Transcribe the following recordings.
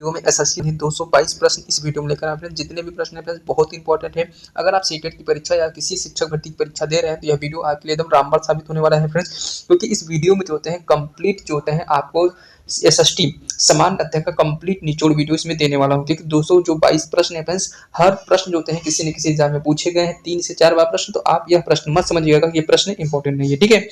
Video में SSC 222 प्रश्न इस वीडियो में लेकर आए फ्रेंड्स। जितने भी प्रश्न है फ्रेंड्स बहुत इंपॉर्टेंट है। अगर आप सीटेट की परीक्षा या किसी शिक्षक भर्ती की परीक्षा दे रहे हैं तो यह वीडियो आपके लिए एकदम रामबाण साबित होने वाला है फ्रेंड्स, क्योंकि इस वीडियो में जो होते हैं कंप्लीट जो होते हैं आपको एसएसटी समान अध्ययन का कंप्लीट निचोड़ वीडियो इसमें देने वाला हूँ। क्योंकि 222 प्रश्न है फ्रेंड्स, हर प्रश्न जो होते हैं किसी न किसी एग्जाम में पूछे गए हैं 3 से 4 बार प्रश्न। तो आप यह प्रश्न मत समझिएगा कि ये प्रश्न इंपॉर्टेंट नहीं है, ठीक है।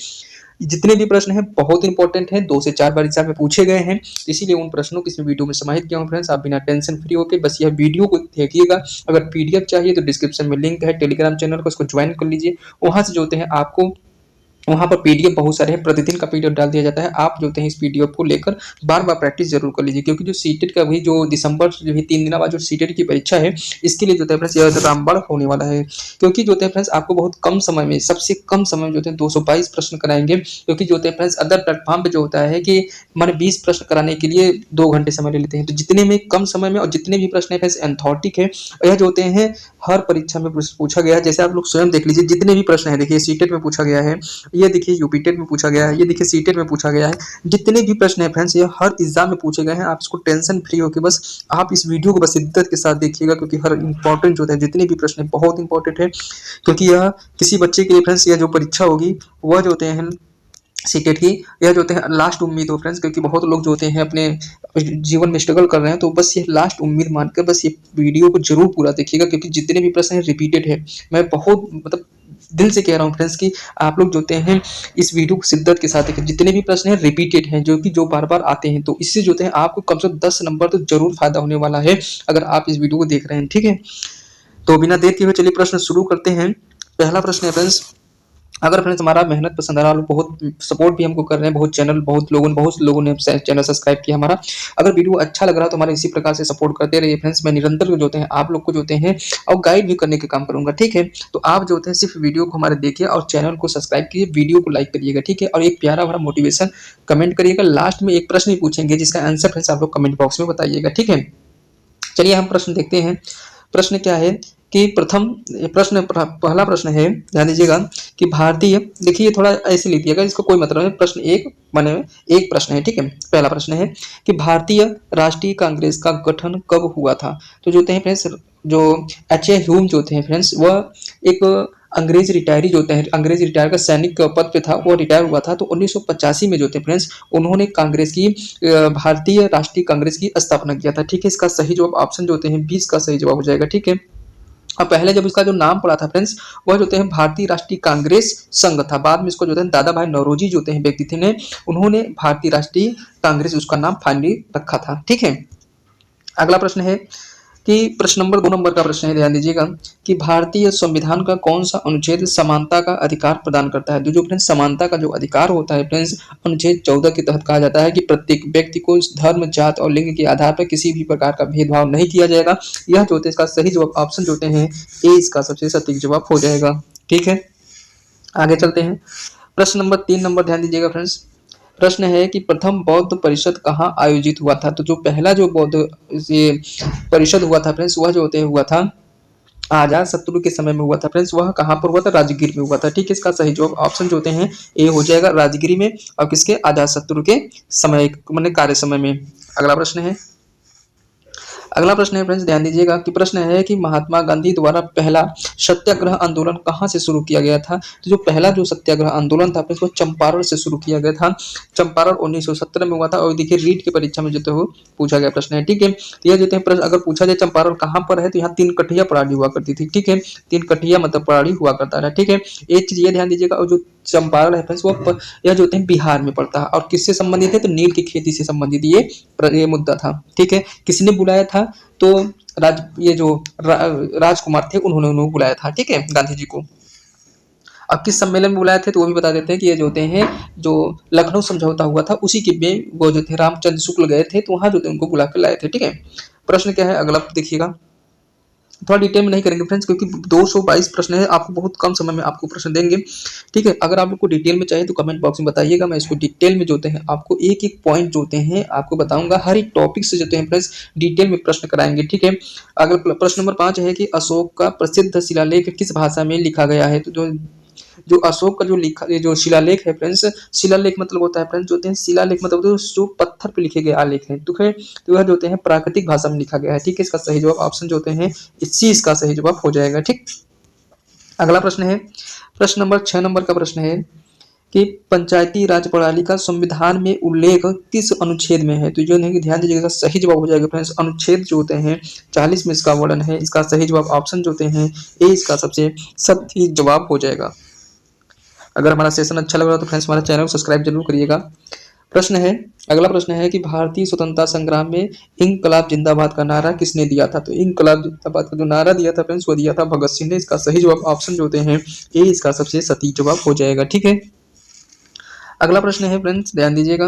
जितने भी प्रश्न हैं बहुत इंपॉर्टेंट हैं, 2 से 4 बार एग्जाम में पूछे गए हैं, इसीलिए उन प्रश्नों को इस वीडियो में समाहित किया हूं फ्रेंड्स। आप बिना टेंशन फ्री होकर बस यह वीडियो को देखिएगा। अगर पीडीएफ चाहिए तो डिस्क्रिप्शन में लिंक है टेलीग्राम चैनल को, उसको ज्वाइन कर लीजिए। वहां से जो होते हैं आपको वहां पर पीडीएफ बहुत सारे हैं, प्रतिदिन का पीडीएफ डाल दिया जाता है। आप जो होते हैं इस पीडीएफ को लेकर बार बार प्रैक्टिस जरूर कर लीजिए, क्योंकि जो सीटेट का भी जो दिसंबर जो 3 दिन बाद जो सीटेट की परीक्षा है इसके लिए जो है फ्रेंड्स यह रामबाण होने वाला है। क्योंकि जो होते हैं फ्रेंड्स आपको बहुत कम समय में, सबसे कम समय में जो होते हैं 222 प्रश्न कराएंगे। क्योंकि जो होते हैं फ्रेंड्स अदर प्लेटफॉर्म पे जो होता है कि मैंने 20 प्रश्न कराने के लिए 2 घंटे समय ले लेते हैं, तो जितने में कम समय में और जितने भी प्रश्न है फ्रेंड्स एंथॉटिक है। यह जो होते हैं हर परीक्षा में पूछा गया है। जैसे आप लोग स्वयं देख लीजिए जितने भी प्रश्न है, देखिए सीटेट में पूछा गया है, ये देखिए यूपीटेट में पूछा गया है, ये देखिए सीटेट में पूछा गया है। जितने भी प्रश्न है फ्रेंड्स ये हर एग्जाम में पूछे गए हैं। आप इसको टेंशन फ्री होकर बस आप इस वीडियो को बस शिद्दत के साथ देखिएगा, क्योंकि हर इंपॉर्टेंट जो है जितने भी प्रश्न है बहुत इंपॉर्टेंट है। क्योंकि यह किसी बच्चे के लिए फ्रेंड्स यह जो परीक्षा होगी वह जो होते हैं सीटेट की, यह जो होते हैं लास्ट उम्मीद हो फ्रेंड्स। क्योंकि बहुत लोग जो होते हैं अपने जीवन में स्ट्रगल कर रहे हैं, तो बस ये लास्ट उम्मीद मानकर बस ये वीडियो को जरूर पूरा देखिएगा। क्योंकि जितने भी प्रश्न हैं रिपीटेड है। मैं बहुत मतलब दिल से कह रहा हूँ फ्रेंड्स कि आप लोग जो होते हैं इस वीडियो को शिद्दत के साथ देखें। जितने भी प्रश्न हैं रिपीटेड हैं, जो बार बार आते हैं, तो इससे जो होते हैं आपको कम से कम 10 नंबर तो जरूर फायदा होने वाला है अगर आप इस वीडियो को देख रहे हैं, ठीक है। तो बिना देर किए हुए चलिए प्रश्न शुरू करते हैं। पहला प्रश्न है फ्रेंड्स, अगर फ्रेंड्स हमारा मेहनत पसंद आ रहा है, बहुत सपोर्ट भी हमको कर रहे हैं, बहुत लोगों ने चैनल सब्सक्राइब किया हमारा। अगर वीडियो अच्छा लग रहा है तो हमारे इसी प्रकार से सपोर्ट करते रहिए फ्रेंड्स। मैं निरंतर जो होते हैं आप लोग को जो होते हैं और गाइड भी करने का काम करूंगा, ठीक है। तो आप जो होते हैं सिर्फ वीडियो को हमारे देखिए और चैनल को सब्सक्राइब कीजिए, वीडियो को लाइक करिएगा, ठीक है। और एक प्यारा भरा मोटिवेशन कमेंट करिएगा। लास्ट में एक प्रश्न ही पूछेंगे जिसका आंसर फ्रेंड्स आप लोग कमेंट बॉक्स में बताइएगा, ठीक है। चलिए हम प्रश्न देखते हैं। प्रश्न क्या है कि पहला प्रश्न है, ध्यान दीजिएगा कि भारतीय, देखिए थोड़ा ऐसे लीजिएगा, इसका कोई मतलब नहीं। प्रश्न एक माने एक प्रश्न है, ठीक है। पहला प्रश्न है कि भारतीय राष्ट्रीय कांग्रेस का गठन कब हुआ था। तो जो होते हैं फ्रेंड्स जो एच.ए. ह्यूम जो होते हैं फ्रेंड्स वह एक अंग्रेज रिटायरी जो होते हैं, अंग्रेज रिटायर का सैनिक पद पे था, वो रिटायर हुआ था। तो 1985 में जो थे फ्रेंड्स उन्होंने कांग्रेस की भारतीय राष्ट्रीय कांग्रेस की स्थापना किया था, ठीक है। इसका सही जवाब ऑप्शन जो होते हैं 20 का सही जवाब हो जाएगा, ठीक है। अब पहले जब इसका जो नाम पड़ा था फ्रेंड्स वह जो होते हैं भारतीय राष्ट्रीय कांग्रेस संघ था। बाद में इसको जो है दादा भाई नौरोजी जो होते हैं व्यक्ति थे ने उन्होंने भारतीय राष्ट्रीय कांग्रेस उसका नाम फाइनली रखा था, ठीक है। अगला प्रश्न है कि प्रश्न नंबर 2 नंबर का प्रश्न है, ध्यान दीजिएगा कि भारतीय संविधान का कौन सा अनुच्छेद समानता का अधिकार प्रदान करता है। तो जो फ्रेंड्स समानता का जो अधिकार होता है फ्रेंड्स अनुच्छेद 14 के तहत कहा जाता है कि प्रत्येक व्यक्ति को धर्म, जात और लिंग के आधार पर किसी भी प्रकार का भेदभाव नहीं किया जाएगा। यह जो होते हैं इसका सही जवाब ऑप्शन जो होते हैं ए इसका सबसे सटीक जवाब हो जाएगा, ठीक है। आगे चलते हैं। प्रश्न नंबर 3 नंबर, ध्यान दीजिएगा फ्रेंड्स। प्रश्न है कि प्रथम बौद्ध परिषद कहाँ आयोजित हुआ था। तो जो पहला जो बौद्ध ये परिषद हुआ था फ्रेंड्स वह जो होते हुआ था आजाद शत्रु के समय में हुआ था फ्रेंड्स। वह कहाँ पर हुआ था, राजगीर में हुआ था, ठीक है। इसका सही जवाब ऑप्शन जो होते हैं ए हो जाएगा, राजगिरी में। और किसके, आजाद शत्रु के समय मैंने कार्य समय में। अगला प्रश्न है फ्रेंड्स, ध्यान दीजिएगा कि प्रश्न है कि महात्मा गांधी द्वारा पहला सत्याग्रह आंदोलन कहाँ से शुरू किया गया था। तो जो पहला जो सत्याग्रह आंदोलन था फ्रेंड्स वो चंपारण से शुरू किया गया था। चंपारण 1917 में हुआ था। और देखिए रीट की परीक्षा में जो तो पूछा गया प्रश्न है, ठीक है। तो यह जो है प्रश्न अगर पूछा जाए चंपारण कहाँ पर है तो यहाँ 3 कठिया प्रणाली हुआ करती थी, ठीक है। 3 कठिया मतलब प्रणाली हुआ करता था, ठीक है। एक चीज ये ध्यान दीजिएगा, और जो चंपारण है फ्रेंड्स वो यह जो होते हैं बिहार में पड़ता है। और किससे संबंधित है, तो नील की खेती से संबंधित ये मुद्दा था, ठीक है। किसने बुलाया था, तो ये जो राजकुमार थे उन्होंने बुलाया था, ठीक है, गांधी जी को। अब किस सम्मेलन में बुलाए थे तो वो भी बता देते हैं कि ये जो होते हैं जो लखनऊ समझौता हुआ था उसी के में वो जो थे रामचंद्र शुक्ल गए थे, तो वहां जो थे उनको बुला कर लाए थे, ठीक है। प्रश्न क्या है अगला देखिएगा, थोड़ा डिटेल में नहीं करेंगे फ्रेंड्स क्योंकि 222 प्रश्न है, आपको बहुत कम समय में आपको प्रश्न देंगे, ठीक है। अगर आप लोग को डिटेल में चाहिए तो कमेंट बॉक्स में बताइएगा, मैं इसको डिटेल में जो होते हैं आपको एक एक पॉइंट जो होते हैं आपको बताऊंगा। हर एक टॉपिक से जो होते हैं फ्रेंड्स डिटेल में प्रश्न कराएंगे, ठीक है। अगर प्रश्न नंबर 5 है कि अशोक का प्रसिद्ध शिलालेख किस भाषा में लिखा गया है। तो जो जो अशोक का जो लिखा ये जो शिलालेख है फ्रेंड्स, शिलालेख मतलब होता है फ्रेंड्स जो होते हैं शिलालेख मतलब होते हैं जो पत्थर पे लिखे गए आलेख हैं, तो वह जो होते हैं प्राकृतिक भाषा में लिखा गया है। ठीक है, इसका सही जवाब ऑप्शन जो होते हैं इसी इसका सही जवाब हो जाएगा। ठीक, अगला प्रश्न है, प्रश्न नंबर 6 नंबर का प्रश्न है कि पंचायती राज प्रणाली का संविधान में उल्लेख किस अनुच्छेद में है? तो जो नहीं ध्यान दीजिएगा, सही जवाब हो जाएगा फ्रेंड्स अनुच्छेद जो होते हैं 40 में इसका वर्णन है। इसका सही जवाब ऑप्शन जो होते हैं ए इसका सबसे सटीक जवाब हो जाएगा। अगर हमारा सेशन अच्छा लग रहा है तो फ्रेंड्स हमारा चैनल को सब्सक्राइब जरूर करिएगा। प्रश्न है, अगला प्रश्न है कि भारतीय स्वतंत्रता संग्राम में इंकलाब जिंदाबाद का नारा किसने दिया था? तो इंकलाब जिंदाबाद का जो नारा दिया था फ्रेंड्स वो दिया था भगत सिंह ने। इसका सही जवाब ऑप्शन जो होते हैं ए इसका सबसे सटीक जवाब हो जाएगा। ठीक है, अगला प्रश्न है फ्रेंड्स ध्यान दीजिएगा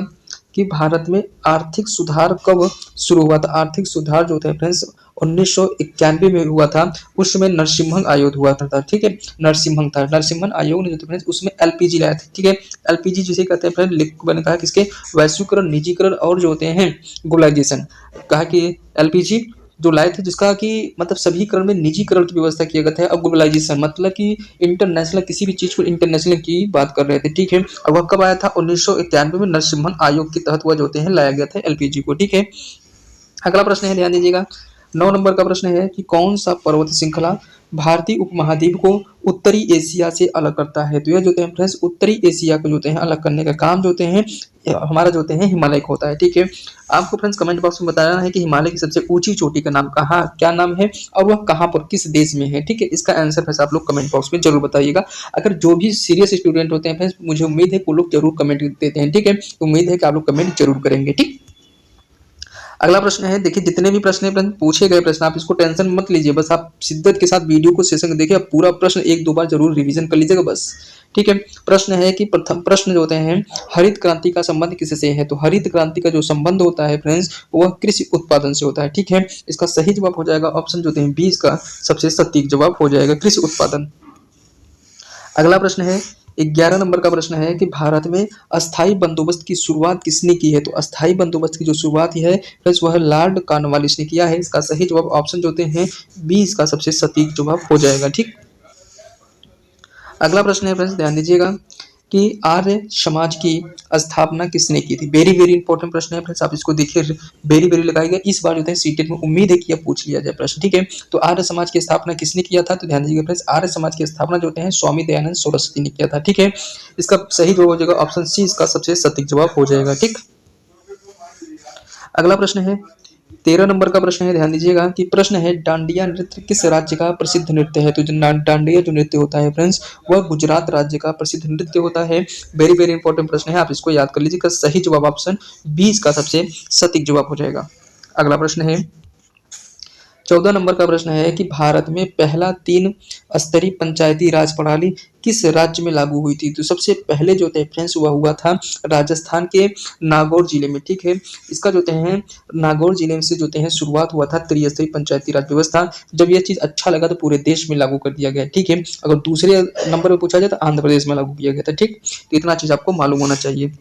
कि भारत में आर्थिक सुधार कब शुरू हुआ था? आर्थिक सुधार जो होता है फ्रेंड्स 1991 में हुआ था। उस समय नरसिम्हन आयोग हुआ था। ठीक है, नरसिम्हन आयोग ने जो था फ्रेंड्स उसमें एलपीजी लाया था। ठीक है, एलपीजी जिसे कहते हैं फ्रेंड्स मैंने कहा किसके वैश्वीकरण, निजीकरण और जो होते हैं ग्लोबलाइजेशन, कहा कि एलपीजी जो लाए थे जिसका कि मतलब सभी करण में निजीकरण की व्यवस्था किया गया था। अब ग्लोबलाइजेशन मतलब कि इंटरनेशनल किसी भी चीज को इंटरनेशनल की बात कर रहे थे। ठीक है, और वह कब आया था 1991 में नरसिम्हन आयोग के तहत वह जो होते हैं लाया गया था एलपीजी को। ठीक है, अगला प्रश्न है ध्यान दीजिएगा 9 नंबर का प्रश्न है कि कौन सा पर्वत श्रृंखला भारतीय उपमहाद्वीप को उत्तरी एशिया से अलग करता है? तो यह जो होते हैं फ्रेंड्स उत्तरी एशिया को जो होते हैं अलग करने का काम जो होते हैं हमारा जो होते हैं हिमालय को होता है। ठीक है, आपको फ्रेंड्स कमेंट बॉक्स में बताना है कि हिमालय की सबसे ऊंची चोटी का नाम क्या नाम है और वह कहाँ पर किस देश में है। ठीक है, इसका आंसर फ्रेंड्स आप लोग कमेंट बॉक्स में जरूर बताइएगा। अगर जो भी सीरियस स्टूडेंट होते हैं फ्रेंड्स मुझे उम्मीद है वो लोग जरूर कमेंट देते हैं। ठीक है, उम्मीद है कि आप लोग कमेंट जरूर करेंगे। ठीक, अगला प्रश्न है, देखिए जितने भी प्रश्न पूछे गए प्रश्न आप इसको टेंशन मत लीजिए, बस आप शिद्दत के साथ वीडियो को सेशन को देखिए, पूरा प्रश्न एक दो बार जरूर रिवीजन कर लीजिएगा बस। ठीक है, प्रश्न है कि प्रथम प्रश्न जो होते हैं हरित क्रांति का संबंध किससे है? तो हरित क्रांति का जो संबंध होता है फ्रेंड्स वह कृषि उत्पादन से होता है। ठीक है, इसका सही जवाब हो जाएगा ऑप्शन जो होते हैं बी इसका सबसे सटीक जवाब हो जाएगा कृषि उत्पादन। अगला प्रश्न है 11 नंबर का प्रश्न है कि भारत में अस्थाई बंदोबस्त की शुरुआत किसने की है? तो अस्थाई बंदोबस्त की जो शुरुआत है फ्रेंड्स वह लॉर्ड कॉर्नवालिस ने किया है। इसका सही जवाब ऑप्शन जो होते हैं बी इसका सबसे सटीक जवाब हो जाएगा। ठीक, अगला प्रश्न है फ्रेंड्स ध्यान दीजिएगा कि आर्य समाज की स्थापना किसने की थी? वेरी वेरी इंपॉर्टेंट प्रश्न है फ्रेंड्स, आप इसको देखिए वेरी वेरी लगाइएगा। इस बार जो है सीटेट में उम्मीद है कि यह पूछ लिया जाए प्रश्न। ठीक है, तो आर्य समाज की स्थापना किसने किया था? तो ध्यान दीजिएगा फ्रेंड्स आर्य समाज की स्थापना जो होते हैं स्वामी दयानंद सरस्वती ने किया था। ठीक है, इसका सही जवाब हो जाएगा ऑप्शन सी इसका सबसे सटीक जवाब हो जाएगा। ठीक, अगला प्रश्न है 13 नंबर का प्रश्न है ध्यान दीजिएगा कि प्रश्न है डांडिया नृत्य किस राज्य का प्रसिद्ध नृत्य है? तो जो डांडिया जो नृत्य होता है फ्रेंड्स वह गुजरात राज्य का प्रसिद्ध नृत्य होता है। वेरी वेरी इंपॉर्टेंट प्रश्न है, आप इसको याद कर लीजिएगा। सही जवाब ऑप्शन बी इसका सबसे सटीक जवाब हो जाएगा। अगला प्रश्न है 14 नंबर का प्रश्न है कि भारत में पहला 3 स्तरीय पंचायती राज प्रणाली किस राज्य में लागू हुई थी? तो सबसे पहले जो थे फ्रेंड्स वह हुआ था राजस्थान के नागौर जिले में। ठीक है, इसका जो है नागौर जिले से जो है शुरुआत हुआ था त्रिस्तरीय पंचायती राज व्यवस्था। जब यह चीज अच्छा लगा तो पूरे देश में लागू कर दिया गया। ठीक है, अगर दूसरे नंबर में पूछा जाए तो आंध्र प्रदेश में लागू किया गया था। ठीक, तो इतना चीज आपको मालूम होना चाहिए।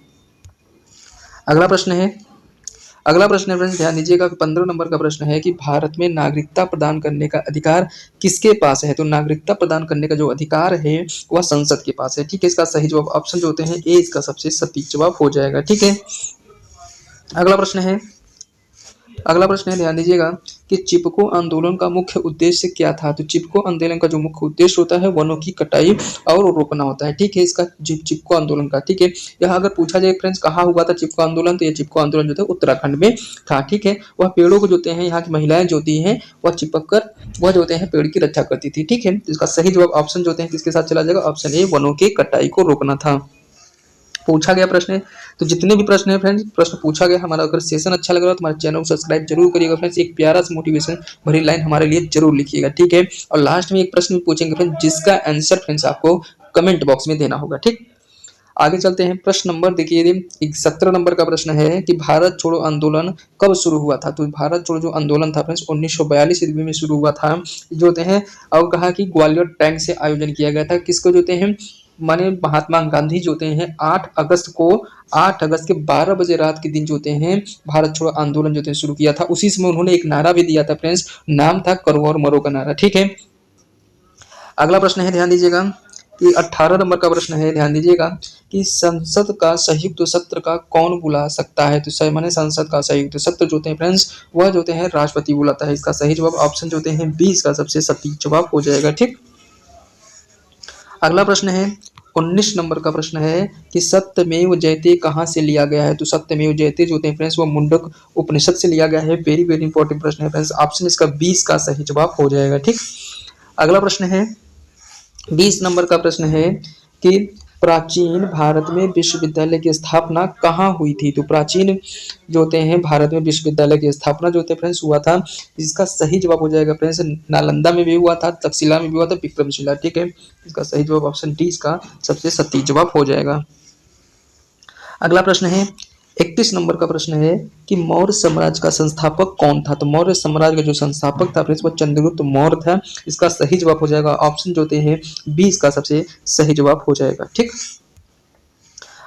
अगला प्रश्न है फ्रेंड्स ध्यान दीजिएगा 15 नंबर का प्रश्न है कि भारत में नागरिकता प्रदान करने का अधिकार किसके पास है? तो नागरिकता प्रदान करने का जो अधिकार है वह संसद के पास है। ठीक है, इसका सही जवाब ऑप्शन जो होते हैं ए इसका सबसे सटीक जवाब हो जाएगा। ठीक है, अगला प्रश्न है ध्यान दीजिएगा कि चिपको आंदोलन का मुख्य उद्देश्य क्या था? तो चिपको आंदोलन का जो मुख्य उद्देश्य होता है वनों की कटाई और रोकना होता है। ठीक है, इसका चिपको आंदोलन का। ठीक है, यह अगर पूछा जाए फ्रेंड्स कहाँ हुआ था चिपको आंदोलन, तो यह चिपको आंदोलन जो था उत्तराखंड में था। ठीक है, वह पेड़ों को जो हैं यहाँ की महिलाएं जो होती हैं वह चिपक कर वह जो हैं पेड़ की रक्षा करती थी। ठीक है, इसका सही जवाब ऑप्शन जो हैं किसके साथ चला जाएगा ऑप्शन ए वनों की कटाई को रोकना था। पूछा गया प्रश्न है, तो जितने भी प्रश्न है फ्रेंड्स प्रश्न पूछा गया हमारा अगर सेशन अच्छा लग रहा है तो हमारे चैनल को सब्सक्राइब जरूर करिएगा फ्रेंड्स। एक प्यारा सा मोटिवेशन भरी लाइन हमारे लिए जरूर लिखिएगा। ठीक है, और लास्ट में एक प्रश्न पूछेंगे फ्रेंड्स जिसका आंसर फ्रेंड्स आपको कमेंट बॉक्स में देना होगा। ठीक, आगे चलते हैं। प्रश्न नंबर देखिए 17 नंबर का प्रश्न है कि भारत छोड़ो आंदोलन कब शुरू हुआ था? तो भारत छोड़ो जो आंदोलन था फ्रेंड्स 1942 ईस्वी में शुरू हुआ था। जो होते हैं और कहा कि ग्वालियर टैंक से आयोजन किया गया था। किसको जो हैं माने महात्मा गांधी जो हैं 8 अगस्त के 12 बजे रात के दिन जो हैं भारत छोड़ो आंदोलन जो शुरू किया था। उसी समय उन्होंने एक नारा भी दिया था फ्रेंड्स, नाम था करो और मरो का नारा। ठीक है, अगला प्रश्न है ध्यान दीजिएगा कि 18 नंबर का प्रश्न है, ध्यान दीजिएगा कि संसद का संयुक्त सत्र का कौन बुला सकता है? तो माने संसद का संयुक्त सत्र जो होते हैं फ्रेंड्स, वह जो होते हैं राष्ट्रपति बुलाता है। इसका सही जवाब ऑप्शन जो होते हैं 20 का सबसे सटीक जवाब हो जाएगा। ठीक, अगला प्रश्न है 19 नंबर का प्रश्न है कि सत्यमेव जयते कहाँ से लिया गया है? तो सत्यमेव जयते जो होते हैं फ्रेंड्स, वो मुंडक उपनिषद से लिया गया है। वेरी वेरी इंपॉर्टेंट प्रश्न है फ्रेंड्स, ऑप्शन इसका 20 का सही जवाब हो जाएगा। ठीक, अगला प्रश्न है 20 नंबर का प्रश्न है कि प्राचीन भारत में विश्वविद्यालय की स्थापना कहाँ हुई थी? तो प्राचीन जो होते हैं भारत में विश्वविद्यालय की स्थापना जो होते हैं फ्रेंड्स हुआ था, इसका सही जवाब हो जाएगा फ्रेंड्स नालंदा में भी हुआ था, तक्षशिला में भी हुआ था, विक्रमशिला। ठीक है, इसका सही जवाब ऑप्शन डी इसका सबसे सटीक जवाब हो जाएगा। अगला प्रश्न है 31 नंबर का प्रश्न है कि मौर्य साम्राज्य का संस्थापक कौन था? तो मौर्य साम्राज्य का जो संस्थापक था फ्रेंड्स वो चंद्रगुप्त मौर्य था। इसका सही जवाब हो जाएगा ऑप्शन जो होते हैं 20 का सबसे सही जवाब हो जाएगा। ठीक,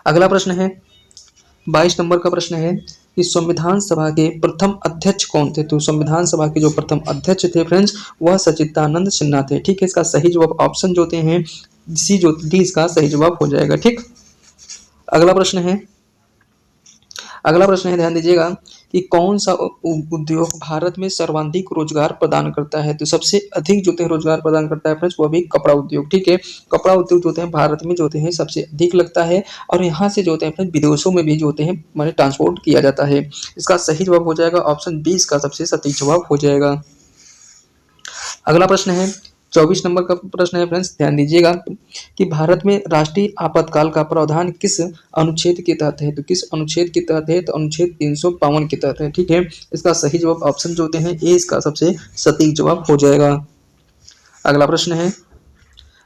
अगला प्रश्न है 22 नंबर का प्रश्न है कि संविधान सभा के प्रथम अध्यक्ष कौन थे? तो संविधान सभा के जो प्रथम अध्यक्ष थे फ्रेंड्स वह सच्चिदानंद सिन्हा थे। ठीक है, इसका सही जवाब ऑप्शन जो होते हैं सी जो डी इसका सही जवाब हो जाएगा। ठीक, अगला प्रश्न है ध्यान दीजिएगा कि कौन सा उद्योग भारत में सर्वाधिक रोजगार प्रदान करता है? तो सबसे अधिक जो है रोजगार प्रदान करता है फ्रेंड्स वो भी कपड़ा उद्योग। ठीक है, कपड़ा उद्योग जो होते हैं भारत में जो होते हैं सबसे अधिक लगता है और यहाँ से जो होते हैं फ्रेंड्स विदेशों में भी जो होते हैं माने ट्रांसपोर्ट किया जाता है। इसका सही जवाब हो जाएगा ऑप्शन 20 का सबसे सटीक जवाब हो जाएगा। अगला प्रश्न है 24 नंबर का प्रश्न है फ्रेंड्स, ध्यान दीजिएगा कि भारत में राष्ट्रीय आपातकाल का प्रावधान किस अनुच्छेद के तहत है? तो किस अनुच्छेद के तहत है? तो अनुच्छेद 352 के तहत है। ठीक है, इसका सही जवाब ऑप्शन जो होते हैं ए इसका सबसे सटीक जवाब हो जाएगा। अगला प्रश्न है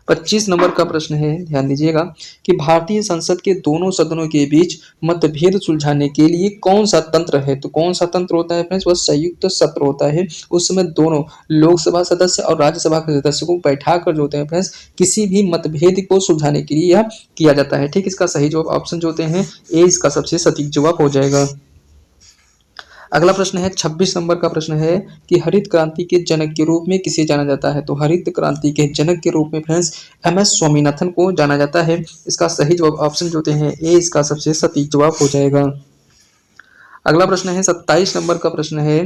25 नंबर का प्रश्न है, ध्यान दीजिएगा कि भारतीय संसद के दोनों सदनों के बीच मतभेद सुलझाने के लिए कौन सा तंत्र है? तो कौन सा तंत्र होता है फ्रेंड्स? वह संयुक्त सत्र होता है। उस समय दोनों लोकसभा सदस्य और राज्यसभा के सदस्य को बैठाकर जो होते हैं फ्रेंड्स किसी भी मतभेद को सुलझाने के लिए यह किया जाता है। ठीक, इसका सही जवाब ऑप्शन जो होते हैं ए इसका सबसे सटीक जवाब हो जाएगा। अगला प्रश्न है 26 नंबर का प्रश्न है कि हरित क्रांति के जनक के रूप में किसे जाना जाता है? तो हरित क्रांति के जनक के रूप में फ्रेंड्स एमएस स्वामीनाथन को जाना जाता है। इसका सही जवाब ऑप्शन जो होते हैं ए इसका सबसे सटीक जवाब हो जाएगा। अगला प्रश्न है 27 नंबर का प्रश्न है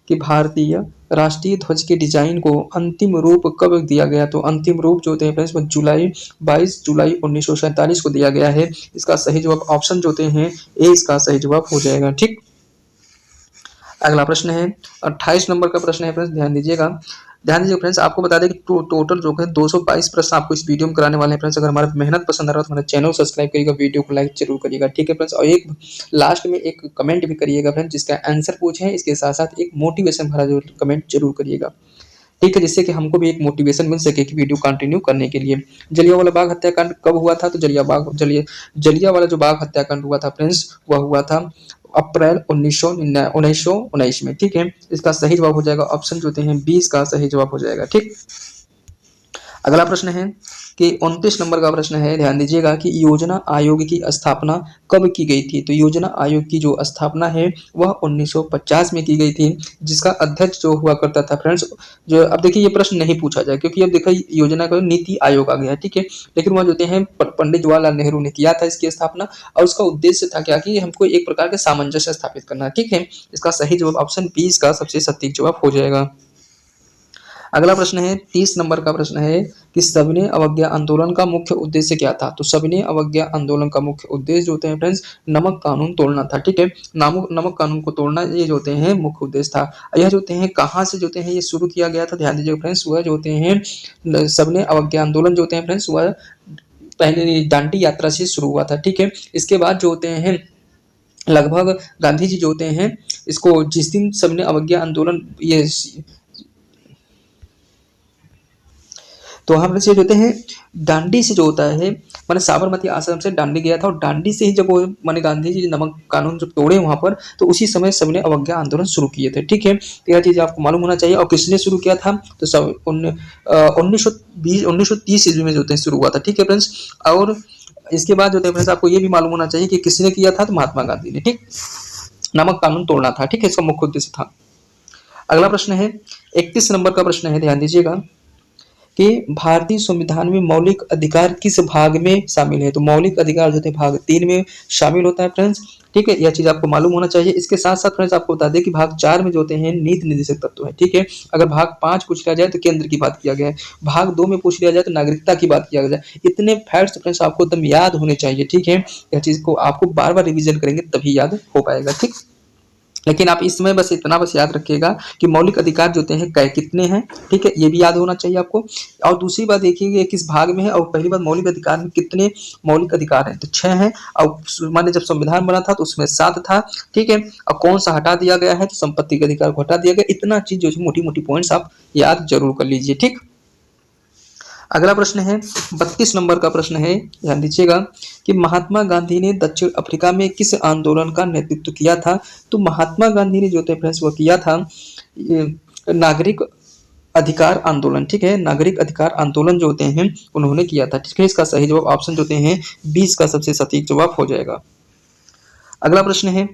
कि भारतीय राष्ट्रीय ध्वज के डिजाइन को अंतिम रूप कब दिया गया? तो अंतिम रूप जो होते हैं फ्रेंड्स वो 22 जुलाई 1947 को दिया गया है। इसका सही जवाब ऑप्शन जो होते हैं ए इसका सही जवाब हो जाएगा। ठीक, अगला प्रश्न है 28 नंबर का प्रश्न है फ्रेंड्स, ध्यान दीजिएगा फ्रेंड्स, आपको बता दें कि टोटल जो है 222 प्रश्न आपको इस वीडियो में कराने वाले हैं फ्रेंड्स। अगर हमारा मेहनत पसंद आ रहा है तो हमारा चैनल सब्सक्राइब करिएगा, वीडियो को लाइक जरूर करिएगा। ठीक है फ्रेंड्स, और एक लास्ट में एक कमेंट भी करिएगा फ्रेंड्स जिसका आंसर पूछे, इसके साथ साथ एक मोटिवेशन भरा जो कमेंट जरूर करिएगा। ठीक है, जिससे कि हमको भी एक मोटिवेशन मिल सके कि वीडियो कंटिन्यू करने के लिए। जलियांवाला बाग हत्याकांड कब हुआ था? तो जलियांवाला जो बाग हत्याकांड हुआ था फ्रेंड्स वह हुआ था अप्रैल 1919 में। ठीक है, इसका सही जवाब हो जाएगा ऑप्शन जो होते हैं 20 का सही जवाब हो जाएगा। ठीक, अगला प्रश्न है कि 29 नंबर का प्रश्न है, ध्यान दीजिएगा कि योजना आयोग की स्थापना कब की गई थी? तो योजना आयोग की जो स्थापना है वह 1950 में की गई थी, जिसका अध्यक्ष जो हुआ करता था फ्रेंड्स जो अब देखिए ये प्रश्न नहीं पूछा जाए क्योंकि अब देखिए योजना का नीति आयोग आ गया है। ठीक है, लेकिन वह जो हैं पंडित जवाहरलाल नेहरू ने किया था इसकी स्थापना और उसका उद्देश्य था क्या कि हमको एक प्रकार का सामंजस्य स्थापित करना। ठीक है, इसका सही जवाब ऑप्शन 20 का सबसे सटीक जवाब हो जाएगा। अगला प्रश्न है 30 नंबर का प्रश्न है कि सविनय अवज्ञा आंदोलन का मुख्य उद्देश्य क्या था? तो सविनय अवज्ञा आंदोलन का मुख्य उद्देश्य जो होते हैं फ्रेंड्स नमक कानून तोड़ना था। ठीक है, नमक कानून को तोड़ना ये जो होते हैं मुख्य उद्देश्य था। यह जो होते हैं कहाँ से जो होते हैं ये शुरू किया गया था? ध्यान दीजिएगा फ्रेंड्स, वह जो होते हैं सविनय अवज्ञा आंदोलन जो होते हैं फ्रेंड्स वह पहले दांडी यात्रा से शुरू हुआ था। ठीक है, इसके बाद जो होते हैं लगभग गांधी जी जो होते हैं इसको जिस दिन सविनय अवज्ञा आंदोलन ये तो वहां पर से जो होते हैं दांडी से जो होता है मैंने साबरमती आश्रम से दांडी गया था और दांडी से ही जब वो मैंने गांधी जी नमक कानून जब तोड़े वहां पर तो उसी समय सविनय अवज्ञा आंदोलन शुरू किए थे। ठीक है, तो यह चीज आपको मालूम होना चाहिए। और किसने शुरू किया था? तो 1930 ईस्वी में जो होते हैं शुरू हुआ था। ठीक है फ्रेंड्स, और इसके बाद जो होते हैं फ्रेंड्स आपको ये भी मालूम होना चाहिए कि किसने किया था? तो महात्मा गांधी ने। ठीक, नमक कानून तोड़ना था। ठीक है, इसका मुख्य उद्देश्य था। अगला प्रश्न है 31 नंबर का प्रश्न है, ध्यान दीजिएगा कि भारतीय संविधान में मौलिक अधिकार किस भाग में शामिल है। तो मौलिक अधिकार जो थे भाग 3 में शामिल होता है फ्रेंड्स। ठीक है, यह चीज आपको मालूम होना चाहिए। इसके साथ साथ फ्रेंड्स आपको बता दें कि भाग 4 में जो होते हैं नीति निर्देशक तत्व है। ठीक है, अगर भाग 5 पूछ लिया जाए तो केंद्र की बात किया गया है, भाग 2 में पूछ लिया जाए तो नागरिकता की बात किया जाए। इतने फैक्ट्स फ्रेंड्स आपको एकदम याद होने चाहिए। ठीक है, यह चीज को आपको बार बार रिविजन करेंगे तभी याद हो पाएगा। ठीक, लेकिन आप इसमें बस इतना बस याद रखिएगा कि मौलिक अधिकार जो होते हैं कै कितने हैं। ठीक है, ये भी याद होना चाहिए आपको। और दूसरी बात देखिए ये किस भाग में है, और पहली बात मौलिक अधिकार में कितने मौलिक अधिकार हैं, तो 6 हैं। और माने जब संविधान बना था तो उसमें 7 था। ठीक है, और कौन सा हटा दिया गया है, तो संपत्ति के अधिकार को हटा दिया गया। इतना चीज जो है मोटी मोटी पॉइंट्स आप याद जरूर कर लीजिए। ठीक, अगला प्रश्न है 32 नंबर का प्रश्न है, ध्यान दीजिएगा कि महात्मा गांधी ने दक्षिण अफ्रीका में किस आंदोलन का नेतृत्व किया था। तो महात्मा गांधी ने जो थे फ्रेंड्स वो किया था नागरिक अधिकार आंदोलन। ठीक है, नागरिक अधिकार आंदोलन जो होते हैं उन्होंने किया था। ठीक है, इसका सही जवाब ऑप्शन जो होते हैं 20 का सबसे सटीक जवाब हो जाएगा। अगला प्रश्न है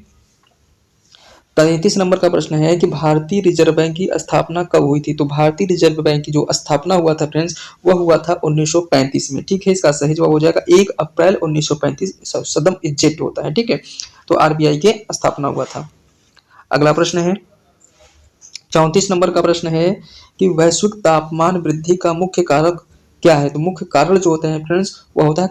33 नंबर का प्रश्न है कि भारतीय रिजर्व बैंक की स्थापना कब हुई थी। तो भारतीय रिजर्व बैंक की जो स्थापना हुआ था फ्रेंड्स वह हुआ था 1935 में। ठीक है, इसका सही जवाब हो जाएगा 1 अप्रैल 1935 सदम इजेक्ट होता है। ठीक है, तो आरबीआई के स्थापना हुआ था। अगला प्रश्न है 34 नंबर का प्रश्न है कि वैश्विक तापमान वृद्धि का मुख्य कारक क्या है। तो मुख्य कारण जो होते हैं फ्रेंड्स वह होता है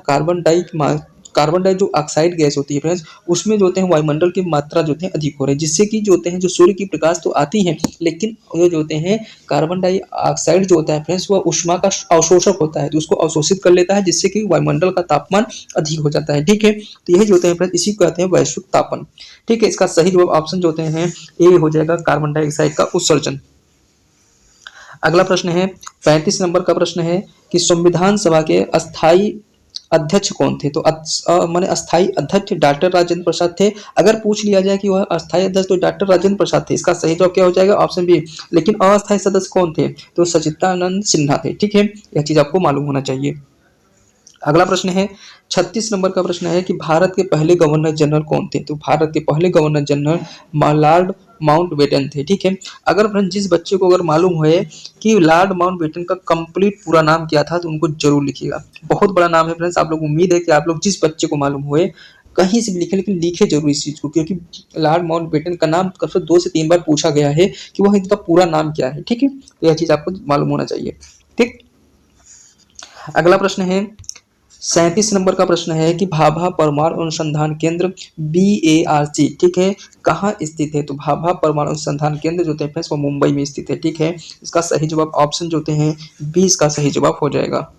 कार्बन डाई जो ऑक्साइड गैस होती है फ्रेंड्स उसमें जो होते हैं वायुमंडल की मात्रा जो होते हैं अधिक हो रही है, जिससे कि जो होते हैं जो सूर्य की प्रकाश तो आती है लेकिन वो जो होते हैं कार्बन डाई ऑक्साइड जो होता है फ्रेंड्स वह ऊष्मा का अवशोषक होता है, तो उसको अवशोषित कर लेता है जिससे कि वायुमंडल का तापमान अधिक हो जाता है। ठीक है, तो यही जो होते हैं फ्रेंड्स इसी को कहते हैं वैश्विक तापन। ठीक है, इसका सही जवाब ऑप्शन जो होते हैं ए हो जाएगा कार्बन डाइऑक्साइड का उत्सर्जन। अगला प्रश्न है 35 नंबर का प्रश्न है कि संविधान सभा के अस्थाई अध्यक्ष कौन थे। तो माने अस्थाई अध्यक्ष डॉक्टर राजेंद्र प्रसाद थे। अगर पूछ लिया जाए कि वह अस्थाई अध्यक्ष तो डॉक्टर राजेंद्र प्रसाद थे, इसका सही जवाब क्या हो जाएगा ऑप्शन बी। लेकिन अस्थाई सदस्य कौन थे, तो सचिदानंद सिन्हा थे। ठीक है, यह चीज आपको मालूम होना चाहिए। अगला प्रश्न है 36 नंबर का प्रश्न है कि भारत के पहले गवर्नर जनरल कौन थे। तो भारत के पहले गवर्नर जनरल लॉर्ड माउंटबेटन थे। ठीक है, अगर फ्रेंड जिस बच्चे को अगर मालूम है कि लॉर्ड माउंटबेटन का कंप्लीट पूरा नाम क्या था तो उनको जरूर लिखिएगा। बहुत बड़ा नाम है फ्रेंड्स, आप लोग उम्मीद है कि आप लोग जिस बच्चे को मालूम हुए कहीं से भी लिखे, लेकिन लिखे जरूर इस चीज को, क्योंकि लॉर्ड माउंटबेटन का नाम कब से 2 से 3 बार पूछा गया है कि वह इनका पूरा नाम क्या है। ठीक है, तो यह चीज आपको मालूम होना चाहिए। ठीक, अगला प्रश्न है 37 नंबर का प्रश्न है कि भाभा परमाणु अनुसंधान केंद्र BARC ठीक है कहाँ स्थित है। तो भाभा परमाणु अनुसंधान केंद्र जो होते हैं वो मुंबई में स्थित है। ठीक है, इसका सही जवाब ऑप्शन जो होते हैं 20 का सही जवाब हो जाएगा।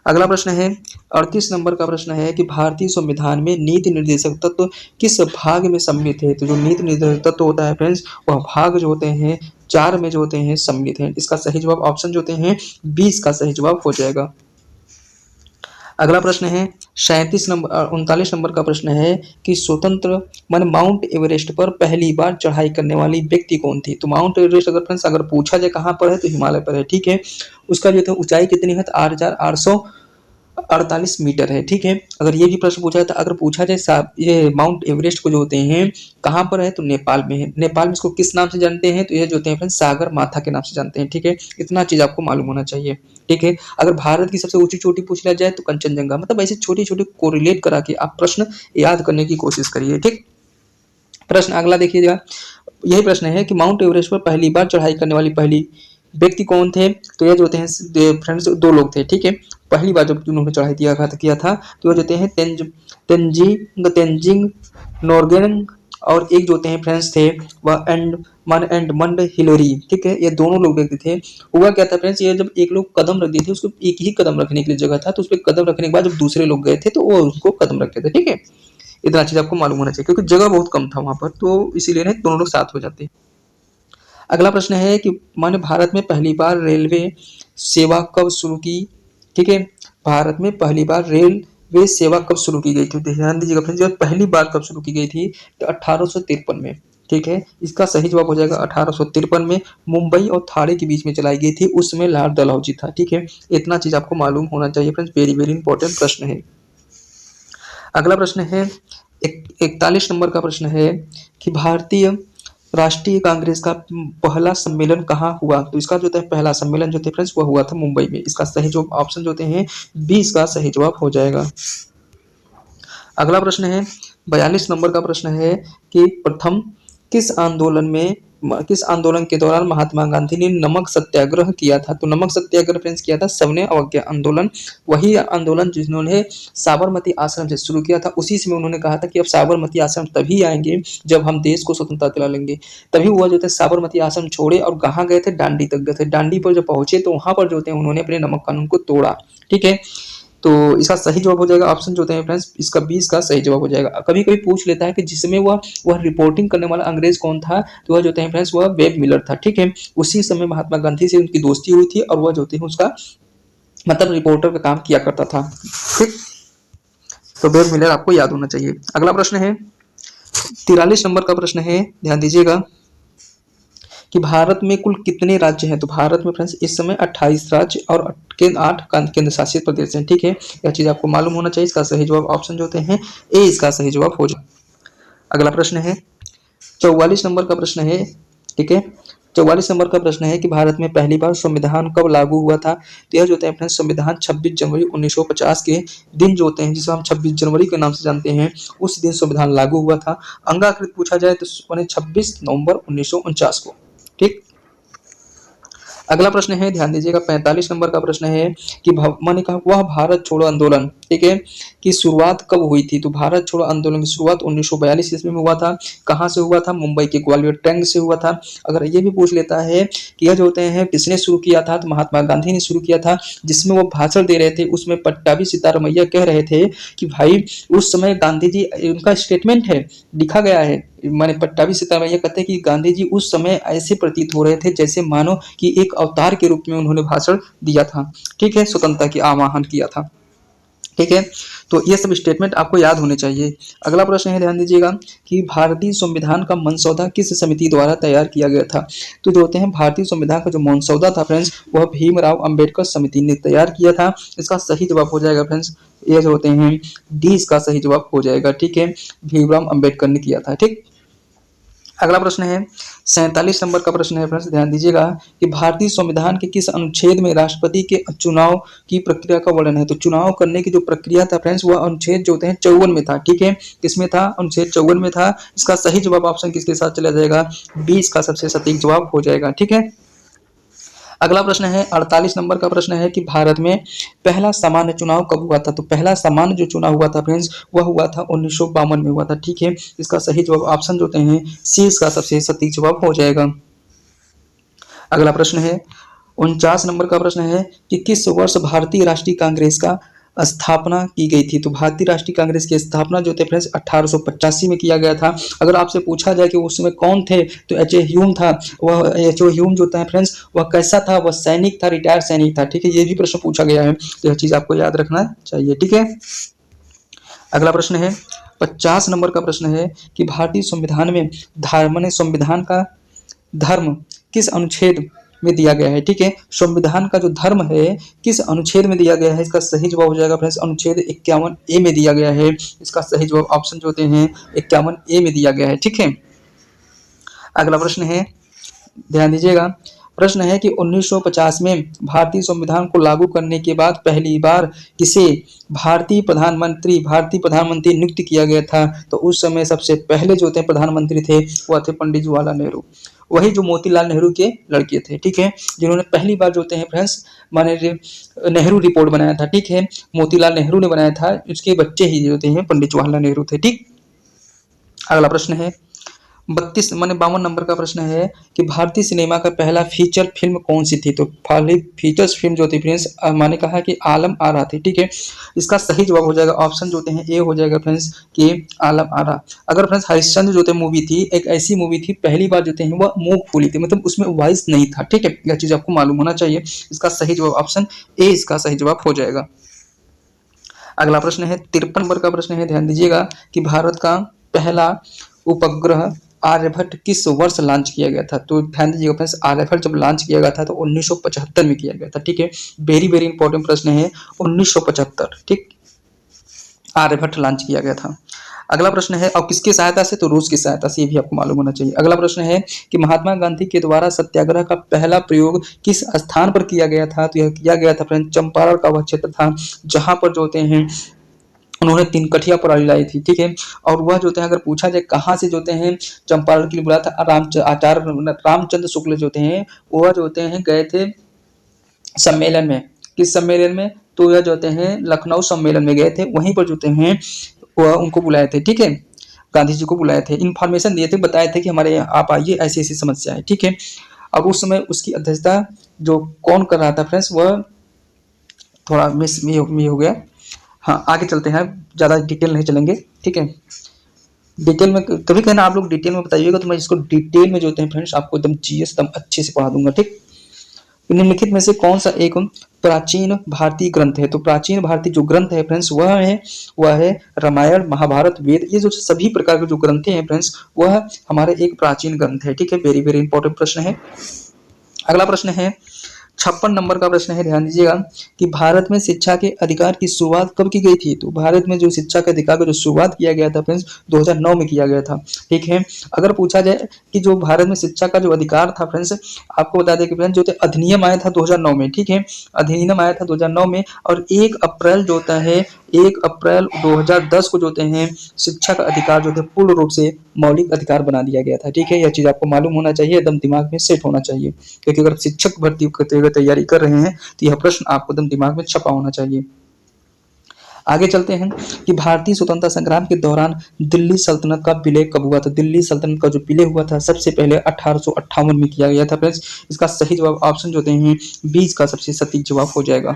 अगला प्रश्न है 38 नंबर का प्रश्न है कि भारतीय संविधान में नीति निर्देशक तत्व किस भाग में सम्मिलित है। तो जो नीति निर्देशक तत्व होता है फ्रेंड्स वह भाग जो होते हैं 4 में जो होते हैं सम्मिलित है। इसका सही जवाब ऑप्शन जो होते हैं 20 का सही जवाब हो जाएगा। अगला प्रश्न है 39 नंबर का प्रश्न है कि स्वतंत्र मान माउंट एवरेस्ट पर पहली बार चढ़ाई करने वाली व्यक्ति कौन थी। तो माउंट एवरेस्ट अगर फ्रेंड्स अगर पूछा जाए कहाँ पर है तो हिमालय पर है। ठीक है, उसका जो है ऊंचाई कितनी है तो 8,848 मीटर है। ठीक है, अगर ये भी प्रश्न पूछा जाए अगर पूछा जाए ये माउंट एवरेस्ट को जो होते हैं कहाँ पर है तो नेपाल में है। नेपाल में इसको किस नाम से जानते हैं तो ये जो होते हैं फ्रेंड्स सागर माथा के नाम से जानते हैं। ठीक है, इतना चीज आपको मालूम होना चाहिए। ठीक है, अगर भारत की सबसे ऊंची चोटी पूछ लिया जाए तो कंचनजंगा। मतलब ऐसे छोटे छोटे कोरिलेट करा के आप प्रश्न याद करने की कोशिश करिए। ठीक, प्रश्न अगला देखिएगा, यही प्रश्न है कि माउंट एवरेस्ट पर पहली बार चढ़ाई करने वाली पहली व्यक्ति कौन थे। तो ये जो होते हैं फ्रेंड्स 2 लोग थे। ठीक है, पहली बार जब उन्होंने चढ़ाई किया था तो ये जो होते हैं तेंजिंग नोर्गेन और एक जो होते हैं फ्रेंड्स थे वह एंडमंड हिलरी। ठीक है, ये दोनों लोग व्यक्ति थे। हुआ क्या था फ्रेंड्स, ये जब एक लोग कदम रख दिए थे उसको एक ही कदम रखने के लिए जगह था तो उस पर कदम रखने के बाद जब दूसरे लोग गए थे तो वो उसको कदम रखते थे। ठीक है, इतना चीज आपको मालूम होना चाहिए क्योंकि जगह बहुत कम था वहां पर, तो इसीलिए ना दोनों लोग साथ हो जाते। अगला प्रश्न है कि माने भारत में पहली बार रेलवे सेवा कब शुरू की। ठीक है, भारत में पहली बार रेलवे सेवा कब शुरू की गई थी। ध्यान दीजिएगा फ्रेंड्स, जब पहली बार कब शुरू की गई थी तो 1853 में। ठीक है, इसका सही जवाब हो जाएगा 1853 में मुंबई और थाने के बीच में चलाई गई थी, उसमें लॉर्ड डलहौजी था। ठीक है, इतना चीज आपको मालूम होना चाहिए फ्रेंड्स, वेरी वेरी इंपॉर्टेंट प्रश्न है। अगला प्रश्न है 41 नंबर का प्रश्न है कि भारतीय राष्ट्रीय कांग्रेस का पहला सम्मेलन कहाँ हुआ? तो इसका जो है पहला सम्मेलन जो थे फ्रेंड्स वह हुआ था मुंबई में। इसका सही जवाब ऑप्शन जो हैं बी इसका सही जवाब हो जाएगा। अगला प्रश्न है 42 नंबर का प्रश्न है कि प्रथम किस आंदोलन में किस आंदोलन के दौरान महात्मा गांधी ने नमक सत्याग्रह किया था? तो नमक सत्याग्रह फ्रेंड्स किया था सविनय अवज्ञा आंदोलन। वही आंदोलन जिन्होंने साबरमती आश्रम से शुरू किया था। उसी समय उन्होंने कहा था कि अब साबरमती आश्रम तभी आएंगे जब हम देश को स्वतंत्रता दिला लेंगे। तभी हुआ जो थे साबरमती आश्रम छोड़े और कहाँ गए थे? दांडी तक गए थे। दांडी पर जब पहुंचे तो वहां पर जो थे उन्होंने अपने नमक कानून को तोड़ा। ठीक है, तो इसका सही जवाब हो जाएगा ऑप्शन जो होते हैं फ्रेंड्स इसका 20 का सही जवाब हो जाएगा। कभी कभी पूछ लेता है कि जिसमें वह रिपोर्टिंग करने वाला अंग्रेज कौन था? तो वह जो होते हैं फ्रेंड्स वह वेब मिलर था। ठीक है, उसी समय महात्मा गांधी से उनकी दोस्ती हुई थी और वह जो होते हैं उसका मतलब रिपोर्टर का काम किया करता था। ठीक, तो वेब मिलर आपको याद होना चाहिए। अगला प्रश्न है 43 नंबर का प्रश्न है, ध्यान दीजिएगा कि भारत में कुल कितने राज्य हैं? तो भारत में फ्रेंड्स इस समय 28 राज्य और 8 केंद्र शासित प्रदेश हैं। ठीक है, यह चीज आपको मालूम होना चाहिए। इसका सही जवाब ऑप्शन जो होते हैं ए इसका सही जवाब हो जाए। अगला प्रश्न है 44 नंबर का प्रश्न है। ठीक है, 44 नंबर का प्रश्न है कि भारत में पहली बार संविधान कब लागू हुआ था? तो यह जो होते हैं फ्रेंड्स संविधान 26 जनवरी 1950 के दिन जो होते हैं जिसे हम 26 जनवरी के नाम से जानते हैं उस दिन संविधान लागू हुआ था। अंगाकृत पूछा जाए तो 26 नवंबर 1949 को। ठीक, अगला प्रश्न है ध्यान दीजिएगा 45 नंबर का प्रश्न है कि मैंने कहा वह भारत छोड़ो आंदोलन ठीक है की शुरुआत कब हुई थी? तो भारत छोड़ो आंदोलन की शुरुआत 1942 ईस्वी में हुआ था। कहाँ से हुआ था? मुंबई के ग्वालियर टैंक से हुआ था। अगर ये भी पूछ लेता है कि यह जो होते हैं किसने शुरू किया था? तो महात्मा गांधी ने शुरू किया था। जिसमें वो भाषण दे रहे थे उसमें पट्टाभी सीतारमैया कह रहे थे कि भाई उस समय गांधी जी, उनका स्टेटमेंट है लिखा गया है, माने पट्टाभी सीतारमैया कहते हैं कि गांधी जी उस समय ऐसे प्रतीत हो रहे थे जैसे मानो कि एक अवतार के रूप में उन्होंने भाषण दिया था। ठीक है, स्वतंत्रता की आह्वान किया था। ठीक है, तो ये सब स्टेटमेंट आपको याद होने चाहिए। अगला प्रश्न है ध्यान दीजिएगा कि भारतीय संविधान का मसौदा किस समिति द्वारा तैयार किया गया था? तो जो होते हैं भारतीय संविधान का जो मसौदा था फ्रेंड्स वह भीमराव अंबेडकर समिति ने तैयार किया था। इसका सही जवाब हो जाएगा फ्रेंड्स ये जो होते हैं डी इसका सही जवाब हो जाएगा। ठीक है, भीमराव अंबेडकर ने किया था। ठीक, अगला प्रश्न है 47 नंबर का प्रश्न है फ्रेंड्स ध्यान दीजिएगा कि भारतीय संविधान के किस अनुच्छेद में राष्ट्रपति के चुनाव की प्रक्रिया का वर्णन है? तो चुनाव करने की जो प्रक्रिया था फ्रेंड्स वह अनुच्छेद जो होते हैं 54 में था। ठीक है, किसमें था? अनुच्छेद 54 में था। इसका सही जवाब ऑप्शन किसके साथ चला जाएगा? 20 का सबसे सटीक जवाब हो जाएगा। ठीक है, अगला प्रश्न है 48 नंबर का प्रश्न है कि भारत में पहला सामान्य चुनाव कब हुआ था? तो पहला सामान्य जो चुनाव हुआ था फ्रेंड्स वह हुआ था 1952 में हुआ था। ठीक है, इसका सही जवाब ऑप्शन जो होते हैं सी इसका सबसे सटीक जवाब हो जाएगा। अगला प्रश्न है 49 नंबर का प्रश्न है कि किस वर्ष भारतीय राष्ट्रीय कांग्रेस का स्थापना की गई थी? तो भारतीय राष्ट्रीय कांग्रेस की स्थापना जो थे फ्रेंड्स 1885 में किया गया था। अगर आपसे पूछा जाए कि उस समय कौन थे तो एच.ए. ह्यूम था। वह एच.ए. ह्यूम जो था फ्रेंड्स वह कैसा था? वह सैनिक था, रिटायर्ड सैनिक था। ठीक है, ये भी प्रश्न पूछा गया है तो यह चीज आपको याद रखना चाहिए। ठीक है, अगला प्रश्न है 50 नंबर का प्रश्न है कि भारतीय संविधान में धर्म संविधान का धर्म किस अनुच्छेद में दिया गया है? ठीक है, संविधान का जो धर्म है किस अनुच्छेद में दिया गया है? इसका सही जवाब हो जाएगा फ्रेंड्स अनुच्छेद 51 ए में दिया गया है। इसका सही जवाब ऑप्शन जो होते हैं 51 ए में दिया गया है। ठीक है, अगला प्रश्न है ध्यान दीजिएगा प्रश्न है कि 1950 में भारतीय संविधान को लागू करने के बाद पहली बार किसे भारतीय प्रधानमंत्री नियुक्त किया गया था? तो उस समय सबसे पहले जो थे प्रधानमंत्री थे वह थे पंडित जवाहरलाल नेहरू। वही जो मोतीलाल नेहरू के लड़के थे। ठीक है, जिन्होंने पहली बार जो होते हैं फ्रेंड्स माने नेहरू रिपोर्ट बनाया था। ठीक है, मोतीलाल नेहरू ने बनाया था, उसके बच्चे ही जो होते हैं पंडित जवाहरलाल नेहरू थे। ठीक, अगला प्रश्न है 52 नंबर का प्रश्न है कि भारतीय सिनेमा का पहला फीचर फिल्म कौन सी थी? तो पहली फीचर्स फिल्म जो थी फ्रेंड्स मैंने कहा कि आलम आरा थी। ठीक है, इसका सही जवाब हो जाएगा ऑप्शन जो होते हैं ए हो जाएगा फ्रेंड्स कि आलम आरा। अगर फ्रेंड्स हरिश्चंद्र जो थे मूवी थी एक ऐसी मूवी थी पहली बार जो थे वह मूक फूली थी, मतलब उसमें वॉइस नहीं था। ठीक है, यह चीज आपको मालूम होना चाहिए। इसका सही जवाब ऑप्शन ए इसका सही जवाब हो जाएगा। अगला प्रश्न है 53 नंबर का प्रश्न है ध्यान दीजिएगा कि भारत का पहला उपग्रह आर्यभट्ट किस वर्ष लॉन्च किया गया था? तो ध्यान दीजिएगा फ्रेंड्स आर्यभट्ट जब लॉन्च किया गया था तो 1975 में किया गया था। ठीक है, वेरी वेरी इंपॉर्टेंट प्रश्न है 1975। ठीक, आर्यभट्ट लॉन्च किया गया था। अगला प्रश्न है, और किसकी सहायता से, तो रूस की सहायता से, ये भी आपको मालूम होना चाहिए। अगला प्रश्न है कि महात्मा गांधी के द्वारा सत्याग्रह का पहला प्रयोग किस स्थान पर किया गया था, तो यह किया गया था फ्रेंड चंपारण का वह क्षेत्र था जहां पर जो होते हैं उन्होंने तीन कठिया प्रणाली लाई थी, ठीक है। और वह जो होते हैं अगर पूछा जाए कहाँ से जो होते हैं चंपारण के लिए बुलाया था, आचार्य रामचंद्र शुक्ल जो होते हैं वह जो होते हैं गए थे सम्मेलन में। किस सम्मेलन में, तो यह जो होते हैं लखनऊ सम्मेलन में गए थे, वहीं पर जो होते हैं वह उनको बुलाए थे, ठीक है। गांधी जी को बुलाए थे, इन्फॉर्मेशन दिए थे, बताए थे कि हमारे यहाँ आप आइए, ऐसी ऐसी समस्या है, ठीक है। अब उस समय उसकी अध्यक्षता जो कौन कर रहा था फ्रेंड्स, वह थोड़ा मिस मी हो गया। हाँ, आगे चलते हैं, ज़्यादा डिटेल नहीं चलेंगे, ठीक है। डिटेल में कभी कहना आप लोग डिटेल में बताइएगा तो मैं इसको डिटेल में जो होते हैं फ्रेंड्स आपको एकदम जीएस एकदम अच्छे से पढ़ा दूंगा, ठीक। निम्नलिखित में से कौन सा एक प्राचीन भारतीय ग्रंथ है, तो प्राचीन भारतीय जो ग्रंथ है फ्रेंड्स वह है रामायण, महाभारत, वेद। ये जो सभी प्रकार के जो ग्रंथ हैं फ्रेंड्स वह हमारे एक प्राचीन ग्रंथ है, ठीक है। वेरी वेरी इंपॉर्टेंट प्रश्न है। अगला प्रश्न है 56 नंबर का प्रश्न है, ध्यान दीजिएगा कि भारत में शिक्षा के अधिकार की शुरुआत कब की गई थी, तो भारत में जो शिक्षा के अधिकार का जो शुरुआत किया गया था फ्रेंड्स 2009 में किया गया था, ठीक है। अगर पूछा जाए कि जो भारत में शिक्षा का जो अधिकार था फ्रेंड्स, आपको बता दें कि फ्रेंड्स जो अधिनियम आया था 2009 में, ठीक है। अधिनियम आया था 2009 में, और 1 अप्रैल जो होता है 1 अप्रैल 2010 को जो होते हैं शिक्षा का अधिकार जो थे पूर्ण रूप से मौलिक अधिकार बना दिया गया था, ठीक है। यह चीज आपको मालूम होना चाहिए, एकदम दिमाग में सेट होना चाहिए, क्योंकि अगर शिक्षक भर्ती करते हुए तैयारी कर रहे हैं तो यह प्रश्न आपको एकदम दिमाग में छपा होना चाहिए। आगे चलते हैं कि भारतीय स्वतंत्रता संग्राम के दौरान दिल्ली सल्तनत का विलय कब हुआ था, दिल्ली सल्तनत का जो विलय हुआ था सबसे पहले 1858 में किया गया था फ्रेंड्स। इसका सही जवाब ऑप्शन जो होते हैं 20 का सबसे सटीक जवाब हो जाएगा।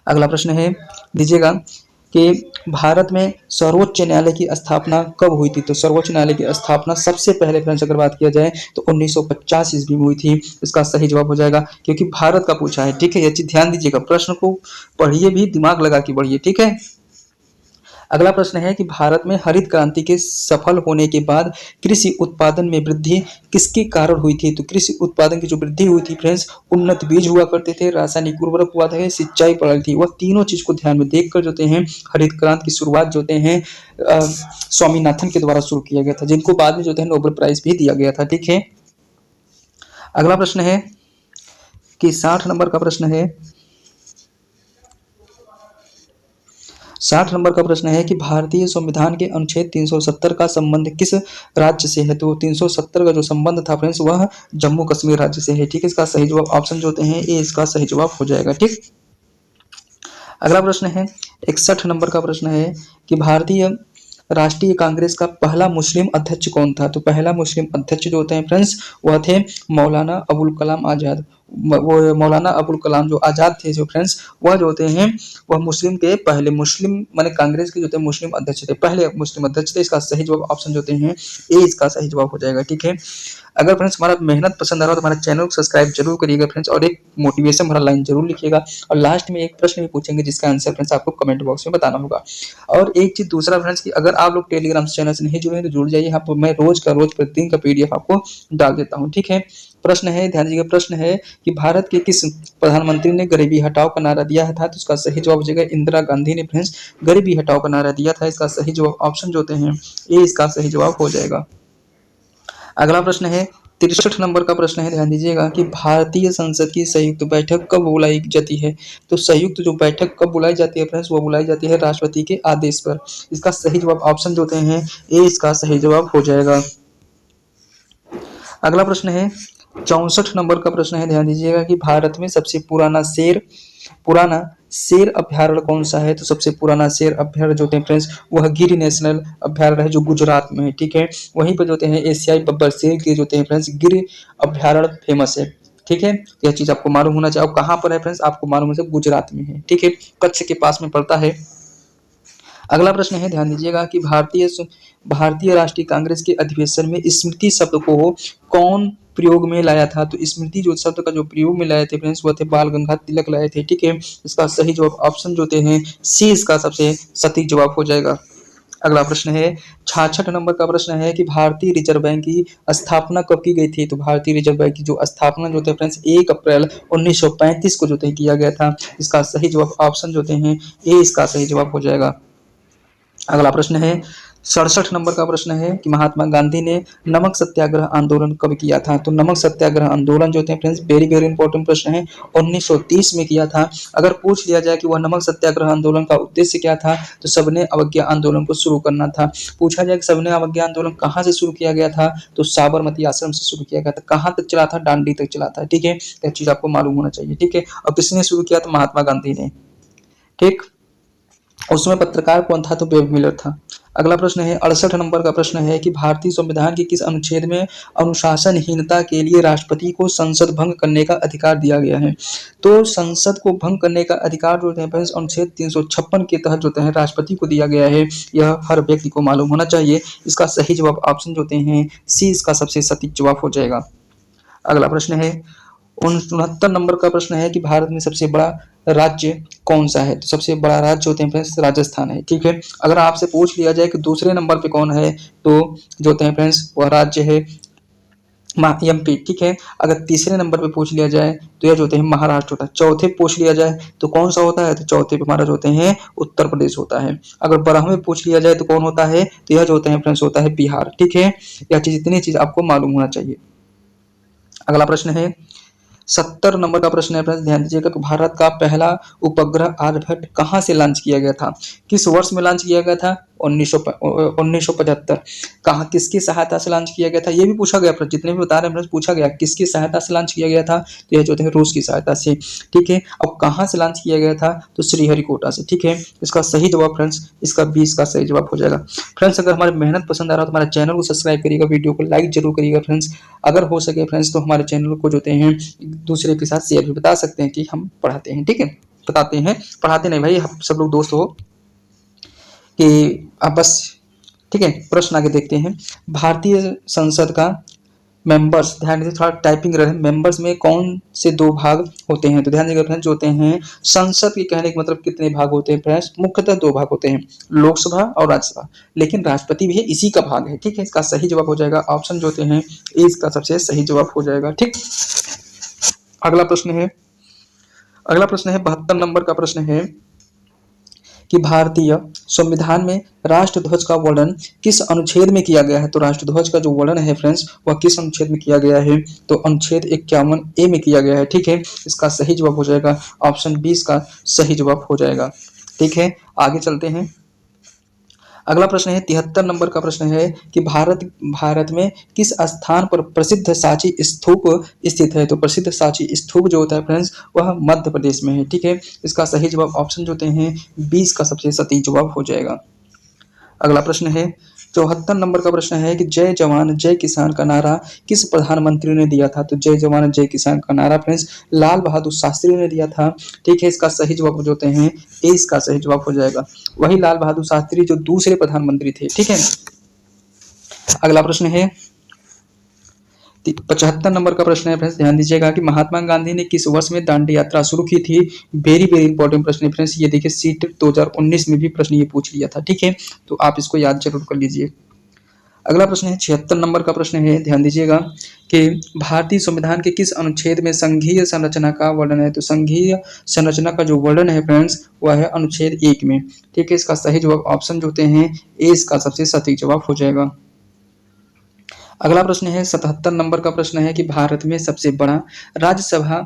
अगला प्रश्न है, दीजिएगा कि भारत में सर्वोच्च न्यायालय की स्थापना कब हुई थी, तो सर्वोच्च न्यायालय की स्थापना सबसे पहले फ्रेंड्स अगर बात किया जाए तो 1950 ईस्वी में हुई थी। इसका सही जवाब हो जाएगा, क्योंकि भारत का पूछा है, ठीक है। ये चीज ध्यान दीजिएगा, प्रश्न को पढ़िए भी, दिमाग लगा के पढ़िए, ठीक है। अगला प्रश्न है कि भारत में हरित क्रांति के सफल होने के बाद कृषि उत्पादन में वृद्धि किसके कारण हुई थी, तो कृषि उत्पादन की जो वृद्धि हुई थी फ्रेंड्स, उन्नत बीज हुआ करते थे, रासायनिक उर्वरक हुआ था, सिंचाई प्रणाली थी। वह तीनों चीज को ध्यान में देखकर जो होते हैं हरित क्रांति की शुरुआत जो होते हैं स्वामीनाथन के द्वारा शुरू किया गया था, जिनको बाद में जो है नोबेल प्राइज भी दिया गया था, ठीक है। अगला प्रश्न है कि 60 नंबर का प्रश्न है, 60 नंबर का प्रश्न है कि भारतीय संविधान के अनुच्छेद 370 का संबंध किस राज्य से है, तो 370 का जो संबंध था फ्रेंड्स वह जम्मू कश्मीर राज्य से है, ठीक है। इसका सही जवाब ऑप्शन जो होते हैं ए इसका सही जवाब हो जाएगा, ठीक। अगला प्रश्न है 61 नंबर का प्रश्न है कि भारतीय राष्ट्रीय कांग्रेस का पहला मुस्लिम अध्यक्ष कौन था, तो पहला मुस्लिम अध्यक्ष जो होते हैं फ्रेंड्स वह थे मौलाना अबुल कलाम आजाद। वो मौलाना अबुल कलाम जो आजाद थे जो फ्रेंड्स वह जो होते हैं वह मुस्लिम के पहले मुस्लिम माने कांग्रेस के जो होते हैं मुस्लिम अध्यक्ष थे, पहले मुस्लिम अध्यक्ष थे। इसका सही जवाब ऑप्शन जो होते हैं ए इसका सही जवाब हो जाएगा, ठीक है। अगर फ्रेंड्स हमारा मेहनत पसंद आ रहा हो तो हमारे चैनल को सब्सक्राइब जरूर करिएगा फ्रेंड्स, और एक मोटिवेशन भरा लाइन जरूर लिखिएगा, और लास्ट में एक प्रश्न भी पूछेंगे जिसका आंसर फ्रेंड्स आपको कमेंट बॉक्स में बताना होगा। और एक चीज दूसरा फ्रेंड्स कि अगर आप लोग टेलीग्राम चैनल से नहीं जुड़े हैं तो जुड़ जाइए, यहाँ पर मैं रोज प्रतिदिन का PDF आपको डाल देता हूँ, ठीक है। प्रश्न है, ध्यान दीजिएगा, प्रश्न है कि भारत के किस प्रधानमंत्री ने गरीबी हटाओ का नारा दिया था, तो इसका सही जवाब हो जाएगा इंदिरा गांधी ने फ्रेंड्स गरीबी हटाओ का नारा दिया था। इसका सही जवाब ऑप्शन जो होते हैं ए इसका सही जवाब हो जाएगा। अगला प्रश्न है 63 नंबर का प्रश्न है, ध्यान दीजिएगा कि भारतीय संसद की संयुक्त बैठक कब बुलाई जाती है, तो संयुक्त जो बैठक कब बुलाई जाती है फ्रेंड्स वो बुलाई जाती है राष्ट्रपति के आदेश पर। इसका सही जवाब ऑप्शन जो होते हैं ए इसका सही जवाब हो जाएगा। अगला प्रश्न है 64 नंबर का प्रश्न है, ध्यान दीजिएगा कि भारत में सबसे पुराना शेर अभ्यारण्य कौन सा है, तो सबसे पुराना शेर अभ्यारण्य जो होते हैं फ्रेंड्स वह गिर नेशनल अभ्यारण्य है जो गुजरात में है, ठीक है। वहीं पर जो होते हैं एशियाई बब्बर शेर के जो होते हैं फ्रेंड्स गिर अभ्यारण्य फेमस है, ठीक है। यह चीज आपको मालूम होना चाहिए। अब कहाँ पर है फ्रेंड्स आपको मालूम होना चाहिए, गुजरात में है, ठीक है, कच्छ के पास में पड़ता है। अगला प्रश्न है, ध्यान दीजिएगा कि भारतीय राष्ट्रीय कांग्रेस के अधिवेशन में स्मृति शब्द को कौन प्रयोग में लाया था, तो स्मृति जो शब्द का जो प्रयोग में लाए थे फ्रेंड्स वो थे बाल गंगाधर तिलक लाए थे, ठीक है। इसका सही जवाब ऑप्शन जो होते हैं सी इसका सबसे सटीक जवाब हो जाएगा। अगला प्रश्न है 66 नंबर का प्रश्न है कि भारतीय रिजर्व बैंक की स्थापना कब की गई थी। तो भारतीय रिजर्व बैंक की जो स्थापना जो है फ्रेंड्स 1 अप्रैल 1935 को जो है किया गया था। इसका सही जवाब ऑप्शन जो हैं ए इसका सही जवाब हो जाएगा। अगला प्रश्न है 67 नंबर का प्रश्न है कि महात्मा गांधी ने नमक सत्याग्रह आंदोलन कब किया था। तो नमक सत्याग्रह आंदोलन जो थे फ्रेंड्स वेरी वेरी इंपॉर्टेंट प्रश्न है, 1930 में किया था। अगर पूछ लिया जाए कि वह नमक सत्याग्रह आंदोलन का उद्देश्य क्या था, तो सबने अवज्ञा आंदोलन को शुरू करना था। पूछा जाए कि सबने अवज्ञा आंदोलन कहाँ से शुरू किया गया था, तो साबरमती आश्रम से शुरू किया गया था। कहाँ तक चला था, डांडी तक चला था। ठीक है, यह चीज आपको मालूम होना चाहिए। ठीक है, और किसने शुरू किया, तो महात्मा गांधी ने। ठीक, उसमें पत्रकार कौन था, तो वेब मिलर था। अगला प्रश्न है 68 नंबर का प्रश्न है कि भारतीय संविधान के किस अनुच्छेद में अनुशासनहीनता के लिए राष्ट्रपति को संसद भंग करने का अधिकार दिया गया है। तो संसद को भंग करने का अधिकार जो है अनुच्छेद 356 के तहत जो है राष्ट्रपति को दिया गया है। यह हर व्यक्ति को मालूम होना चाहिए। इसका सही जवाब ऑप्शन जो हैं सी इसका सबसे सटीक जवाब हो जाएगा। अगला प्रश्न है 69 नंबर का प्रश्न है कि भारत में सबसे बड़ा राज्य कौन सा है। तो सबसे बड़ा राज्य होते हैं फ्रेंड्स राजस्थान है। ठीक है, अगर आपसे पूछ लिया जाए कि दूसरे नंबर पे कौन है, तो जो होते हैं फ्रेंड्स वह राज्य है एमपी। ठीक है, अगर तीसरे नंबर पे पूछ लिया जाए तो यह जो होते हैं महाराष्ट्र होता है। चौथे पूछ लिया जाए तो कौन सा होता है, तो चौथे पे हमारा जो होते हैं उत्तर प्रदेश होता है। अगर 12वें पूछ लिया जाए तो कौन होता है, तो यह जो होते हैं फ्रेंड्स होता है बिहार। ठीक है, यह चीज इतनी चीज आपको मालूम होना चाहिए। अगला प्रश्न है 70 नंबर का प्रश्न है फ्रेंड्स, ध्यान दीजिएगा कि भारत का पहला उपग्रह आर्यभट्ट कहाँ से लॉन्च किया गया था। किस वर्ष में लॉन्च किया गया था, 1975। कहाँ किसकी सहायता से लॉन्च किया गया था, ये भी पूछा गया। जितने भी बता रहे हैं पूछा गया किसकी सहायता से लॉन्च किया गया था, तो यह जो है रूस की सहायता से। ठीक है, अब कहाँ से लॉन्च किया गया था, तो श्रीहरिकोटा से। ठीक है, इसका सही जवाब फ्रेंड्स इसका 20 का सही जवाब हो जाएगा। फ्रेंड्स अगर हमारी मेहनत पसंद आ रहा है तो हमारे चैनल को सब्सक्राइब करिएगा, वीडियो को लाइक जरूर करिएगा फ्रेंड्स। अगर हो सके फ्रेंड्स तो हमारे चैनल को जो हैं दूसरे के साथ शेयर भी बता सकते हैं कि हम पढ़ाते हैं। ठीक है, बताते हैं, पढ़ाते नहीं भाई, हम सब लोग दोस्त हो कि आप बस। ठीक है, प्रश्न आगे देखते हैं। भारतीय संसद का मेंबर्स, ध्यान दीजिए थोड़ा टाइपिंग रहे, मेंबर्स में कौन से 2 भाग होते हैं। तो ध्यान दीजिएगा फ्रेंड्स, जो होते हैं संसद के कहने का मतलब कितने भाग होते हैं फ्रेंड्स, मुख्यतः 2 भाग होते हैं, लोकसभा और राज्यसभा। लेकिन राष्ट्रपति भी है इसी का भाग है। ठीक है, इसका सही जवाब हो जाएगा ऑप्शन जो होते हैं ए इसका सबसे सही जवाब हो जाएगा। ठीक, अगला प्रश्न है 72 नंबर का प्रश्न है कि भारतीय संविधान में राष्ट्रध्वज का वर्णन किस अनुच्छेद में किया गया है। तो राष्ट्रध्वज का जो वर्णन है फ्रेंड्स वह किस अनुच्छेद में किया गया है, तो अनुच्छेद 51A में किया गया है। ठीक है, इसका सही जवाब हो जाएगा ऑप्शन 20 का सही जवाब हो जाएगा। ठीक है, आगे चलते हैं। अगला प्रश्न है 73 नंबर का प्रश्न है कि भारत में किस स्थान पर प्रसिद्ध सांची स्तूप स्थित है। तो प्रसिद्ध सांची स्तूप जो होता है फ्रेंड्स वह मध्य प्रदेश में है। ठीक है, इसका सही जवाब ऑप्शन जो होते हैं 20 का सबसे सटीक जवाब हो जाएगा। अगला प्रश्न है 74 नंबर का प्रश्न है कि जय जवान जय किसान का नारा किस प्रधानमंत्री ने दिया था। तो जय जवान जय किसान का नारा फ्रेंड्स लाल बहादुर शास्त्री ने दिया था। ठीक है, इसका सही जवाब जो होते हैं ए इसका सही जवाब हो जाएगा। वही लाल बहादुर शास्त्री जो दूसरे प्रधानमंत्री थे। ठीक है, अगला प्रश्न है 75 नंबर का प्रश्न है फ्रेंड्स, ध्यान दीजिएगा कि महात्मा गांधी ने किस वर्ष में दांडी यात्रा शुरू की थी। वेरी वेरी इंपॉर्टेंट प्रश्न है फ्रेंड्स, ये देखिए सीट 2019 में भी प्रश्न ये पूछ लिया था। ठीक है, तो आप इसको याद जरूर कर लीजिए। अगला प्रश्न है 76 नंबर का प्रश्न है, ध्यान दीजिएगा कि भारतीय संविधान के किस अनुच्छेद में संघीय संरचना का वर्णन है। तो संघीय संरचना का जो वर्णन है फ्रेंड्स वह है अनुच्छेद 1 में। ठीक है, इसका सही जवाब ऑप्शन जो होते हैं ए इसका सबसे सटीक जवाब हो जाएगा। अगला प्रश्न है 77 नंबर का प्रश्न है कि भारत में सबसे बड़ा राज्यसभा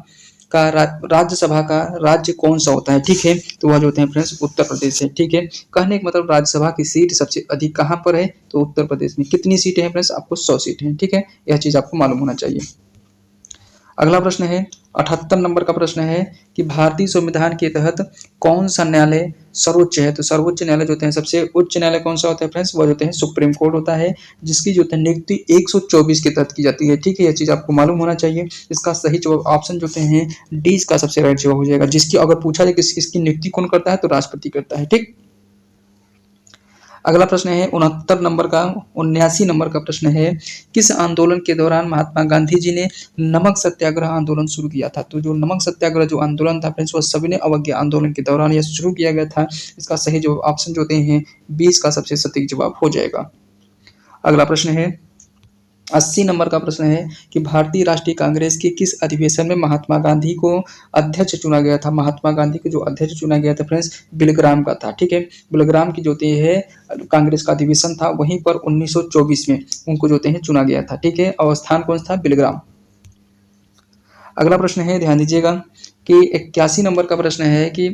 का राज्य कौन सा होता है। ठीक है, तो वह जो होते हैं फ्रेंड्स उत्तर प्रदेश है। ठीक है, कहने का मतलब राज्यसभा की सीट सबसे अधिक कहाँ पर है, तो उत्तर प्रदेश में। कितनी सीटें हैं फ्रेंड्स, आपको 100 सीटें हैं। ठीक है, यह चीज आपको मालूम होना चाहिए। अगला प्रश्न है 78 नंबर का प्रश्न है कि भारतीय संविधान के तहत कौन सा न्यायालय सर्वोच्च है। तो सर्वोच्च न्यायालय जो होते हैं सबसे उच्च न्यायालय कौन सा होता है फ्रेंड्स, वो होते हैं सुप्रीम कोर्ट होता है, जिसकी जो है नियुक्ति 124 के तहत की जाती है। ठीक है, यह चीज आपको मालूम होना चाहिए। इसका सही जवाब ऑप्शन जो हैं डी इसका सबसे राइट जवाब हो जाएगा। जिसकी अगर पूछा जाए कि इसकी नियुक्ति कौन करता है, तो राष्ट्रपति करता है। ठीक, अगला प्रश्न है 79 नंबर का प्रश्न है, किस आंदोलन के दौरान महात्मा गांधी जी ने नमक सत्याग्रह आंदोलन शुरू किया था? तो जो नमक सत्याग्रह जो आंदोलन था फ्रेंड्स, वो सविनय अवज्ञा आंदोलन के दौरान यह शुरू किया गया था। इसका सही जो ऑप्शन जो होते हैं 20 का सबसे सटीक जवाब हो जाएगा। अगला प्रश्न है 80 नंबर का प्रश्न है कि भारतीय राष्ट्रीय कांग्रेस के किस अधिवेशन में महात्मा गांधी को अध्यक्ष चुना गया था? महात्मा गांधी को जो अध्यक्ष चुना गया था फ्रेंड्स, बिलग्राम का था। ठीक है, बिलग्राम की जो होती है कांग्रेस का अधिवेशन था, वहीं पर 1924 में उनको जो होते हैं चुना गया था। ठीक है, और स्थान कौन सा था? बिलग्राम। अगला प्रश्न है, ध्यान दीजिएगा कि 81 नंबर का प्रश्न है कि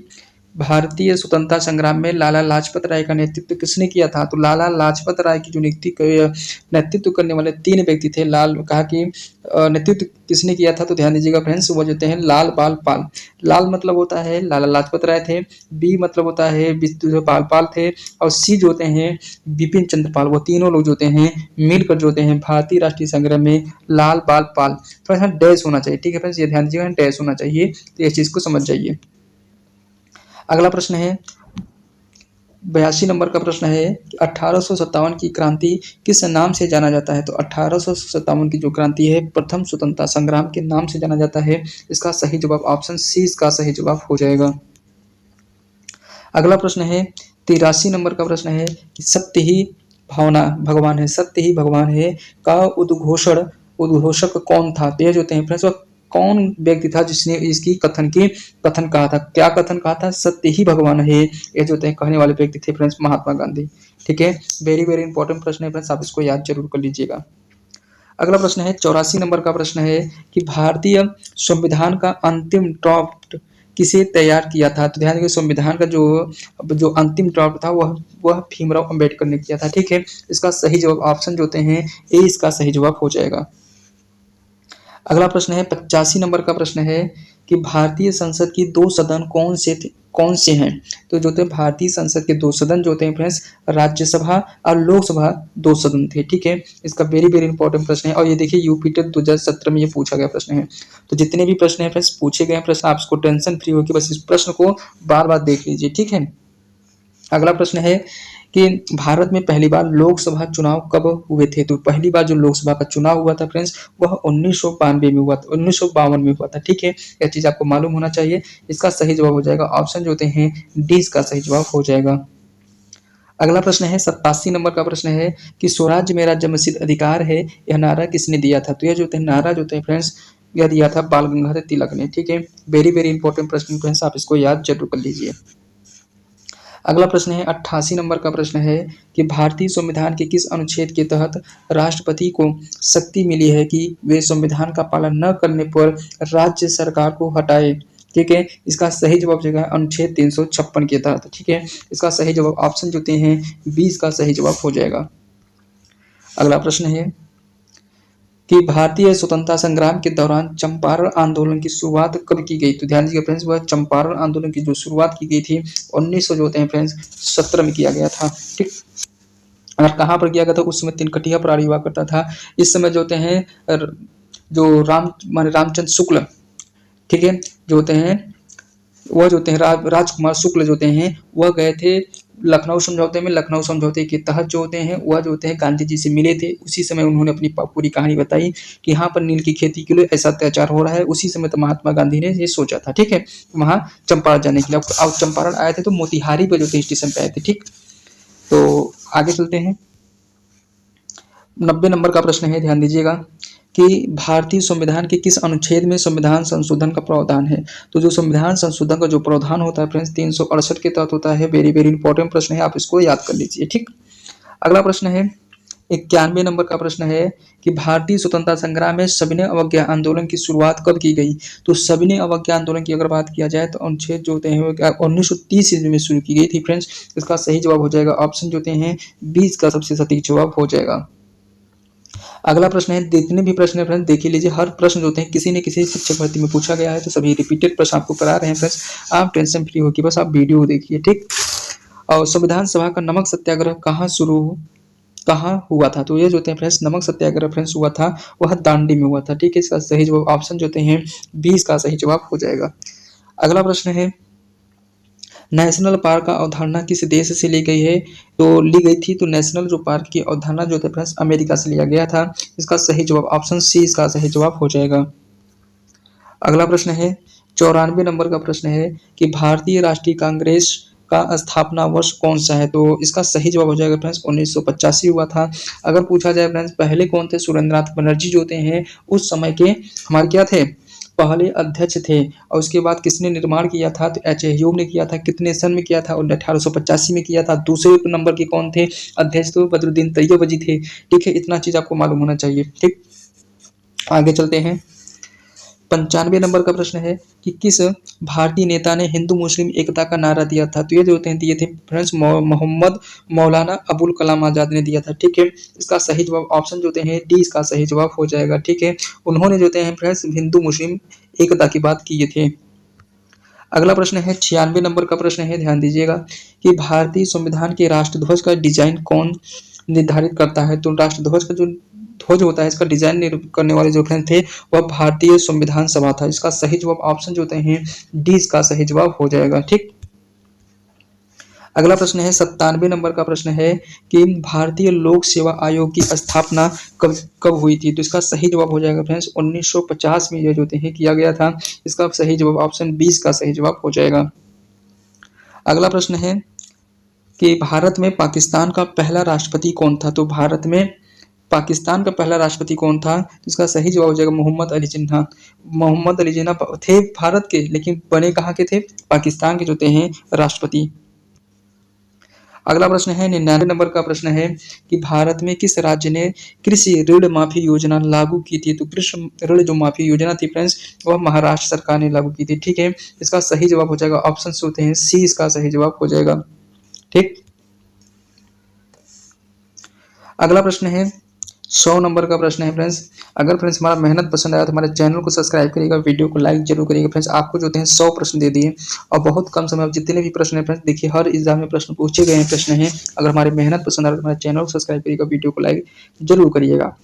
भारतीय स्वतंत्रता संग्राम में लाला लाजपत राय का नेतृत्व किसने किया था? तो लाला लाजपत राय की जो नेतृत्व करने वाले 3 व्यक्ति थे। कहा कि नेतृत्व किसने किया था? तो ध्यान दीजिएगा फ्रेंड्स, वो जो हैं लाल बाल पाल। लाल मतलब होता है लाला लाजपत राय थे, बी मतलब होता है पाल पाल थे, और सी जो होते हैं बिपिन चंद्र पाल। वो तीनों लोग जो होते हैं मिलकर जो होते हैं भारतीय राष्ट्रीय संग्राम में लाल बाल पाल। थोड़ा सा डैश होना चाहिए। ठीक है फ्रेंड्स, ये ध्यान दीजिएगा, डैश होना चाहिए, तो इस चीज को समझ जाइए। अगला प्रश्न है 82 नंबर का प्रश्न है कि 1857 की क्रांति किस नाम से जाना जाता है? तो 1857 की जो क्रांति है प्रथम स्वतंत्रता संग्राम के नाम से जाना जाता है। इसका सही जवाब ऑप्शन सी इसका सही जवाब हो जाएगा। अगला प्रश्न है 83 नंबर का प्रश्न है कि सत्य ही भावना भगवान है, सत्य ही भगवान है का उद्घोषक कौन था? तो ये जो होते हैं फ्रेंड्स, कौन व्यक्ति था जिसने इसकी कथन कहा था? क्या कथन कहा था? सत्य ही भगवान है, ये जो होते हैं कहने वाले व्यक्ति थे फ्रेंड्स महात्मा गांधी। ठीक है, वेरी वेरी इंपॉर्टेंट प्रश्न है फ्रेंड्स, आप इसको याद जरूर कर लीजिएगा। अगला प्रश्न है 84 नंबर का प्रश्न है कि भारतीय संविधान का अंतिम ड्राफ्ट किसे तैयार किया था? तो ध्यान दीजिए, संविधान का जो अंतिम ड्राफ्ट था वह भीमराव अंबेडकर ने किया था। ठीक है, इसका सही जवाब ऑप्शन जो होते हैं ए इसका सही जवाब हो जाएगा। अगला प्रश्न है 85 नंबर का प्रश्न है कि भारतीय संसद की 2 सदन कौन से हैं? तो जो थे भारतीय संसद के 2 सदन जो होते हैं फ्रेंड्स, राज्यसभा और लोकसभा 2 सदन थे। ठीक है, इसका वेरी वेरी इंपॉर्टेंट प्रश्न है, और ये देखिए यूपी टेट 2017 में ये पूछा गया प्रश्न है। तो जितने भी प्रश्न है फ्रेंड्स पूछे गए प्रश्न, आप इसको टेंशन फ्री होकर बस इस प्रश्न को बार बार देख लीजिए। ठीक है, अगला प्रश्न है कि भारत में पहली बार लोकसभा चुनाव कब हुए थे? तो पहली बार जो लोकसभा का चुनाव हुआ था फ्रेंड्स, वह 1992 में हुआ था, 1952 में हुआ था। ठीक है, यह चीज आपको मालूम होना चाहिए। इसका सही जवाब हो जाएगा ऑप्शन जो होते हैं डी इसका सही जवाब हो जाएगा। अगला प्रश्न है 87 नंबर का प्रश्न है कि स्वराज्य मेरा जन्मसिद्ध अधिकार है, यह नारा किसने दिया था? तो यह जो नारा जो होते हैं फ्रेंड्स, यह दिया था बाल गंगाधर तिलक ने। ठीक है, वेरी वेरी इंपॉर्टेंट प्रश्न फ्रेंड्स, आप इसको याद जरूर कर लीजिए। अगला प्रश्न है 88 नंबर का प्रश्न है कि भारतीय संविधान के किस अनुच्छेद के तहत राष्ट्रपति को शक्ति मिली है कि वे संविधान का पालन न करने पर राज्य सरकार को हटाए? ठीक है, इसका सही जवाब जो है अनुच्छेद 356 के तहत। ठीक है, इसका सही जवाब ऑप्शन जो होते हैं 20 का सही जवाब हो जाएगा। अगला प्रश्न है कि भारतीय स्वतंत्रता संग्राम के दौरान चंपारण आंदोलन की शुरुआत कब की गई? तो ध्यान दीजिए फ्रेंड्स, वह चंपारण आंदोलन की जो शुरुआत की गई थी 1900 जो होते हैं फ्रेंड्स 17 में किया गया था। ठीक, और कहाँ पर किया गया था? उस समय तिनकटिया प्रहरी हुआ करता था। इस समय जो होते हैं जो रामचंद्र शुक्ल, ठीक है, जो होते हैं वह जो होते हैं राजकुमार शुक्ल जो होते हैं वह गए थे लखनऊ समझौते में। लखनऊ समझौते के तहत जो होते हैं वह जो होते हैं गांधी जी से मिले थे। उसी समय उन्होंने अपनी पूरी कहानी बताई कि यहाँ पर नील की खेती के लिए ऐसा अत्याचार हो रहा है। उसी समय तो महात्मा गांधी ने ये सोचा था। ठीक है, वहाँ चंपारण जाने के लिए। अब चंपारण आए थे तो मोतिहारी पर जो थे स्टेशन पे आए थे। ठीक, तो आगे चलते हैं। 90 नंबर का प्रश्न है, ध्यान दीजिएगा कि भारतीय संविधान के किस अनुच्छेद में संविधान संशोधन का प्रावधान है? तो जो संविधान संशोधन का जो प्रावधान होता है फ्रेंड्स 368 के तहत होता है। वेरी वेरी इंपॉर्टेंट प्रश्न है, आप इसको याद कर लीजिए। ठीक, अगला प्रश्न है 91 नंबर का प्रश्न है कि भारतीय स्वतंत्रता संग्राम में सविनय अवज्ञा आंदोलन की शुरुआत कब की गई? तो सविनय अवज्ञा आंदोलन की अगर बात किया जाए तो अनुच्छेद जो होते हैं 1930 ईस्वी में शुरू की गई थी फ्रेंड्स। इसका सही जवाब हो जाएगा ऑप्शन जो होते हैं 20 का सबसे सटीक जवाब हो जाएगा। अगला प्रश्न है, जितने भी प्रश्न है फ्रेंड्स देख लीजिए, हर प्रश्न जो होते हैं किसी न किसी शिक्षक भर्ती में पूछा गया है, तो सभी रिपीटेड प्रश्न आपको करा रहे हैं फ्रेंड्स। आप टेंशन फ्री होकर बस आप वीडियो देखिए। ठीक, और संविधान सभा का नमक सत्याग्रह कहाँ हुआ था? तो ये जो होते हैं फ्रेंड्स नमक सत्याग्रह फ्रेंड्स हुआ था वह दांडी में हुआ था। ठीक है, इसका सही जवाब ऑप्शन जो होते हैं 20 का सही जवाब हो जाएगा। अगला प्रश्न है नेशनल पार्क का अवधारणा किस देश से ली गई है? तो ली गई थी, तो नेशनल जो पार्क की अवधारणा जो थे फ्रेंड्स अमेरिका से लिया गया था। इसका सही जवाब ऑप्शन सी इसका सही जवाब हो जाएगा। अगला प्रश्न है 94 नंबर का प्रश्न है कि भारतीय राष्ट्रीय कांग्रेस का स्थापना वर्ष कौन सा है? तो इसका सही जवाब हो जाएगा फ्रेंड्स 1985 हुआ था। अगर पूछा जाए फ्रेंड्स पहले कौन थे? सुरेंद्रनाथ बनर्जी जो होते हैं उस समय के हमारे क्या थे? पहले अध्यक्ष थे। और उसके बाद किसने निर्माण किया था? तो एच ए ह्यूम ने किया था। कितने सन में किया था? 1885 में किया था। दूसरे नंबर के कौन थे अध्यक्ष? तो बदरुद्दीन तैयबजी थे। ठीक है, इतना चीज आपको मालूम होना चाहिए। ठीक, आगे चलते हैं। 95 नंबर का प्रश्न है कि किस भारतीय नेता ने हिंदू मुस्लिम एकता का नारा दिया था? तो ये जो होते हैं दिए थे फ्रेंड्स मोहम्मद मौलाना अबुल कलाम आजाद ने दिया था। ठीक है, इसका सही जवाब ऑप्शन जो होते हैं डी इसका सही जवाब हो जाएगा। ठीक है, उन्होंने जो होते हैं फ्रेंड्स हिंदू मुस्लिम एकता की बात किए थे। अगला प्रश्न है 96 नंबर का प्रश्न है, ध्यान दीजिएगा कि भारतीय संविधान के राष्ट्रध्वज का डिजाइन कौन निर्धारित करता है? तो राष्ट्रध्वज का जो ध्वज होता है इसका डिजाइन करने वाले जो फ्रेंड थे वह भारतीय संविधान सभा था। इसका सही जवाब ऑप्शन जो होते हैं डी इसका सही जवाब हो जाएगा। ठीक, अगला प्रश्न है 97 नंबर का प्रश्न है कि भारतीय लोक सेवा आयोग की स्थापना कब कब हुई थी? तो इसका सही जवाब हो जाएगा फ्रेंड्स 1950 में ये जो होते हैं किया गया था। इसका सही जवाब ऑप्शन 20 का सही जवाब हो जाएगा। अगला प्रश्न है कि भारत में पाकिस्तान का पहला राष्ट्रपति कौन था? तो भारत में पाकिस्तान का पहला राष्ट्रपति कौन था? तो इसका सही जवाब हो जाएगा मोहम्मद अली जिन्ना। मोहम्मद अली जिन्ना थे भारत के, लेकिन बने कहाँ के थे? पाकिस्तान के जो थे हैं राष्ट्रपति। अगला प्रश्न है 99 नंबर का प्रश्न है कि भारत में किस राज्य ने कृषि ऋण माफी योजना लागू की थी? तो कृषि ऋण जो माफी योजना थी फ्रेंड्स वह महाराष्ट्र सरकार ने लागू की थी। ठीक है, इसका सही जवाब हो जाएगा ऑप्शन होते हैं सी इसका सही जवाब हो जाएगा। ठीक, अगला प्रश्न है 100 नंबर का प्रश्न है फ्रेंड्स। अगर फ्रेंड्स हमारा मेहनत पसंद आया तो हमारे चैनल को सब्सक्राइब करिएगा, वीडियो को लाइक जरूर करिएगा। फ्रेंड्स आपको जो हैं 100 प्रश्न दे दिए और बहुत कम समय में जितने भी प्रश्न है फ्रेंड्स देखिए हर एग्जाम में प्रश्न पूछे गए हैं प्रश्न हैं। अगर हमारी मेहनत पसंद आ रहा है तो हमारे चैनल को सब्सक्राइब करिएगा, वीडियो को लाइक जरूर करिएगा।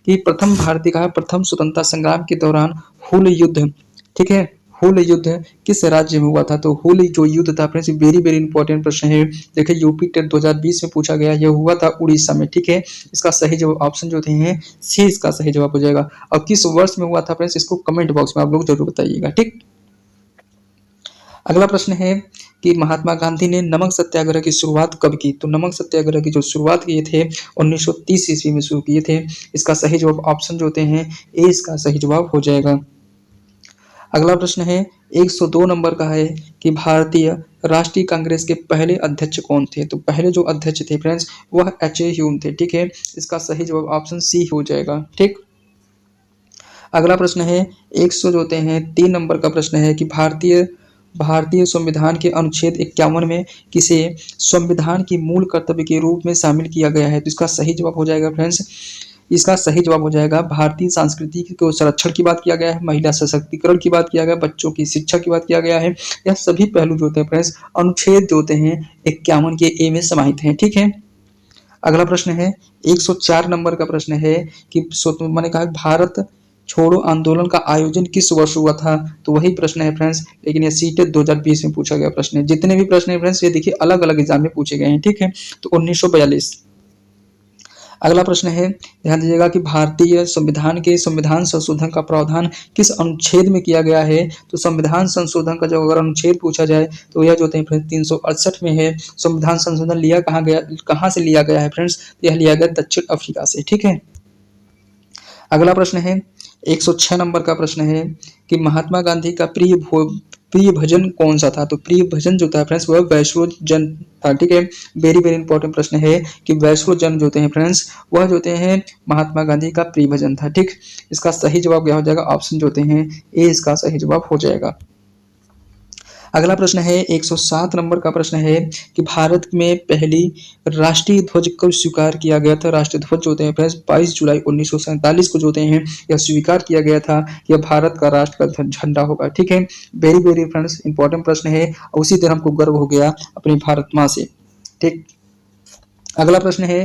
कि प्रथम भारतीय का प्रथम स्वतंत्रता संग्राम के दौरान हुल युद्ध, ठीक है, हुल युद्ध किस राज्य में हुआ था? तो हुल जो युद्ध था फ्रेंड्स वेरी वेरी इंपॉर्टेंट प्रश्न है। देखिए यूपी टेट 2020 में पूछा गया, यह हुआ था उड़ीसा में। ठीक है, इसका सही जवाब ऑप्शन जो हैं सी इसका सही जवाब हो जाएगा। और किस वर्ष में हुआ था फ्रेंड्स इसको कमेंट बॉक्स में आप लोग जरूर बताइएगा। ठीक, अगला प्रश्न है कि महात्मा गांधी ने नमक सत्याग्रह की शुरुआत कब की? तो नमक सत्याग्रह की जो शुरुआत किए थे 1930 ईस्वी में शुरू किए थे। इसका सही जवाब ऑप्शन जो होते हैं ए इसका सही जवाब हो जाएगा। अगला प्रश्न है 102 नंबर का है कि भारतीय राष्ट्रीय कांग्रेस के पहले अध्यक्ष कौन थे? तो पहले जो अध्यक्ष थे फ्रेंड्स वह एच ए ह्यूम थे। ठीक है, इसका सही जवाब ऑप्शन सी हो जाएगा। ठीक, अगला प्रश्न है 100 जो होते हैं 3 नंबर का प्रश्न है कि भारतीय संविधान के अनुच्छेद 51 में किसे संविधान की मूल कर्तव्य के रूप में शामिल किया गया है? तो इसका सही जवाब हो जाएगा फ्रेंड्स, इसका सही जवाब हो जाएगा भारतीय संस्कृति के संरक्षण की बात किया गया है, महिला सशक्तिकरण की बात किया गया, बच्चों की शिक्षा की बात किया गया है। यह सभी पहलू जो होते हैं फ्रेंड्स अनुच्छेद जो होते हैं 51 के ए में समाहित हैं। ठीक है, अगला प्रश्न है 104 नंबर का प्रश्न है कि मैंने कहा भारत छोड़ो आंदोलन का आयोजन किस वर्ष हुआ था? तो वही प्रश्न है फ्रेंड्स, लेकिन ये सीटेट 2020 में पूछा गया प्रश्न है। जितने भी प्रश्न है फ्रेंड्स ये देखिए अलग अलग एग्जाम में पूछे गए हैं। ठीक है, तो 1942। अगला प्रश्न है, ध्यान दीजिएगा कि भारतीय संविधान के संविधान संशोधन का प्रावधान किस अनुच्छेद में किया गया है? तो संविधान संशोधन का जो अगर अनुच्छेद पूछा जाए तो यह जो होते हैं फ्रेंड्स 368 में है। संविधान संशोधन लिया कहाँ से लिया गया है फ्रेंड्स? यह लिया गया दक्षिण अफ्रीका से। ठीक है, अगला प्रश्न है 106 नंबर का प्रश्न है कि महात्मा गांधी का प्रिय भजन कौन सा था? तो प्रिय भजन जो था फ्रेंड्स वह वैष्णो जन था। ठीक है, वेरी वेरी इंपॉर्टेंट प्रश्न है कि वैष्णो जन जो होते हैं फ्रेंड्स वह जो होते हैं महात्मा गांधी का प्रिय भजन था। ठीक, इसका सही जवाब क्या हो जाएगा? ऑप्शन जो होते हैं ए इसका सही जवाब हो जाएगा। अगला प्रश्न है 107 नंबर का प्रश्न है कि भारत में पहली राष्ट्रीय ध्वज कब स्वीकार किया गया था? राष्ट्रीय ध्वज जो होते हैं फ्रेंड्स 22 जुलाई 1947 को जो होते हैं यह स्वीकार किया गया था कि यह भारत का राष्ट्र का झंडा होगा। ठीक है, वेरी वेरी फ्रेंड्स इंपॉर्टेंट प्रश्न है और उसी दिन हमको गर्व हो गया अपनी भारत माँ से। ठीक, अगला प्रश्न है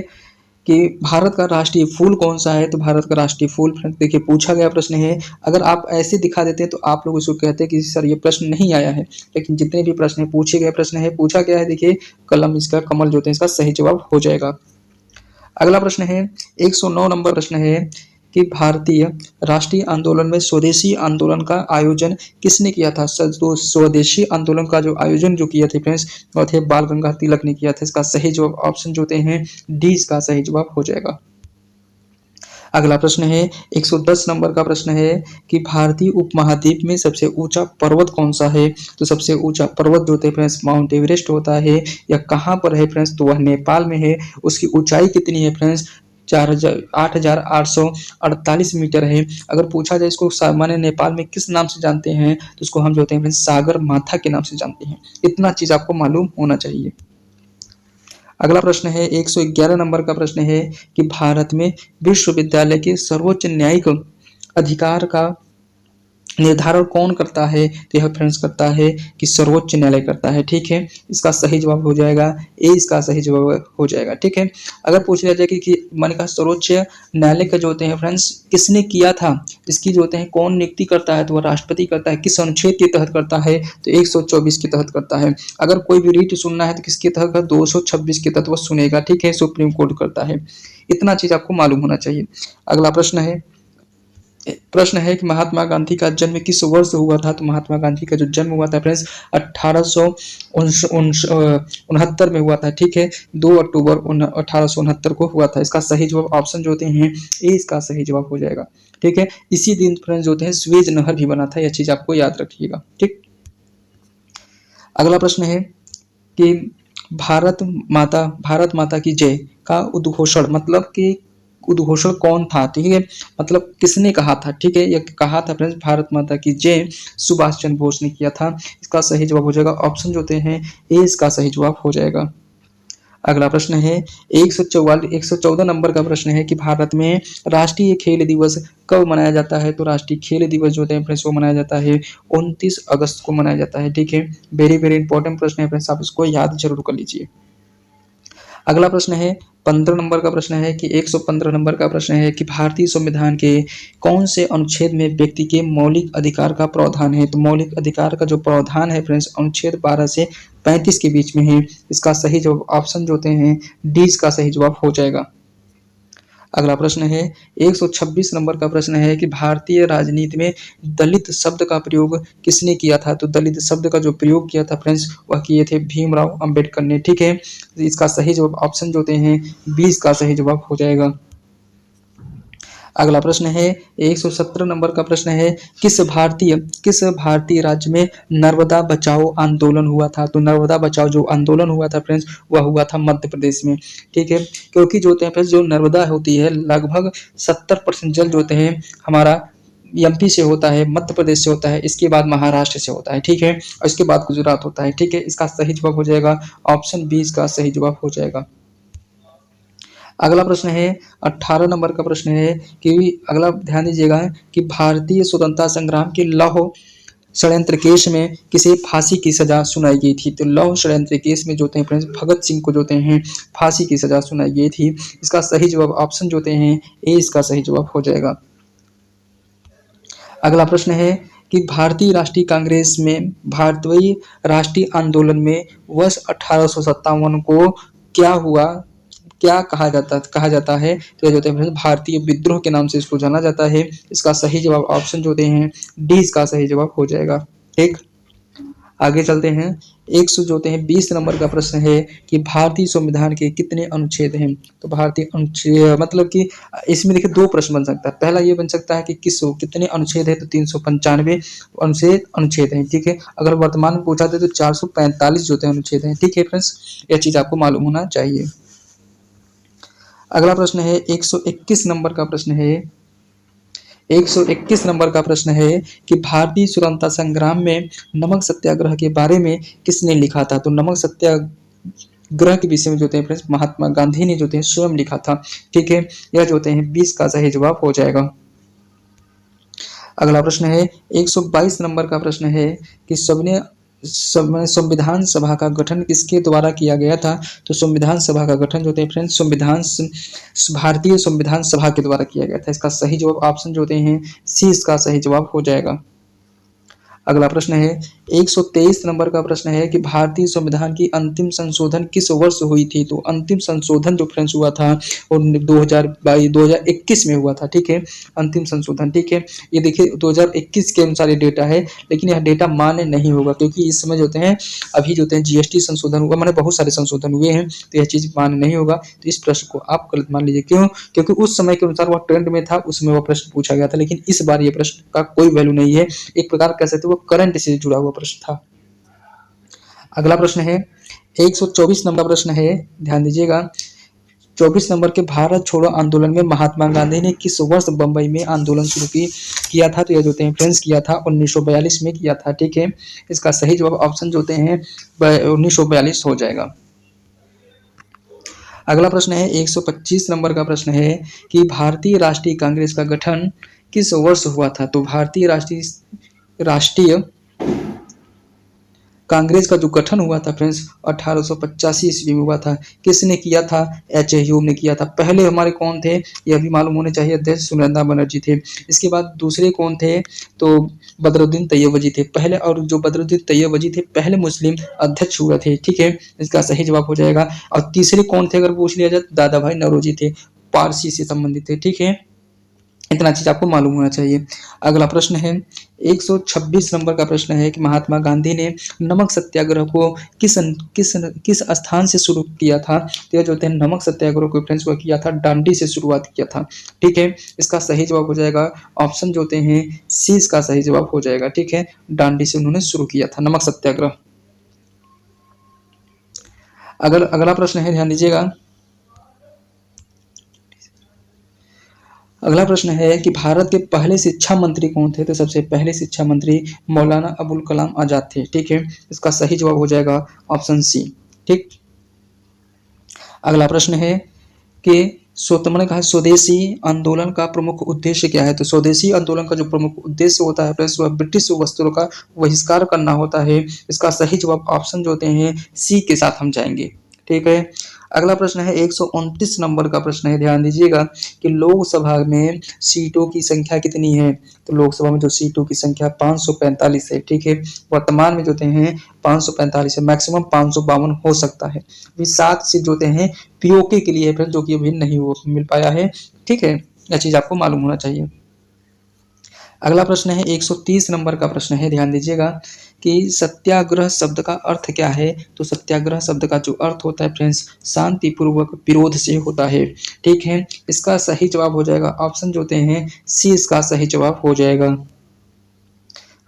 कि भारत का राष्ट्रीय फूल कौन सा है? तो भारत का राष्ट्रीय फूल फ्रेंड्स देखिए पूछा गया प्रश्न है। अगर आप ऐसे दिखा देते हैं तो आप लोग इसको कहते हैं कि सर ये प्रश्न नहीं आया है, लेकिन जितने भी प्रश्न है पूछे गए प्रश्न है, पूछा गया है देखिए कलम इसका कमल जो होते हैं इसका सही जवाब हो जाएगा। अगला प्रश्न है 109 नंबर प्रश्न है कि भारतीय राष्ट्रीय आंदोलन में स्वदेशी आंदोलन का आयोजन किसने किया था? तो स्वदेशी आंदोलन का जो आयोजन जो किया थे फ्रेंड्स वो थे बाल गंगाधर तिलक ने किया था। इसका सही जवाब ऑप्शन जो होते हैं डी इसका सही जवाब हो जाएगा। अगला प्रश्न है 110 नंबर का प्रश्न है कि भारतीय उपमहाद्वीप में सबसे ऊंचा पर्वत कौन सा है? तो सबसे ऊंचा पर्वत जो होते हैं फ्रेंड्स माउंट एवरेस्ट होता है। यह कहाँ पर है फ्रेंड्स? तो वह नेपाल में है। उसकी ऊंचाई कितनी है फ्रेंड्स? 8,48 मीटर है। अगर पूछा जाए इसको सामान्य नेपाल में किस नाम से जानते हैं तो इसको हम जो होते हैं फ्रेंड्स सागर माथा के नाम से जानते हैं। इतना चीज आपको मालूम होना चाहिए। अगला प्रश्न है 111 नंबर का प्रश्न है कि भारत में विश्वविद्यालय के सर्वोच्च न्यायिक अधिकार का निर्धारण कौन करता है? तो यह फ्रेंड्स करता है कि सर्वोच्च न्यायालय करता है। ठीक है, इसका सही जवाब हो जाएगा ए, इसका सही जवाब हो जाएगा। ठीक है, अगर पूछ लिया जाए कि मैंने कहा सर्वोच्च न्यायालय का जो होते हैं फ्रेंड्स किसने किया था, इसकी जो होते हैं कौन नियुक्ति करता है? तो वह राष्ट्रपति करता है। किस अनुच्छेद के तहत करता है? तो 124 के तहत करता है। अगर कोई भी रीट सुनना है तो किसके तहत? 226 के तहत वह सुनेगा। ठीक है, सुप्रीम कोर्ट करता है। इतना चीज आपको मालूम होना चाहिए। अगला प्रश्न है कि महात्मा गांधी का जन्म किस वर्ष हुआ था? तो महात्मा गांधी का जो जन्म हुआ था फ्रेंड्स 1869 में हुआ था। ठीक है, 2 अक्टूबर 1869 को हुआ था। इसका सही जवाब ऑप्शन जो होते हैं ए, इसका सही जवाब हो जाएगा। ठीक है, इसी दिन फ्रेंड्स जो होते हैं स्वेज नहर भी बना था। यह चीज आपको याद रखिएगा। ठीक, अगला प्रश्न है कि भारत माता की जय का उद्घोषण मतलब कि उद्घोषण कौन था? ठीक है, मतलब किसने कहा था? ठीक है, यह कहा था फ्रेंड्स भारत माता की जय सुभाष चंद्र बोस ने किया था। इसका सही जवाब हो जाएगा ऑप्शन जो होते हैं ए, इसका सही जवाब हो जाएगा। अगला प्रश्न है 114 नंबर का प्रश्न है कि भारत में राष्ट्रीय खेल दिवस कब मनाया जाता है? तो राष्ट्रीय खेल दिवस जो होते हैं फ्रेंड्स वो मनाया जाता है 29 अगस्त को मनाया जाता है। ठीक है, वेरी वेरी इंपॉर्टेंट प्रश्न है फ्रेंड्स, आप इसको याद जरूर कर लीजिए। अगला प्रश्न है 15 नंबर का प्रश्न है कि 115 नंबर का प्रश्न है कि भारतीय संविधान के कौन से अनुच्छेद में व्यक्ति के मौलिक अधिकार का प्रावधान है? तो मौलिक अधिकार का जो प्रावधान है फ्रेंड्स अनुच्छेद 12 से 35 के बीच में है। इसका सही जवाब ऑप्शन जो होते हैं डी, इसका सही जवाब हो जाएगा। अगला प्रश्न है 126 नंबर का प्रश्न है कि भारतीय राजनीति में दलित शब्द का प्रयोग किसने किया था? तो दलित शब्द का जो प्रयोग किया था फ्रेंड्स वह किए थे भीमराव अंबेडकर ने। ठीक है, इसका सही जवाब ऑप्शन जो होते हैं 20 का सही जवाब हो जाएगा। अगला प्रश्न है 117 नंबर का प्रश्न है किस भारतीय राज्य में नर्मदा बचाओ आंदोलन हुआ था? तो नर्मदा बचाओ जो आंदोलन हुआ था फ्रेंड्स वह हुआ था मध्य प्रदेश में। ठीक है, क्योंकि जो होते हैं फ्रेंड्स जो नर्मदा होती है लगभग 70% जल जो होते हैं हमारा एमपी से होता है, मध्य प्रदेश से होता है, इसके बाद महाराष्ट्र से होता है। ठीक है, और इसके बाद गुजरात होता है। ठीक है, इसका सही जवाब हो जाएगा ऑप्शन 20 का सही जवाब हो जाएगा। अगला प्रश्न है 18 नंबर का प्रश्न है कि अगला ध्यान दीजिएगा कि भारतीय स्वतंत्रता संग्राम के लौह षड्यंत्र केस में किसे फांसी की सजा सुनाई गई थी? तो लौह षड्यंत्र केस में जो होते हैं फ्रेंड्स भगत सिंह को जो होते हैं फांसी की सजा सुनाई गई थी। इसका सही जवाब ऑप्शन जो होते हैं ए, इसका सही जवाब हो जाएगा। अगला प्रश्न है कि भारतीय राष्ट्रीय कांग्रेस में भारतीय राष्ट्रीय आंदोलन में वर्ष 1857 को क्या हुआ, क्या कहा जाता है? तो जो होते हैं भारतीय विद्रोह के नाम से इसको जाना जाता है। इसका सही जवाब ऑप्शन जो होते हैं डी, इसका सही जवाब हो जाएगा। ठीक, आगे चलते हैं 120 नंबर का प्रश्न है कि भारतीय संविधान के कितने अनुच्छेद हैं? तो भारतीय अनुच्छेद मतलब कि इसमें देखिए दो प्रश्न बन सकता है। पहला ये बन सकता है कि कितने अनुच्छेद है? तो 395 अनुच्छेद हैं। ठीक है, अगर वर्तमान में पूछा जाए तो 445 जो होते हैं अनुच्छेद हैं। ठीक है फ्रेंड्स, यह चीज आपको मालूम होना चाहिए। अगला प्रश्न है 121 नंबर का प्रश्न है 121 नंबर का प्रश्न है कि भारतीय स्वतंत्रता संग्राम में नमक सत्याग्रह के बारे में किसने लिखा था? तो नमक सत्याग्रह के विषय में जो होते हैं फ्रेंड्स महात्मा गांधी ने जो होते हैं स्वयं लिखा था। ठीक है, यह जो होते हैं 20 का सही जवाब हो जाएगा। अगला प्रश्न है 122 नंबर का प्रश्न है कि संविधान सभा का गठन किसके द्वारा किया गया था? तो संविधान सभा का गठन जो होते हैं फ्रेंड्स भारतीय संविधान सभा के द्वारा किया गया था। इसका सही जवाब ऑप्शन जो होते हैं सी इसका सही जवाब हो जाएगा। अगला प्रश्न है 123 नंबर का प्रश्न है कि भारतीय संविधान की अंतिम संशोधन किस वर्ष हुई थी? तो अंतिम संशोधन जो फ्रेंड्स हुआ था वो 2021 में हुआ था। ठीक है, अंतिम संशोधन। ठीक है, ये देखिए 2021 के अनुसार ये डेटा है, लेकिन यह डेटा मान्य नहीं होगा क्योंकि इस समय जो होते हैं अभी जो होते हैं जीएसटी संशोधन हुआ, मैंने बहुत सारे संशोधन हुए हैं, तो यह चीज मान्य नहीं होगा। तो इस प्रश्न को आप गलत मान लीजिए। क्यों? क्योंकि उस समय के अनुसार वह ट्रेंड में था, उसमें वह प्रश्न पूछा गया था, लेकिन इस बार ये प्रश्न का कोई वैल्यू नहीं है। एक प्रकार कह सकते वो करंट से जुड़ा हुआ प्रश्न था। अगला प्रश्न है 124 नंबर प्रश्न है, ध्यान दीजिएगा। 24 नंबर के भारत छोड़ो आंदोलन में महात्मा गांधी ने किस वर्ष बंबई में आंदोलन शुरू किया था? तो ये जो होते हैं फ्रेंड्स किया था 1942 में किया था। ठीक है, इसका सही जवाब ऑप्शन जो होते हैं 1942 हो जाएगा। अगला प्रश्न है 125 नंबर का प्रश्न है कि भारतीय राष्ट्रीय कांग्रेस का गठन किस वर्ष हुआ था? तो भारतीय राष्ट्रीय कांग्रेस का जो गठन हुआ था फ्रेंड्स 1885 ईस्वी में हुआ था। किसने किया था? एच ए ह्यूम ने किया था। पहले हमारे कौन थे यह भी मालूम होने चाहिए, अध्यक्ष सुरेंद्र बनर्जी थे। इसके बाद दूसरे कौन थे? तो बदरुद्दीन तैयबजी थे पहले, और जो बदरुद्दीन तैयबजी थे पहले मुस्लिम अध्यक्ष हुए थे। ठीक है, इसका सही जवाब हो जाएगा। और तीसरे कौन थे अगर पूछ लिया जाए, दादा भाई नौरोजी थे, पारसी से संबंधित थे। ठीक है, इतना चीज आपको मालूम होना चाहिए। अगला प्रश्न है 126 नंबर का प्रश्न है कि महात्मा गांधी ने नमक सत्याग्रह को किस किस किस स्थान से शुरू किया था? तो जो होते हैं नमक सत्याग्रह को फ्रेंड्स को किया था डांडी से शुरुआत किया था। ठीक है, इसका सही जवाब हो जाएगा ऑप्शन जो होते हैं सी इसका सही जवाब हो जाएगा। ठीक है, डांडी से उन्होंने शुरू किया था नमक सत्याग्रह। अगला प्रश्न है, ध्यान दीजिएगा। अगला प्रश्न है कि भारत के पहले शिक्षा मंत्री कौन थे? तो सबसे पहले शिक्षा मंत्री मौलाना अबुल कलाम आजाद थे। ठीक है, इसका सही जवाब हो जाएगा ऑप्शन सी। ठीक, अगला प्रश्न है कि मैंने कहा स्वदेशी आंदोलन का प्रमुख उद्देश्य क्या है? तो स्वदेशी आंदोलन का जो प्रमुख उद्देश्य होता है वह ब्रिटिश वस्त्रों का बहिष्कार करना होता है। इसका सही जवाब ऑप्शन जो होते हैं सी के साथ हम जाएंगे। ठीक है, अगला प्रश्न है 129 नंबर का प्रश्न है, ध्यान दीजिएगा कि लोकसभा में सीटों की संख्या कितनी है? तो लोकसभा में जो सीटों की संख्या 545 है। ठीक है, वर्तमान में जो होते हैं 545 है, मैक्सिमम 552 हो सकता है। अभी 7 सीट जो होते हैं पीओके के लिए है जो कि अभी नहीं मिल पाया है। ठीक है, यह चीज आपको मालूम होना चाहिए। अगला प्रश्न है 130 नंबर का प्रश्न है, ध्यान दीजिएगा कि सत्याग्रह शब्द का अर्थ क्या है? तो सत्याग्रह शब्द का जो अर्थ होता है फ्रेंड्स शांतिपूर्वक विरोध से होता है। ठीक है, इसका सही जवाब हो जाएगा ऑप्शन जो होते हैं सी इसका सही जवाब हो जाएगा।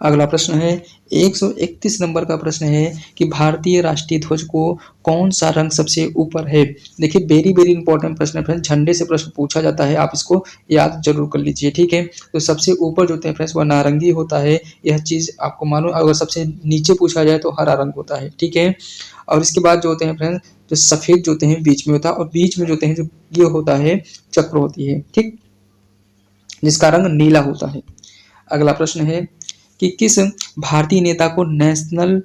अगला प्रश्न है 131 नंबर का प्रश्न है कि भारतीय राष्ट्रीय ध्वज को कौन सा रंग सबसे ऊपर है? देखिए वेरी वेरी इंपॉर्टेंट प्रश्न है फ्रेंड्स, झंडे से प्रश्न पूछा जाता है, आप इसको याद जरूर कर लीजिए। ठीक है, तो सबसे ऊपर जो होते हैं फ्रेंड्स वह नारंगी होता है, यह चीज आपको मालूम। अगर सबसे नीचे पूछा जाए तो हरा रंग होता है। ठीक है, और इसके बाद जो होते हैं फ्रेंड्स जो सफेद जो होते हैं बीच में होता है, और बीच में जो होते हैं जो ये होता है चक्र होती है। ठीक, जिसका रंग नीला होता है। अगला प्रश्न है कि किस भारतीय नेता को नेशनल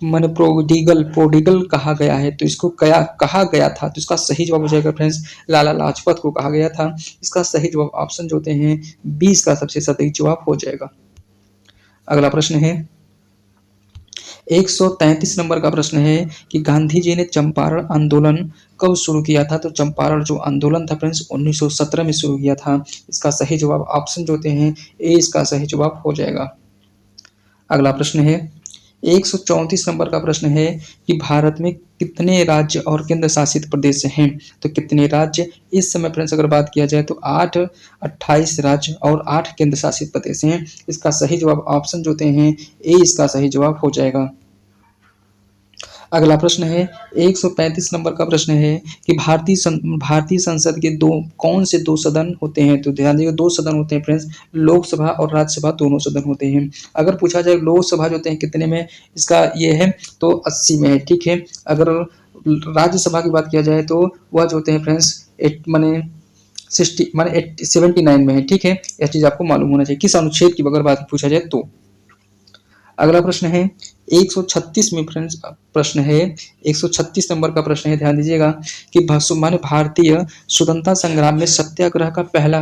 मन प्रोडिगल कहा गया है? तो इसको क्या कहा गया था? तो इसका सही जवाब हो जाएगा फ्रेंड्स लाला लाजपत को कहा गया था। इसका सही जवाब ऑप्शन जो होते हैं 20 का सबसे सही जवाब हो जाएगा। अगला प्रश्न है 133 नंबर का प्रश्न है कि गांधी जी ने चंपारण आंदोलन कब शुरू किया था? तो चंपारण जो आंदोलन था फ्रेंड्स 1917 में शुरू किया था। इसका सही जवाब ऑप्शन जो होते हैं ए इसका सही जवाब हो जाएगा। अगला प्रश्न है 134 नंबर का प्रश्न है कि भारत में कितने राज्य और केंद्र शासित प्रदेश हैं? तो कितने राज्य इस समय फ्रेंड्स अगर बात किया जाए तो 28 राज्य और 8 केंद्र शासित प्रदेश हैं। इसका सही जवाब ऑप्शन जो होते हैं ए इसका सही जवाब हो जाएगा। अगला प्रश्न है 135 नंबर का प्रश्न है कि भारतीय संसद के कौन से दो सदन होते हैं? तो ध्यान दीजिए 2 सदन होते हैं फ्रेंड्स, लोकसभा और राज्यसभा दोनों सदन होते हैं। अगर पूछा जाए लोकसभा जो होते हैं कितने में, इसका ये है तो 80 में है। ठीक है, अगर राज्यसभा की बात किया जाए तो वह जो होते हैं फ्रेंड्स 79 में है। ठीक है, यह चीज आपको मालूम होना चाहिए किस अनुच्छेद की अगर बात पूछा जाए तो। अगला प्रश्न है 136 में फ्रेंड्स प्रश्न है, 136 नंबर का प्रश्न है, ध्यान दीजिएगा कि माने भारतीय स्वतंत्रता संग्राम में सत्याग्रह का पहला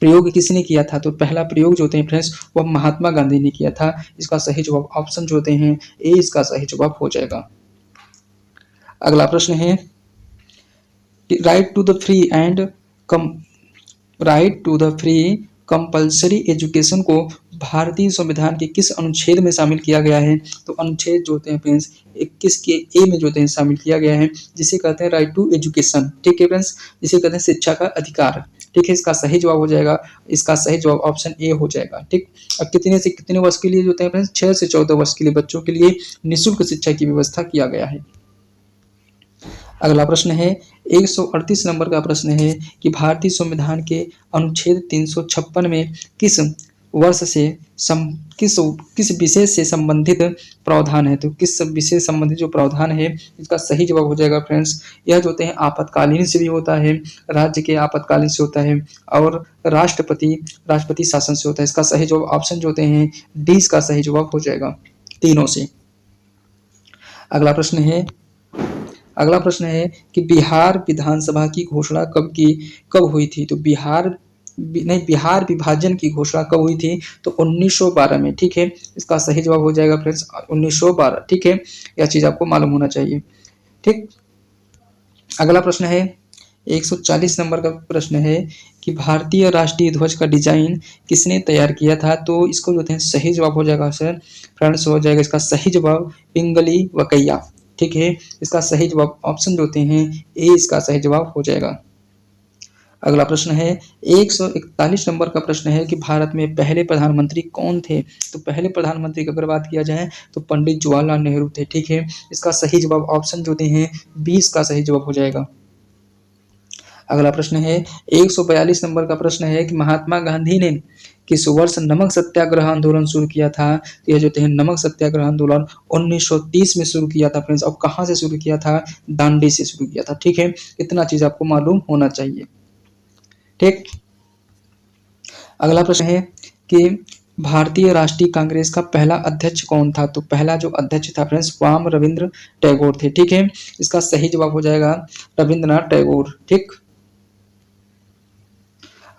प्रयोग किसने किया था? तो पहला प्रयोग जो होते हैं फ्रेंड्स वह महात्मा गांधी ने किया था। इसका सही जवाब ऑप्शन जो होते हैं ए इसका सही जवाब हो जाएगा। अगला प्रश्न है right to the free and come right to the free compulsory education को भारतीय संविधान के किस अनुच्छेद में शामिल किया गया है? तो अनुच्छेद जो होते हैं फ्रेंड्स 21 के ए में जो होते हैं शामिल किया गया है, जिसे कहते हैं राइट टू एजुकेशन। ठीक है फ्रेंड्स, जिसे कहते हैं शिक्षा का अधिकार। ठीक है, इसका सही जवाब हो जाएगा, इसका सही जवाब ऑप्शन ए हो जाएगा। ठीक, अब कितने से कितने वर्ष के लिए जो होते हैं फ्रेंड्स 6 से 14 वर्ष के लिए बच्चों के लिए निःशुल्क शिक्षा की व्यवस्था किया गया है। अगला प्रश्न है 138 नंबर का प्रश्न है कि भारतीय संविधान के अनुच्छेद 356 में किस वर्ष से किस विषय से संबंधित प्रावधान है? तो किस विषय से संबंधित जो प्रावधान है इसका सही जवाब हो जाएगा फ्रेंड्स, यह जो होते हैं आपातकालीन से भी होता है, राज्य के आपातकालीन से होता है और राष्ट्रपति शासन से होता है। इसका सही जवाब ऑप्शन जो होते हैं डी इसका सही जवाब हो जाएगा तीनों से। अगला प्रश्न है कि बिहार विधानसभा की घोषणा कब हुई थी? तो बिहार विभाजन की घोषणा कब हुई थी? तो 1912 में। ठीक है, इसका सही जवाब हो जाएगा फ्रेंड्स 1912। ठीक है, यह चीज आपको मालूम होना चाहिए। ठीक, अगला प्रश्न है 140 नंबर का प्रश्न है कि भारतीय राष्ट्रीय ध्वज का डिजाइन किसने तैयार किया था? तो इसको जो है सही जवाब हो जाएगा सर फ्रेंड्स, हो जाएगा इसका सही जवाब पिंगली वकैया। ठीक है, इसका सही जवाब ऑप्शन जो होते हैं ए इसका सही जवाब हो जाएगा। अगला प्रश्न है 141 नंबर का प्रश्न है कि भारत में पहले प्रधानमंत्री कौन थे? तो पहले प्रधानमंत्री की अगर बात किया जाए तो पंडित जवाहरलाल नेहरू थे। ठीक है, इसका सही जवाब ऑप्शन जो होते हैं 20 का सही जवाब हो जाएगा। अगला प्रश्न है 142 नंबर का प्रश्न है कि महात्मा गांधी ने किस वर्ष नमक सत्याग्रह आंदोलन शुरू किया था? तो यह जो है नमक सत्याग्रह आंदोलन 1930 में शुरू किया था फ्रेंड्स। और कहाँ से शुरू किया था? दांडी से शुरू किया था। ठीक है, इतना चीज आपको मालूम होना चाहिए। ठीक, अगला प्रश्न है कि भारतीय राष्ट्रीय कांग्रेस का पहला अध्यक्ष कौन था? तो पहला जो अध्यक्ष था फ्रेंड्स स्वाम रविंद्र टैगोर थे। ठीक है, इसका सही जवाब हो जाएगा रविंद्रनाथ टैगोर। ठीक,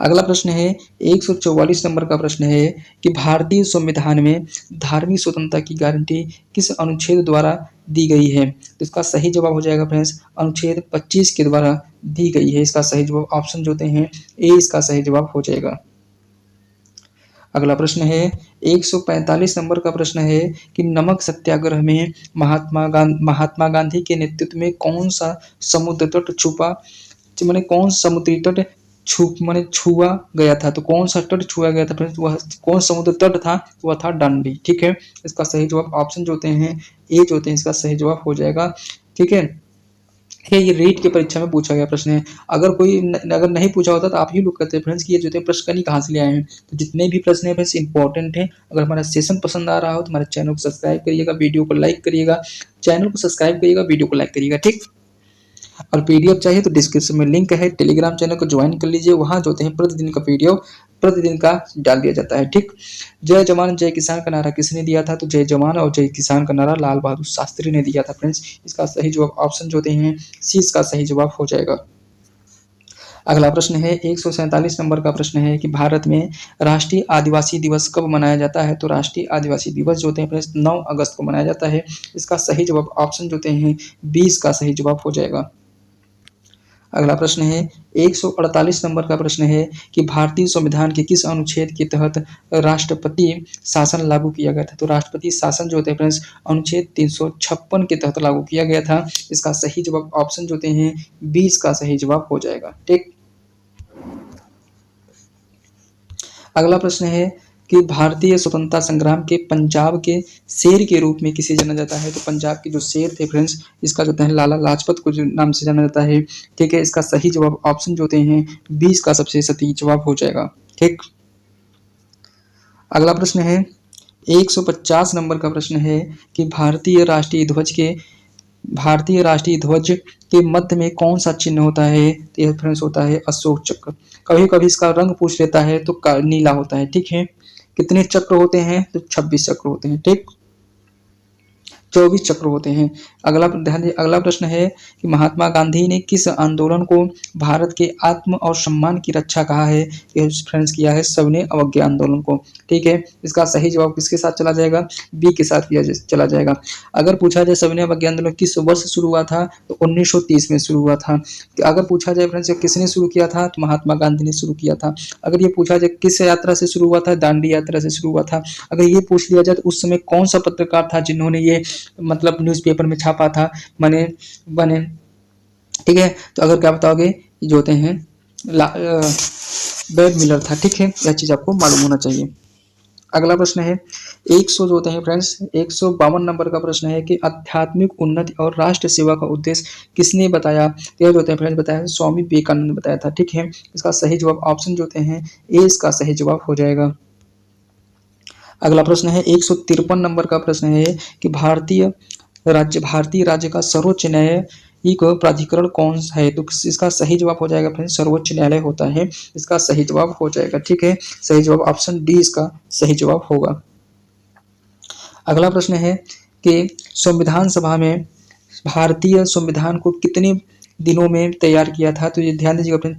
अगला प्रश्न है 144 नंबर का प्रश्न है कि भारतीय संविधान में धार्मिक स्वतंत्रता की गारंटी किस अनुच्छेद द्वारा दी गई है? तो इसका सही जवाब हो जाएगा फ्रेंड्स अनुच्छेद 25 के द्वारा दी गई है। इसका सही जवाब ऑप्शन जो होते हैं ए इसका सही जवाब हो जाएगा। अगला प्रश्न है 145 नंबर का प्रश्न है कि नमक सत्याग्रह में महात्मा गांधी के नेतृत्व में कौन सा समुद्र तट कौन समुद्री तट छुआ गया था? तो कौन सा तट छुआ गया था फ्रेंड्स? वह कौन समुद्र तट था? वह था डांडी। ठीक है, इसका सही जवाब ऑप्शन जो होते हैं ए जो होते हैं इसका सही जवाब हो जाएगा। ठीक है, ये रीट की परीक्षा में पूछा गया प्रश्न है। अगर नहीं पूछा होता तो आप ही लोग कहते हैं फ्रेंड्स कि ये जो है प्रश्न कहीं कहाँ से ले आए हैं। तो जितने भी प्रश्न है फ्रेंड्स इंपॉर्टेंट है। अगर हमारा सेशन पसंद आ रहा हो तो हमारे चैनल को सब्सक्राइब करिएगा, वीडियो को लाइक करिएगा, चैनल को सब्सक्राइब करिएगा, वीडियो को लाइक करिएगा। ठीक, और पीडीएफ चाहिए तो डिस्क्रिप्शन में लिंक है, टेलीग्राम चैनल को ज्वाइन कर लीजिए, वहां जो होते हैं प्रतिदिन का वीडियो प्रतिदिन का डाल दिया जाता है। ठीक, जय जवान जय किसान का नारा किसने दिया था? तो जय जवान और जय किसान का नारा लाल बहादुर शास्त्री ने दिया था फ्रेंड्स। इसका सही जवाब ऑप्शन जो होते हैं सी इसका सही जवाब हो जाएगा। अगला प्रश्न है 147 नंबर का प्रश्न है कि भारत में राष्ट्रीय आदिवासी दिवस कब मनाया जाता है? तो राष्ट्रीय आदिवासी दिवस जो होते हैं फ्रेंड्स 9 अगस्त को मनाया जाता है। इसका सही जवाब ऑप्शन जो होते हैं 20 का सही जवाब हो जाएगा। अगला प्रश्न है 148 नंबर का प्रश्न है कि भारतीय संविधान के किस अनुच्छेद के तहत राष्ट्रपति शासन लागू किया गया था? तो राष्ट्रपति शासन जो होते हैं फ्रेंड्स अनुच्छेद 356 के तहत लागू किया गया था। इसका सही जवाब ऑप्शन जो होते हैं 20 का सही जवाब हो जाएगा। ठीक, अगला प्रश्न है कि भारतीय स्वतंत्रता संग्राम के पंजाब के शेर के रूप में किसे जाना जाता है? तो पंजाब के जो शेर थे फ्रेंड्स इसका जो है लाला लाजपत को जो नाम से जाना जाता है। ठीक है, इसका सही जवाब ऑप्शन जो होते हैं 20 का सबसे सही जवाब हो जाएगा। ठीक, अगला प्रश्न है 150 नंबर का प्रश्न है कि भारतीय राष्ट्रीय ध्वज के मध्य में कौन सा चिन्ह होता है? तो यह फ्रेंड्स होता है अशोक चक्र। कभी कभी इसका रंग पूछ लेता है तो नीला होता है। ठीक है, कितने चक्र होते हैं? तो 26 चक्र होते हैं। ठीक, 24 चक्र होते हैं। अगला ध्यान दीजिए, अगला प्रश्न है कि महात्मा गांधी ने किस आंदोलन को भारत के आत्म और सम्मान की रक्षा कहा है? ये फ्रेंड्स किया है सविनय अवज्ञा आंदोलन को। ठीक है, इसका सही जवाब किसके साथ चला जाएगा? बी के साथ चला जाएगा। अगर पूछा जाए सविनय अवज्ञा आंदोलन किस वर्ष शुरू हुआ था? तो 1930 में शुरू हुआ था। अगर पूछा जाए फ्रेंड्स किसने शुरू किया था? तो महात्मा गांधी ने शुरू किया था। अगर ये पूछा जाए किस यात्रा से शुरू हुआ था? दांडी यात्रा से शुरू हुआ था। अगर ये पूछ लिया जाए तो उस समय कौन सा पत्रकार था जिन्होंने ये मतलब न्यूज़पेपर में छापा था बने बने ठीक है, तो अगर क्या बताओगे, जो होते हैं बेड मिलर था। ठीक है, यह चीज आपको मालूम होना चाहिए। अगला प्रश्न है 100 जो होते हैं फ्रेंड्स 152 नंबर का प्रश्न है कि आध्यात्मिक उन्नति और राष्ट्र सेवा का उद्देश्य किसने बताया? तो यह जो होते हैं फ्रेंड्स बताया स्वामी विवेकानंद ने बताया था। ठीक है, इसका सही जवाब ऑप्शन जो होते हैं ए इसका सही जवाब हो जाएगा। अगला प्रश्न है 153 नंबर का प्रश्न है कि भारतीय राज्य का सर्वोच्च न्यायिक प्राधिकरण कौन सा है? तो इसका सही जवाब हो जाएगा फ्रेंड्स सर्वोच्च न्यायालय होता है, इसका सही जवाब हो जाएगा। ठीक है, सही जवाब ऑप्शन डी इसका सही जवाब होगा। अगला प्रश्न है कि संविधान सभा में भारतीय संविधान को कितने दिनों में तैयार किया था? तो ये ध्यान दीजिएगा अपने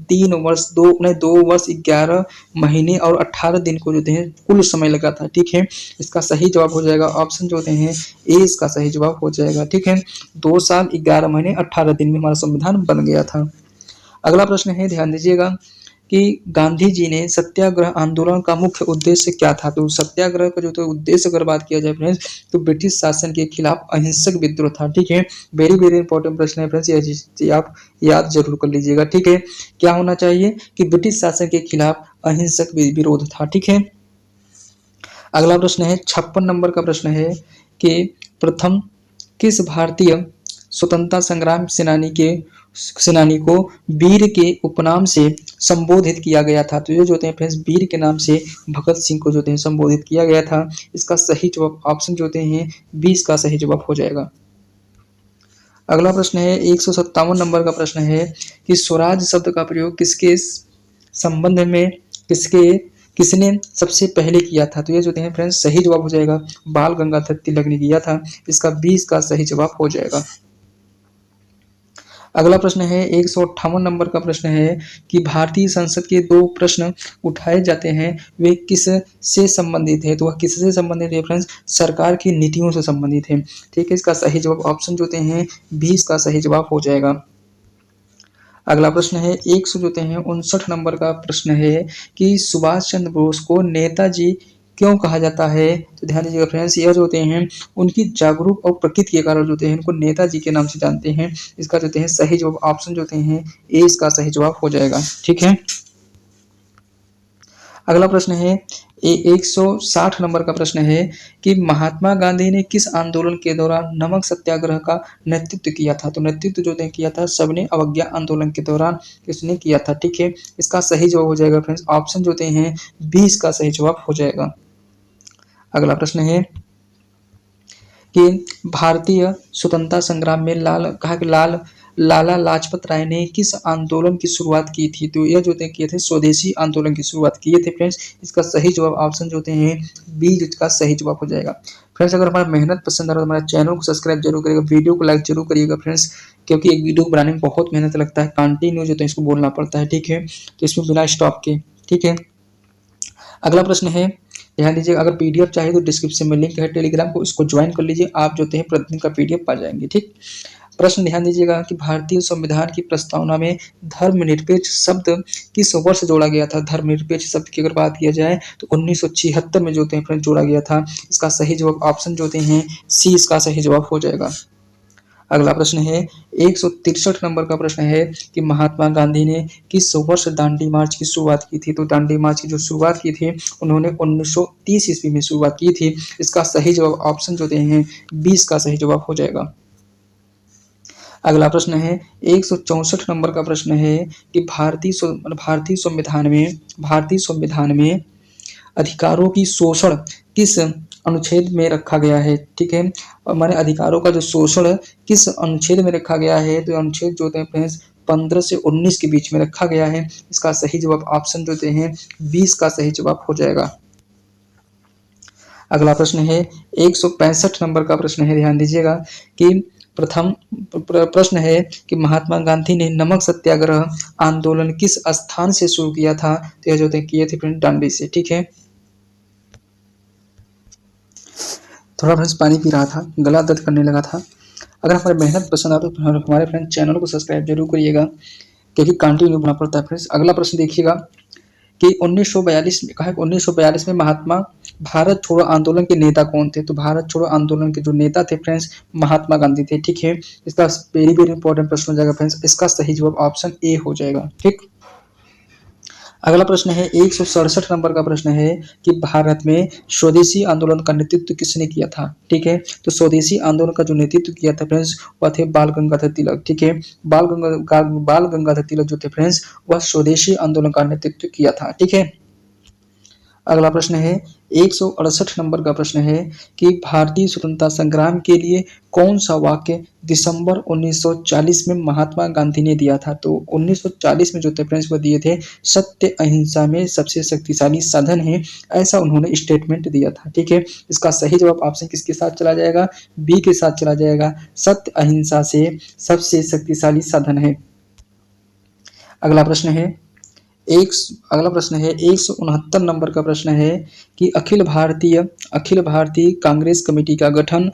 2 वर्ष 11 महीने और 18 दिन को जो है कुल समय लगा था। ठीक है, इसका सही जवाब हो जाएगा ऑप्शन जो होते हैं ए इसका सही जवाब हो जाएगा। ठीक है, 2 साल 11 महीने 18 दिन में हमारा संविधान बन गया था। अगला प्रश्न है ध्यान दीजिएगा कि गांधी जी ने सत्याग्रह आंदोलन का मुख्य उद्देश्य क्या था? तो सत्याग्रह का जो तो उद्देश्य अगर बात किया जाए फ्रेंड्स तो ब्रिटिश शासन के खिलाफ अहिंसक विद्रोह था। ठीक है, वेरी वेरी इंपॉर्टेंट प्रश्न है फ्रेंड्स, यह चीज आप याद जरूर कर लीजिएगा। ठीक है, क्या होना चाहिए कि ब्रिटिश शासन के खिलाफ अहिंसक विरोध था। ठीक है, अगला प्रश्न है 56 नंबर का प्रश्न है कि प्रथम किस भारतीय स्वतंत्रता संग्राम सेनानी को वीर के उपनाम से संबोधित किया गया था? तो ये जो होते हैं फ्रेंड्स वीर के नाम से भगत सिंह को जो होते हैं संबोधित किया गया था। इसका सही जवाब ऑप्शन जो होते हैं 20 का सही जवाब हो जाएगा। अगला प्रश्न है 157 नंबर का प्रश्न है कि स्वराज शब्द का प्रयोग किसके संबंध में किसने सबसे पहले किया था? तो ये जो होते हैं फ्रेंड्स सही जवाब हो जाएगा बाल गंगाधर तिलक ने किया था, इसका 20 का सही जवाब हो जाएगा। अगला प्रश्न है 158 नंबर का प्रश्न है कि भारतीय संसद के 2 प्रश्न उठाए जाते हैं वे किस से संबंधित है? तो वह किससे संबंधित है फ्रेंड्स? सरकार की नीतियों से संबंधित है। ठीक है, इसका सही जवाब ऑप्शन जो होते हैं 20 का सही जवाब हो जाएगा। अगला प्रश्न है 159 नंबर का प्रश्न है कि सुभाष चंद्र बोस को नेताजी क्यों कहा जाता है? तो ध्यान दीजिएगा फ्रेंड्स यह जो होते हैं उनकी जागरूक और प्रकृति के कारण जो होते हैं इनको नेताजी के नाम से जानते हैं, इसका जो होते हैं सही जवाब ऑप्शन जो होते हैं ए इसका सही जवाब हो जाएगा। ठीक है, अगला प्रश्न है 160 नंबर का प्रश्न है कि महात्मा गांधी ने किस आंदोलन के दौरान नमक सत्याग्रह का नेतृत्व किया था? तो नेतृत्व जो किया था सविनय अवज्ञा आंदोलन के दौरान किसने किया था? ठीक है, इसका सही जवाब हो जाएगा फ्रेंड्स ऑप्शन जो होते हैं 20 का सही जवाब हो जाएगा। अगला प्रश्न है कि भारतीय स्वतंत्रता संग्राम में लाला लाजपत राय ने किस आंदोलन की शुरुआत की थी? तो यह जो किए थे स्वदेशी आंदोलन की शुरुआत किए थे फ्रेंड्स, इसका सही जवाब ऑप्शन जो होते हैं बी का सही जवाब हो जाएगा। फ्रेंड्स अगर हमारा मेहनत पसंद आ रहा है तो हमारे चैनल को सब्सक्राइब जरूर करिएगा, वीडियो को लाइक जरूर करिएगा फ्रेंड्स, क्योंकि एक वीडियो बनाने में बहुत मेहनत लगता है, कंटिन्यू जो है इसको बोलना पड़ता है। ठीक है, तो इसमें बिना स्टॉप के। ठीक है, अगला प्रश्न है ध्यान दीजिए अगर पीडीएफ चाहिए तो डिस्क्रिप्शन में लिंक है टेलीग्राम को, इसको ज्वाइन कर लीजिए, आप जो है प्रतिदिन का पीडीएफ पा जाएंगे। ठीक, प्रश्न ध्यान दीजिएगा कि भारतीय संविधान की प्रस्तावना में धर्मनिरपेक्ष शब्द किस वर्ष जोड़ा गया था? धर्मनिरपेक्ष शब्द की अगर बात किया जाए तो 1976 में जो होते हैं जोड़ा गया था, इसका सही जवाब ऑप्शन जो होते हैं सी इसका सही जवाब हो जाएगा। अगला प्रश्न है 163 नंबर का प्रश्न है कि महात्मा गांधी ने किस वर्ष दांडी मार्च की शुरुआत की थी? तो दांडी मार्च की जो शुरुआत की थी उन्होंने 1930 ईस्वी में शुरुआत की थी, इसका सही जवाब ऑप्शन जो हैं 20 का सही जवाब हो जाएगा। अगला प्रश्न है 164 नंबर का प्रश्न है कि भारतीय संविधान में अधिकारों की शोषण किस अनुच्छेद में रखा गया है? ठीक है, हमारे अधिकारों का जो शोषण किस अनुच्छेद में रखा गया है? तो अनुच्छेद जो होते हैं फ्रेंड्स 15 से 19 के बीच में रखा गया है, इसका सही जवाब ऑप्शन जो होते हैं 20 का सही जवाब हो जाएगा। अगला प्रश्न है 165 नंबर का प्रश्न है, ध्यान दीजिएगा कि प्रथम प्रश्न है कि महात्मा गांधी ने नमक सत्याग्रह आंदोलन किस स्थान से शुरू किया था? तो यह जो थे किए थे फ्रेंड दांडी से। ठीक है, थोड़ा फ्रेंड्स पानी पी रहा था, गला दर्द करने लगा था। अगर हमारी मेहनत पसंद आए तो हमारे फ्रेंड चैनल को सब्सक्राइब जरूर करिएगा, क्योंकि कंटिन्यू होना पड़ता है फ्रेंड्स। अगला प्रश्न देखिएगा कि 1942 में कहा, 1942 में महात्मा भारत छोड़ो आंदोलन के नेता कौन थे? तो भारत छोड़ो आंदोलन के जो नेता थे फ्रेंड्स, महात्मा गांधी थे। ठीक है, इसका वेरी वेरी इंपॉर्टेंट प्रश्न हो जाएगा फ्रेंड्स, इसका सही जवाब ऑप्शन ए हो जाएगा। ठीक, अगला प्रश्न है 167 नंबर का प्रश्न है कि भारत में स्वदेशी आंदोलन का नेतृत्व किसने किया था? ठीक है, तो स्वदेशी आंदोलन का जो नेतृत्व किया था फ्रेंड्स वह थे बाल गंगाधर तिलक। ठीक है, बाल गंगाधर तिलक जो थे फ्रेंड्स वह स्वदेशी आंदोलन का नेतृत्व किया था। ठीक है, अगला प्रश्न है 168 नंबर का प्रश्न है कि भारतीय स्वतंत्रता संग्राम के लिए कौन सा वाक्य दिसंबर 1940 में महात्मा गांधी ने दिया था? तो 1940 में जो थे फ्रेंड्स वो दिए थे सत्य अहिंसा में सबसे शक्तिशाली साधन है, ऐसा उन्होंने स्टेटमेंट दिया था। ठीक है, इसका सही जवाब ऑप्शन किसके साथ चला जाएगा? बी के साथ चला जाएगा, सत्य अहिंसा से सबसे शक्तिशाली साधन है। अगला प्रश्न है अगला प्रश्न है 169 नंबर का प्रश्न है कि अखिल भारतीय कांग्रेस कमेटी का गठन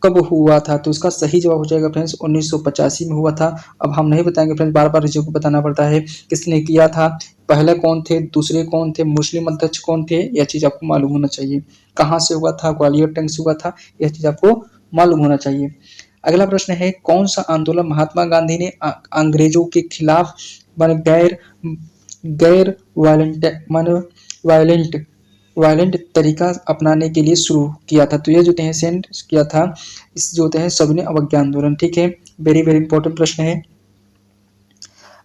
कब हुआ था? तो इसका सही जवाब हो जाएगा फ्रेंड्स 1985 में हुआ था। अब हम नहीं बताएंगे फ्रेंड्स, बार बार रिज्यू को बताना पड़ता है किसने किया था, पहले कौन थे, दूसरे कौन थे, मुस्लिम अध्यक्ष कौन थे, यह चीज आपको मालूम होना चाहिए। कहाँ से हुआ था, ग्वालियर टैंक से हुआ था, यह चीज आपको मालूम होना चाहिए। अगला प्रश्न है कौन सा आंदोलन महात्मा गांधी ने अंग्रेजों के खिलाफ गैर वायलेंट तरीका अपनाने के लिए शुरू किया था? तो ये जो है सेंड किया था इस जो है सविनय अवज्ञा आंदोलन। ठीक है, वेरी वेरी इंपॉर्टेंट प्रश्न है।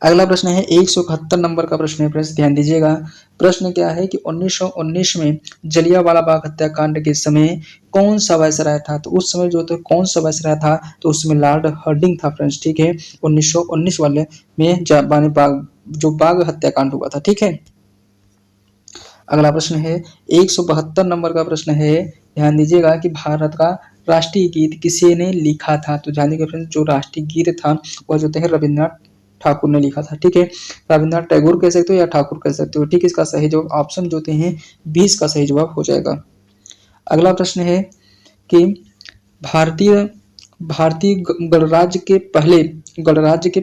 अगला प्रश्न है 171 नंबर का प्रश्न है फ्रेंड्स, ध्यान दीजिएगा। प्रश्न क्या है कि 1919 में जलियांवाला बाग हत्याकांड के समय कौन सा वायसराय था? तो उस समय जो तो कौन सा वायसराय था? तो उसमें लॉर्ड हार्डिंग था फ्रेंड्स। ठीक है, 1919 वाले में जो बाग हत्याकांड हुआ था। ठीक है, अगला प्रश्न है 172 नंबर का प्रश्न है, ध्यान दीजिएगा कि भारत का राष्ट्रीय गीत किसी ने लिखा था? तो जानिएगा फ्रेंड्स जो राष्ट्रीय गीत था वह जो है रविन्द्रनाथ ठाकुर ने लिखा था। ठीक है, रविन्द्रनाथ टैगोर कह सकते हो या ठाकुर कह सकते हो। ठीक है, इसका सही जवाब ऑप्शन जो हैं 20 का सही जवाब हो जाएगा। अगला प्रश्न है कि भारतीय गणराज्य के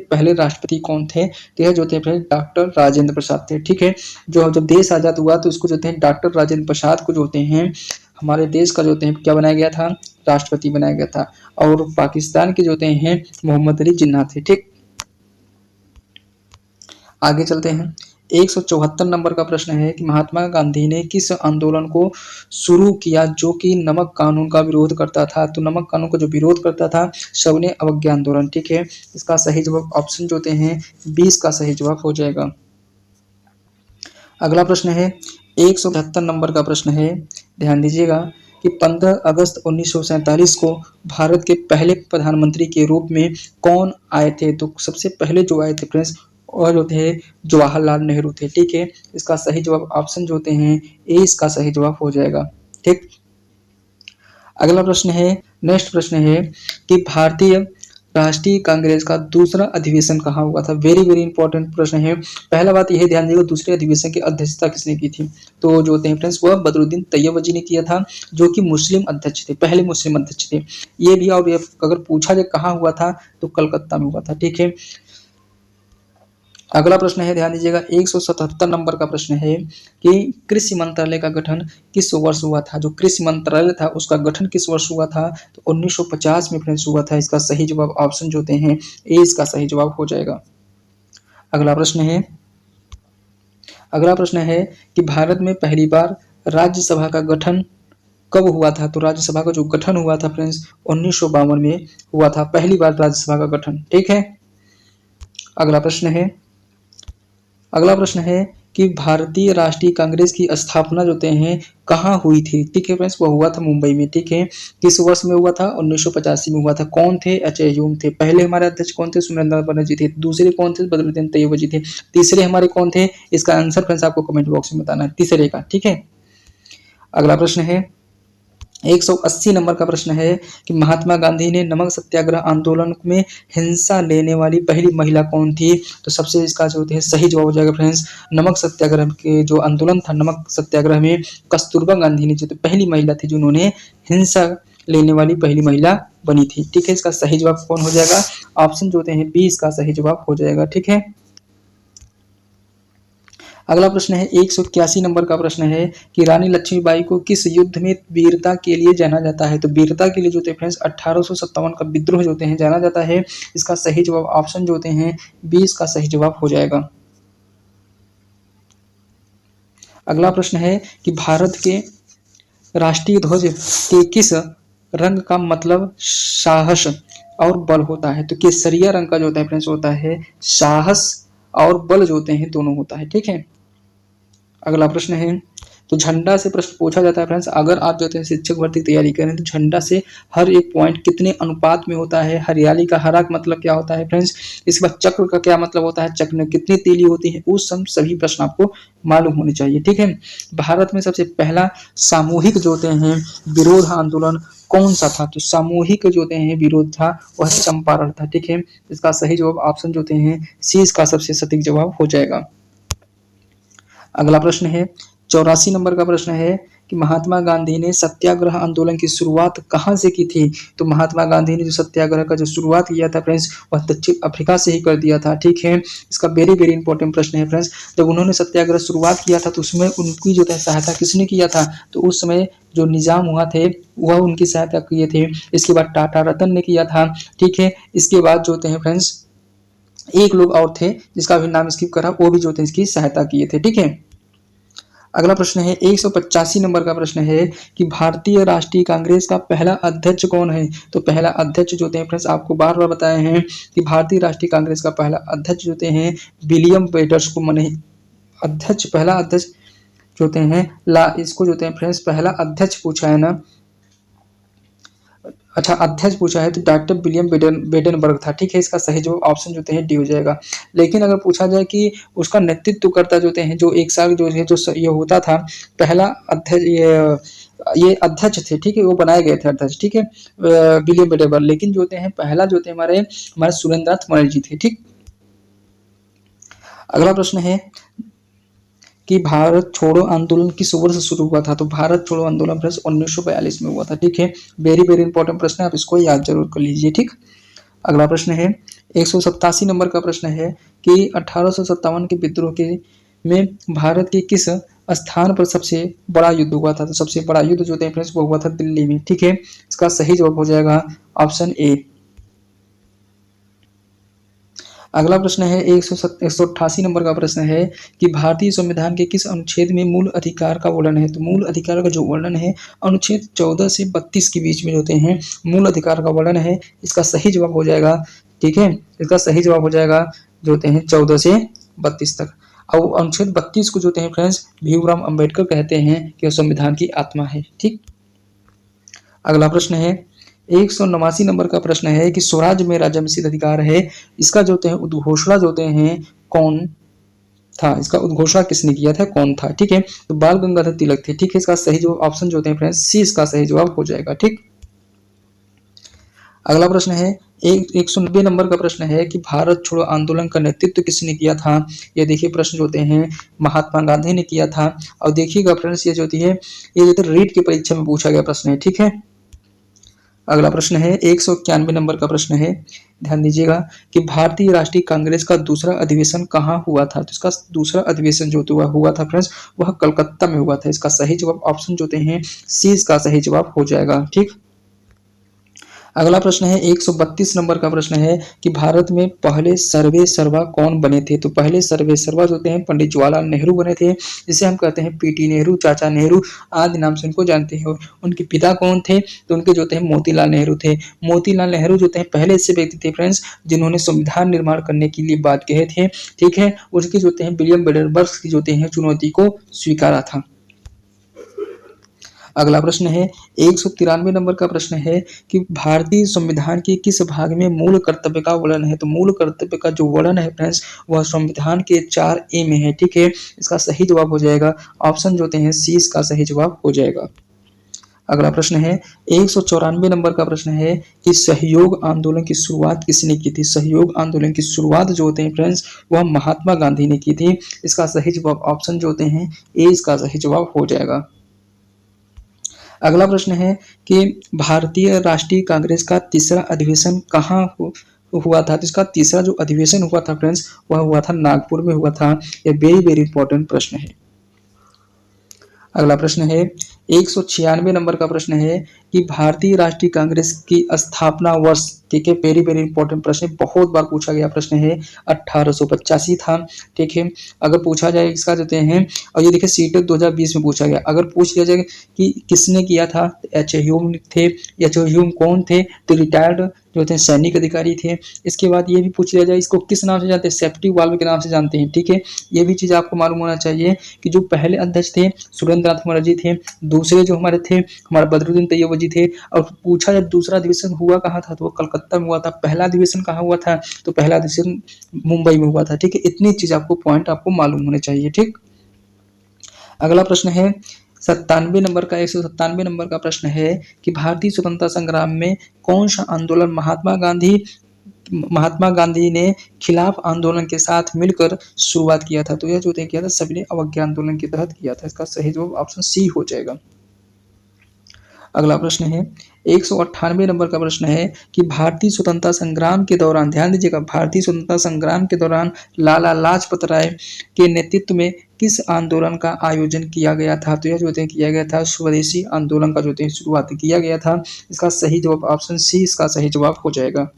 पहले राष्ट्रपति कौन थे? तो यह जो थे डॉक्टर राजेंद्र प्रसाद थे। ठीक है, जो जब देश आजाद हुआ तो इसको जो थे डॉक्टर राजेंद्र प्रसाद को जो हैं हमारे देश का जो है क्या बनाया गया था? राष्ट्रपति बनाया गया था। और पाकिस्तान के जो हैं मोहम्मद अली जिन्ना थे। ठीक, आगे चलते हैं 174 नंबर का प्रश्न है कि महात्मा गांधी ने किस आंदोलन को शुरू किया जो कि नमक कानून का विरोध करता था? तो नमक कानून का जो विरोध करता था सविनय अवज्ञा आंदोलन। ठीक है, इसका सही जवाब ऑप्शन जो हैं 20 का सही जवाब हो जाएगा। अगला प्रश्न है 177 नंबर का प्रश्न है, ध्यान दीजिएगा कि 15 अगस्त 1947 को भारत के पहले प्रधानमंत्री के रूप में कौन आए थे? तो सबसे पहले जो आए थे फ्रेंड्स और जो थे जवाहरलाल नेहरू थे। ठीक है, इसका सही जवाब ऑप्शन जो हैं ए इसका सही जवाब हो जाएगा। ठीक, अगला प्रश्न है नेक्स्ट प्रश्न है कि भारतीय राष्ट्रीय कांग्रेस का दूसरा अधिवेशन कहाँ हुआ था? वेरी वेरी इंपॉर्टेंट प्रश्न है। पहला बात यह ध्यान दीजिएगा दूसरे अधिवेशन की अध्यक्षता किसने की थी? तो जो थे फ्रेंड्स वह बदरुद्दीन तैयबजी ने किया था, जो कि मुस्लिम अध्यक्ष थे, पहले मुस्लिम अध्यक्ष थे। ये भी और अगर पूछा जाए कहाँ हुआ था तो कलकत्ता में हुआ था। ठीक है, अगला प्रश्न है ध्यान दीजिएगा 177 नंबर का प्रश्न है कि कृषि मंत्रालय का गठन किस वर्ष हुआ था? जो कृषि मंत्रालय था उसका गठन किस वर्ष हुआ था? तो 1950 में फ्रेंड्स हुआ था। इसका सही जवाब ऑप्शन जो हैं ए इसका सही जवाब हो जाएगा। अगला प्रश्न है कि भारत में पहली बार राज्यसभा का गठन कब हुआ था? तो राज्यसभा का जो गठन हुआ था फ्रेंड्स 1952 में हुआ था, पहली बार राज्यसभा का गठन। ठीक है, अगला प्रश्न है कि भारतीय राष्ट्रीय कांग्रेस की स्थापना जो हैं कहाँ हुई थी? ठीक है फ्रेंड्स, वो हुआ था मुंबई में। ठीक है, किस वर्ष में हुआ था? 1985 में हुआ था। कौन थे? एच.ए. थे। पहले हमारे अध्यक्ष कौन थे? सुरेंद्र बनर्जी थे। दूसरे कौन थे? बदरुद्दीन तैयबजी थे। तीसरे हमारे कौन थे? इसका आंसर फ्रेंड्स आपको कमेंट बॉक्स में बताना है तीसरे का। ठीक है, अगला प्रश्न है 180 नंबर का प्रश्न है कि महात्मा गांधी ने नमक सत्याग्रह आंदोलन में हिंसा लेने वाली पहली महिला कौन थी? तो सबसे इसका जो है सही जवाब हो जाएगा फ्रेंड्स, नमक सत्याग्रह के जो आंदोलन था नमक सत्याग्रह में कस्तूरबा गांधी ने जो पहली महिला थी जिन्होंने हिंसा लेने वाली पहली महिला बनी थी। ठीक है, इसका सही जवाब कौन हो जाएगा? ऑप्शन जो होते हैं बी इसका सही जवाब हो जाएगा। ठीक है, अगला प्रश्न है 181 नंबर का प्रश्न है कि रानी लक्ष्मीबाई को किस युद्ध में वीरता के लिए जाना जाता है? तो वीरता के लिए जो होते हैं फ्रेंड्स 1857 का विद्रोह जो होते हैं जाना जाता है। इसका सही जवाब ऑप्शन जो होते हैं बी इसका सही जवाब हो जाएगा। अगला प्रश्न है कि भारत के राष्ट्रीय ध्वज के किस रंग का मतलब साहस और बल होता है? तो केसरिया रंग का जो होता है फ्रेंड्स होता है साहस और बल जो होते हैं दोनों होता है। ठीक है, अगला प्रश्न है तो झंडा से प्रश्न पूछा जाता है फ्रेंड्स, अगर आप जो है शिक्षक भर्ती की तैयारी करें तो झंडा से हर एक पॉइंट कितने अनुपात में होता है? हरियाली का हरा मतलब क्या होता है फ्रेंड्स? इसके बाद चक्र का क्या मतलब होता है? चक्र में कितनी तीली होती है? उस सभी प्रश्न आपको मालूम होने चाहिए। ठीक है, भारत में सबसे पहला सामूहिक जो होते हैं विरोध आंदोलन कौन सा था? तो सामूहिक जो होते हैं विरोध था वह चंपारण था। ठीक है, इसका सही जवाब ऑप्शन जो होते हैं सी इसका सबसे सटीक जवाब हो जाएगा। अगला प्रश्न है 84 नंबर का प्रश्न है कि महात्मा गांधी ने सत्याग्रह आंदोलन की शुरुआत कहां से की थी? तो महात्मा गांधी ने जो सत्याग्रह का जो शुरुआत किया था फ्रेंड्स वह दक्षिण अफ्रीका से ही कर दिया था। ठीक है, इसका वेरी वेरी इंपॉर्टेंट प्रश्न है फ्रेंड्स, जब उन्होंने सत्याग्रह शुरुआत किया था तो उसमें उनकी जो है सहायता किसने किया था? तो उस समय जो निजाम हुआ थे वह उनकी सहायता किए थे। इसके बाद टाटा रतन ने किया था। ठीक है, इसके बाद जो होते हैं फ्रेंड्स एक लोग और थे जिसका भी नाम स्किप करा, वो भी जो थे इसकी सहायता किए थे। ठीक है, अगला प्रश्न है 185 नंबर का प्रश्न है कि भारतीय राष्ट्रीय कांग्रेस का पहला अध्यक्ष कौन है? तो पहला अध्यक्ष जो होते हैं फ्रेंड्स आपको बार बार बताए हैं कि भारतीय राष्ट्रीय कांग्रेस का पहला अध्यक्ष जो होते हैं विलियम बेटर्स को मने अध्यक्ष पहला अध्यक्ष जो होते हैं इसको जो होते हैं फ्रेंड्स पहला अध्यक्ष पूछा है ना, अच्छा अध्यक्ष पूछा है तो डॉक्टर विलियम बेडनबर्ग था। ठीक है, इसका सही जवाब ऑप्शन जो है डी हो जाएगा। लेकिन अगर पूछा जाए कि उसका नेतृत्व करता जो है जो एक साल जो है जो ये होता था पहला अध्यक्ष ये अध्यक्ष थे। ठीक है, वो बनाए गए थे अध्यक्ष। ठीक है, विलियम बेडनबर्ग, लेकिन जो होते हैं पहला जो होते हैं हमारे सुरेंद्रनाथ बनर्जी थे। ठीक, अगला प्रश्न है कि भारत छोड़ो आंदोलन किस वर्ष शुरू हुआ था? तो भारत छोड़ो आंदोलन फ्रेंड्स 1942 में हुआ था। ठीक है, वेरी वेरी इंपॉर्टेंट प्रश्न है, आप इसको याद जरूर कर लीजिए। ठीक, अगला प्रश्न है 187 नंबर का प्रश्न है कि 1857 के विद्रोह के में भारत के किस स्थान पर सबसे बड़ा युद्ध हुआ था? तो सबसे बड़ा युद्ध जो है फ्रेंड्स वो हुआ था दिल्ली में। ठीक है, इसका सही जवाब हो जाएगा ऑप्शन ए। अगला प्रश्न है 188 नंबर का प्रश्न है कि भारतीय संविधान के किस अनुच्छेद में मूल अधिकार का वर्णन है? तो मूल अधिकार का जो वर्णन है अनुच्छेद 14 से 32 के बीच में होते हैं मूल अधिकार का वर्णन है। इसका सही जवाब हो जाएगा। ठीक है, इसका सही जवाब हो जाएगा जो होते हैं 14 से 32 तक। और अनुच्छेद 32 को जो होते हैं फ्रेंड्स भीमराव अंबेडकर कहते हैं कि वह संविधान की आत्मा है। ठीक, अगला प्रश्न है 189 नंबर का प्रश्न है कि स्वराज मेरा जन्मसिद्ध अधिकार है, इसका जो होते हैं उद्घोषणा जो होते हैं कौन था? इसका उद्घोषणा किसने किया था, कौन था? ठीक है, तो बाल गंगाधर तिलक थे। ठीक है, इसका सही जवाब ऑप्शन जो होते हैं फ्रेंड्स सी इसका सही जवाब हो जाएगा। ठीक, अगला प्रश्न है 190 नंबर का प्रश्न है कि भारत छोड़ो आंदोलन का नेतृत्व किसने किया था? ये देखिए प्रश्न जो होते हैं महात्मा गांधी ने किया था। और देखिएगा फ्रेंड्स ये जो होती है ये जो रीट की परीक्षा में पूछा गया प्रश्न है। ठीक है, अगला प्रश्न है 191 नंबर का प्रश्न है, ध्यान दीजिएगा कि भारतीय राष्ट्रीय कांग्रेस का दूसरा अधिवेशन कहाँ हुआ था? तो इसका दूसरा अधिवेशन जो हुआ था फ्रेंड्स वह कलकत्ता में हुआ था। इसका सही जवाब ऑप्शन जो होते हैं सी इसका सही जवाब हो जाएगा। ठीक, अगला प्रश्न है 132 नंबर का प्रश्न है कि भारत में पहले सर्वे सर्वा कौन बने थे? तो पहले सर्वे सर्वा जो होते हैं पंडित जवाहरलाल नेहरू बने थे, जिसे हम कहते हैं पीटी नेहरू, चाचा नेहरू आदि नाम से उनको जानते हैं। और उनके पिता कौन थे? तो उनके जो थे मोतीलाल नेहरू थे। मोतीलाल नेहरू जो थे पहले ऐसे व्यक्ति थे फ्रेंड्स जिन्होंने संविधान निर्माण करने के लिए बात कहे थे। ठीक है, उसके जो थे विलियम बेडनबर्ग की जो हैं चुनौती को स्वीकारा था। अगला प्रश्न है 193 नंबर का प्रश्न है कि भारतीय संविधान के किस भाग में मूल कर्तव्य का वर्णन है? तो मूल कर्तव्य का जो वर्णन है फ्रेंड्स वह संविधान के 4A में है। ठीक है, इसका सही जवाब हो जाएगा ऑप्शन जो होते हैं सी इसका सही जवाब हो जाएगा। अगला प्रश्न है 194 नंबर का प्रश्न है कि सहयोग आंदोलन की शुरुआत किसने की थी। सहयोग आंदोलन की शुरुआत जो होते हैं फ्रेंड्स वह महात्मा गांधी ने की थी। इसका सही जवाब ऑप्शन जो होते हैं ए इसका सही जवाब हो जाएगा। अगला प्रश्न है कि भारतीय राष्ट्रीय कांग्रेस का तीसरा अधिवेशन कहाँ हुआ था। तो इसका तीसरा जो अधिवेशन हुआ था फ्रेंड्स वह हुआ था नागपुर में हुआ था। यह वेरी वेरी इंपॉर्टेंट प्रश्न है। अगला प्रश्न है 196 नंबर का प्रश्न है कि भारतीय राष्ट्रीय कांग्रेस की स्थापना वर्ष, ठीक है, वेरी वेरी इंपॉर्टेंट प्रश्न है, बहुत बार पूछा गया प्रश्न है, 1885 था। ठीक है, अगर पूछा जाए इसका देते हैं, और ये देखिए सीटेट 2020 में पूछा गया। अगर पूछ लिया जाए कि किसने किया था, एच ह्यूम थे। एच ह्यूम कौन थे, तो रिटायर्ड जो थे सैनिक अधिकारी थे। इसके बाद ये भी पूछ लिया जाए इसको किस नाम से जानते हैं, सेफ्टी वाल्व के नाम से जानते हैं। ठीक है, ये भी चीज आपको मालूम होना चाहिए कि जो पहले अध्यक्ष थे सुरेंद्र नाथ मुखर्जी थे, दूसरे जो हमारे थे हमारे बदरुद्दीन तैयब जी थे। और पूछा जब दूसरा अधिवेशन हुआ कहाँ था, तो वो कलकत्ता में हुआ था। पहला अधिवेशन कहाँ हुआ था, तो पहला अधिवेशन मुंबई में हुआ था। ठीक है, इतनी चीज आपको पॉइंट आपको मालूम होने चाहिए। ठीक, अगला प्रश्न है 97 नंबर का 197 नंबर का प्रश्न है कि भारतीय स्वतंत्रता संग्राम में कौन सा आंदोलन महात्मा गांधी ने खिलाफ आंदोलन के साथ मिलकर शुरुआत किया था। तो यह जो किया था सविनय अवज्ञा आंदोलन के तहत किया था। इसका सही जवाब ऑप्शन सी हो जाएगा। अगला प्रश्न है 198 नंबर का प्रश्न है कि भारतीय स्वतंत्रता संग्राम के दौरान, ध्यान दीजिएगा, भारतीय स्वतंत्रता संग्राम के दौरान लाला लाजपत राय के नेतृत्व में किस आंदोलन का आयोजन किया गया था। तो यह जो किया गया था स्वदेशी आंदोलन का जो शुरुआत किया गया था। इसका सही जवाब ऑप्शन सी इसका सही जवाब हो जाएगा।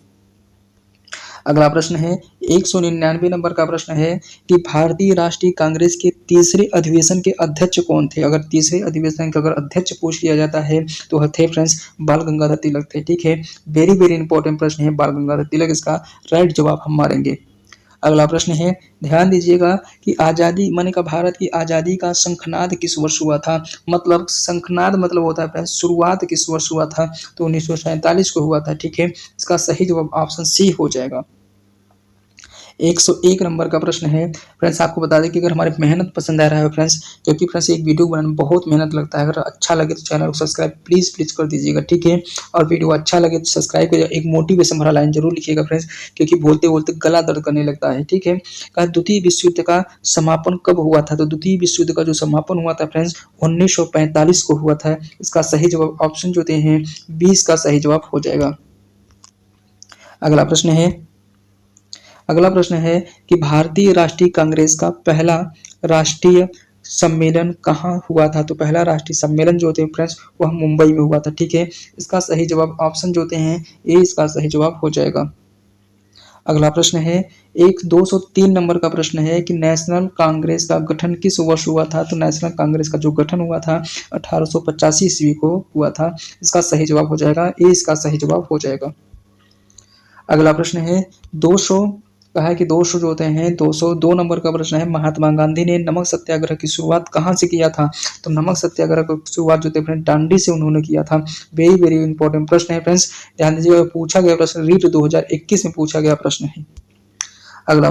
अगला प्रश्न है 199 नंबर का प्रश्न है कि भारतीय राष्ट्रीय कांग्रेस के तीसरे अधिवेशन के अध्यक्ष कौन थे। अगर तीसरे अधिवेशन का अगर अध्यक्ष पूछ लिया जाता है तो थे फ्रेंड्स बाल गंगाधर तिलक थे। ठीक है, वेरी वेरी इंपॉर्टेंट प्रश्न है बाल गंगाधर तिलक, इसका राइट जवाब हम मारेंगे। अगला प्रश्न है, ध्यान दीजिएगा कि आजादी माने का भारत की आजादी का शंखनाद किस वर्ष हुआ था। मतलब शंखनाद मतलब होता है शुरुआत किस वर्ष हुआ था, तो 1947 को हुआ था। ठीक है, इसका सही जवाब ऑप्शन सी हो जाएगा। 101 नंबर का प्रश्न है फ्रेंड्स, आपको बता दें कि अगर हमारी मेहनत पसंद आ रहा है फ्रेंड्स, क्योंकि फ्रेंड्स एक वीडियो बनाने में बहुत मेहनत लगता है, अगर अच्छा लगे तो चैनल को सब्सक्राइब प्लीज कर दीजिएगा। ठीक है, और वीडियो अच्छा लगे तो सब्सक्राइब करिए, एक मोटिवेशन भरा लाइन जरूर लिखिएगा फ्रेंड्स, क्योंकि बोलते बोलते गला दर्द करने लगता है। ठीक है, द्वितीय विश्व युद्ध का समापन कब हुआ था। तो द्वितीय विश्व युद्ध का जो समापन हुआ था फ्रेंड्स 1945 को हुआ था। इसका सही जवाब ऑप्शन जो हैं 20 का सही जवाब हो जाएगा। अगला प्रश्न है कि भारतीय राष्ट्रीय कांग्रेस का पहला राष्ट्रीय सम्मेलन कहाँ हुआ था। तो पहला राष्ट्रीय सम्मेलन जो होते हैं फ्रेंड्स वह मुंबई में हुआ था। ठीक है, इसका सही जवाब ऑप्शन जो होते हैं ए इसका सही जवाब हो जाएगा। अगला प्रश्न है 203 नंबर का प्रश्न है कि नेशनल कांग्रेस का गठन किस वर्ष हुआ था। तो नेशनल कांग्रेस का जो गठन हुआ था 1885 ईस्वी को हुआ था। इसका सही जवाब हो जाएगा ए इसका सही जवाब हो जाएगा। अगला प्रश्न है 200 कहा है कि 200 जो होते हैं 202 नंबर का प्रश्न है, महात्मा गांधी ने नमक सत्याग्रह की शुरुआत कहाँ से किया था। तो नमक सत्याग्रह की शुरुआत जो थे फ्रेंड दांडी से उन्होंने किया था। वेरी वेरी इंपॉर्टेंट प्रश्न है फ्रेंड्स, ध्यान दीजिएगा, पूछा गया प्रश्न रीट 2021 में पूछा गया प्रश्न है। अगला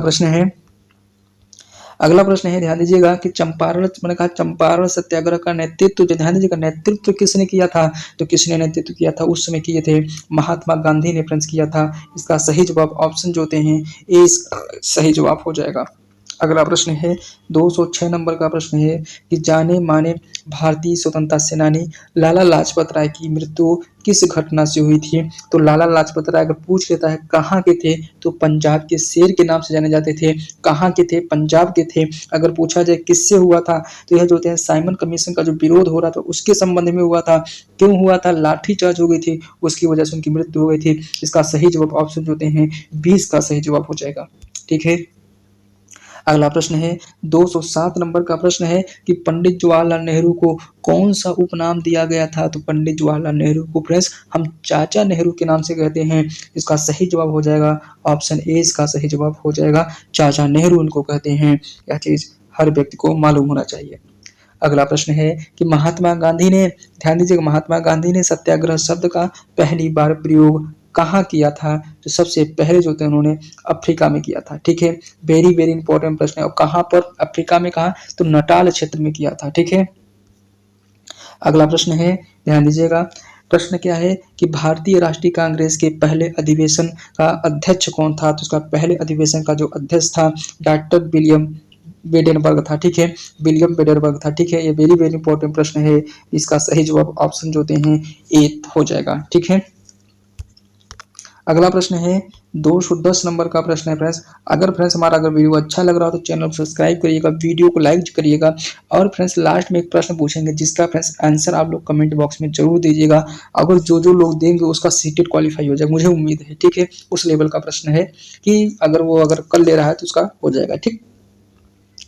प्रश्न है ध्यान दीजिएगा कि चंपारण सत्याग्रह का नेतृत्व, ध्यान दीजिएगा, नेतृत्व किसने किया था। तो किसने नेतृत्व किया था उस समय किए थे महात्मा गांधी ने फ्रेंड्स किया था। इसका सही जवाब ऑप्शन जो होते हैं ए सही जवाब हो जाएगा। अगला प्रश्न है 206 नंबर का प्रश्न है कि जाने माने भारतीय स्वतंत्रता सेनानी लाला लाजपत राय की मृत्यु किस घटना से हुई थी। तो लाला लाजपत राय अगर पूछ लेता है कहाँ के थे, तो पंजाब के शेर के नाम से जाने जाते थे। कहाँ के थे, पंजाब के थे। अगर पूछा जाए किससे हुआ था, तो यह जो होते हैं साइमन कमीशन का जो विरोध हो रहा था उसके संबंध में हुआ था। क्यों हुआ था, लाठीचार्ज हो गई थी, उसकी वजह से उनकी मृत्यु हो गई थी। इसका सही जवाब ऑप्शन जो होते हैं 20 का सही जवाब हो जाएगा। ठीक है, अगला प्रश्न है 207 नंबर का प्रश्न है कि पंडित जवाहरलाल नेहरू को कौन सा उपनाम दिया गया था। तो पंडित जवाहरलाल नेहरू को फ्रेंड्स हम चाचा नेहरू के नाम से कहते हैं। इसका सही जवाब हो जाएगा ऑप्शन ए इसका सही जवाब हो जाएगा, चाचा नेहरू उनको कहते हैं। यह चीज हर व्यक्ति को मालूम होना चाहिए। अगला प्रश्न है कि महात्मा गांधी ने, ध्यान दीजिएगा, महात्मा गांधी ने सत्याग्रह शब्द का पहली बार प्रयोग कहाँ किया था। तो सबसे पहले जो थे उन्होंने अफ्रीका में किया था। ठीक है, वेरी वेरी इंपॉर्टेंट प्रश्न है। और कहाँ पर, अफ्रीका में कहा, तो नटाल क्षेत्र में किया था। ठीक है, अगला प्रश्न है, ध्यान दीजिएगा। प्रश्न क्या है कि भारतीय राष्ट्रीय कांग्रेस के पहले अधिवेशन का अध्यक्ष कौन था? तो उसका पहले अधिवेशन का जो अध्यक्ष था डॉक्टर विलियम बेडेनबर्ग था। ठीक है, विलियम बेडेनबर्ग था। ठीक है, ये वेरी वेरी इंपॉर्टेंट प्रश्न है। इसका सही जवाब ऑप्शन जो होते हैं ए हो जाएगा। ठीक है, अगला प्रश्न है 210 नंबर का प्रश्न है फ्रेंड्स। अगर फ्रेंड्स हमारा अगर वीडियो अच्छा लग रहा हो तो चैनल को सब्सक्राइब करिएगा, वीडियो को लाइक करिएगा। और फ्रेंड्स लास्ट में एक प्रश्न पूछेंगे जिसका फ्रेंड्स आंसर आप लोग कमेंट बॉक्स में जरूर दीजिएगा। अगर जो जो लोग देंगे उसका सीटेट क्वालिफाई हो जाएगा, मुझे उम्मीद है। ठीक है, उस लेवल का प्रश्न है कि अगर वो अगर कर ले रहा है तो उसका हो जाएगा। ठीक,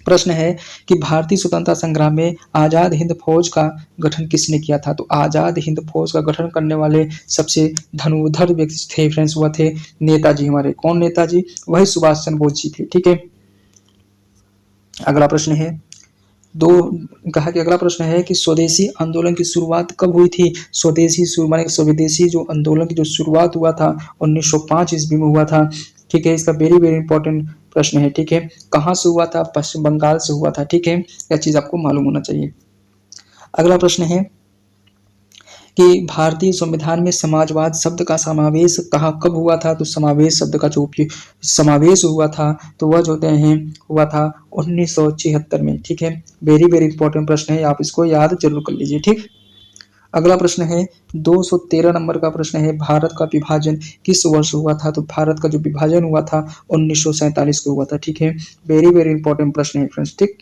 प्रश्न है कि भारतीय स्वतंत्रता संग्राम में आजाद हिंद फौज का गठन किसने किया था? तो आजाद हिंद फौज का गठन करने वाले सबसे धनुर्धर व्यक्ति थे फ्रेंड्स, वह थे नेताजी। हमारे कौन नेताजी? वही सुभाष चंद्र बोस जी थे। ठीक है, अगला प्रश्न है कहा कि अगला प्रश्न है कि स्वदेशी आंदोलन की शुरुआत कब हुई थी? स्वदेशी जो आंदोलन की जो शुरुआत हुआ था 1905 ईस्वी में हुआ था। ठीक है, इसका वेरी वेरी इंपॉर्टेंट प्रश्न है। ठीक है, कहाँ से हुआ था? पश्चिम बंगाल से हुआ था। ठीक है, यह चीज आपको मालूम होना चाहिए। अगला प्रश्न है कि भारतीय संविधान में समाजवाद शब्द का समावेश कहाँ कब हुआ था? तो समावेश शब्द का जो समावेश हुआ था तो वह जो हैं हुआ था 1976 में। ठीक है, वेरी वेरी इंपॉर्टेंट प्रश्न है, आप इसको याद जरूर कर लीजिए। ठीक, अगला प्रश्न है 213 नंबर का प्रश्न है, भारत का विभाजन किस वर्ष हुआ था? तो भारत का जो विभाजन हुआ था 1947 को हुआ था। ठीक है, वेरी वेरी इंपॉर्टेंट प्रश्न है फ्रेंड्स। ठीक,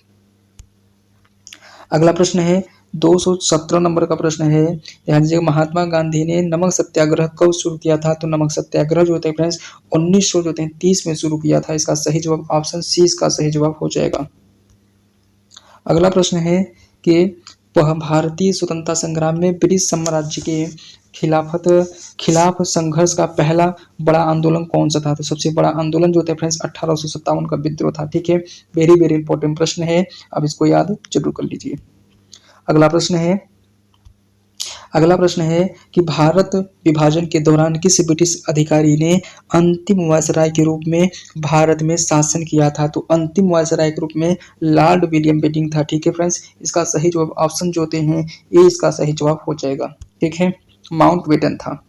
अगला प्रश्न है 217 नंबर का प्रश्न है, ध्यान दीजिएगा। महात्मा गांधी ने नमक सत्याग्रह कब शुरू किया था? तो नमक सत्याग्रह जो होते हैं फ्रेंड्स 1930 में शुरू किया था। इसका सही जवाब ऑप्शन सी इसका सही जवाब हो जाएगा। अगला प्रश्न है कि भारतीय स्वतंत्रता संग्राम में ब्रिटिश साम्राज्य के खिलाफ संघर्ष का पहला बड़ा आंदोलन कौन सा था? तो सबसे बड़ा आंदोलन जो था फ्रेंड्स 1857 का विद्रोह था। ठीक है, वेरी वेरी इंपॉर्टेंट प्रश्न है, अब इसको याद जरूर कर लीजिए। अगला प्रश्न है कि भारत विभाजन के दौरान किस ब्रिटिश अधिकारी ने अंतिम वायसराय के रूप में भारत में शासन किया था? तो अंतिम वायसराय के रूप में लॉर्ड विलियम बेटिंग था। ठीक है फ्रेंड्स, इसका सही जवाब ऑप्शन जो होते हैं ये इसका सही जवाब हो जाएगा। ठीक है, माउंटबेटन था।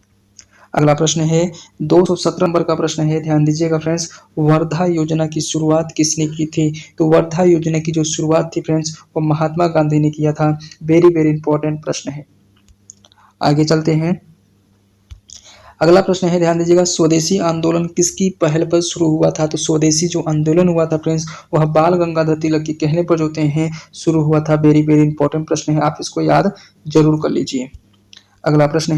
अगला प्रश्न है 217 नंबर का प्रश्न है, ध्यान दीजिएगा फ्रेंड्स। वर्धा योजना की शुरुआत किसने की थी? तो वर्धा योजना की जो शुरुआत थी फ्रेंड्स वो महात्मा गांधी ने किया था। वेरी वेरी इंपॉर्टेंट प्रश्न है, आगे चलते हैं। अगला प्रश्न है, ध्यान दीजिएगा। स्वदेशी आंदोलन किसकी पहल पर शुरू हुआ था? तो स्वदेशी जो आंदोलन हुआ था फ्रेंड्स वह बाल गंगाधर तिलक के कहने पर जो होते हैं शुरू हुआ था। वेरी वेरी इंपॉर्टेंट प्रश्न है, आप इसको याद जरूर कर लीजिए। अगला प्रश्न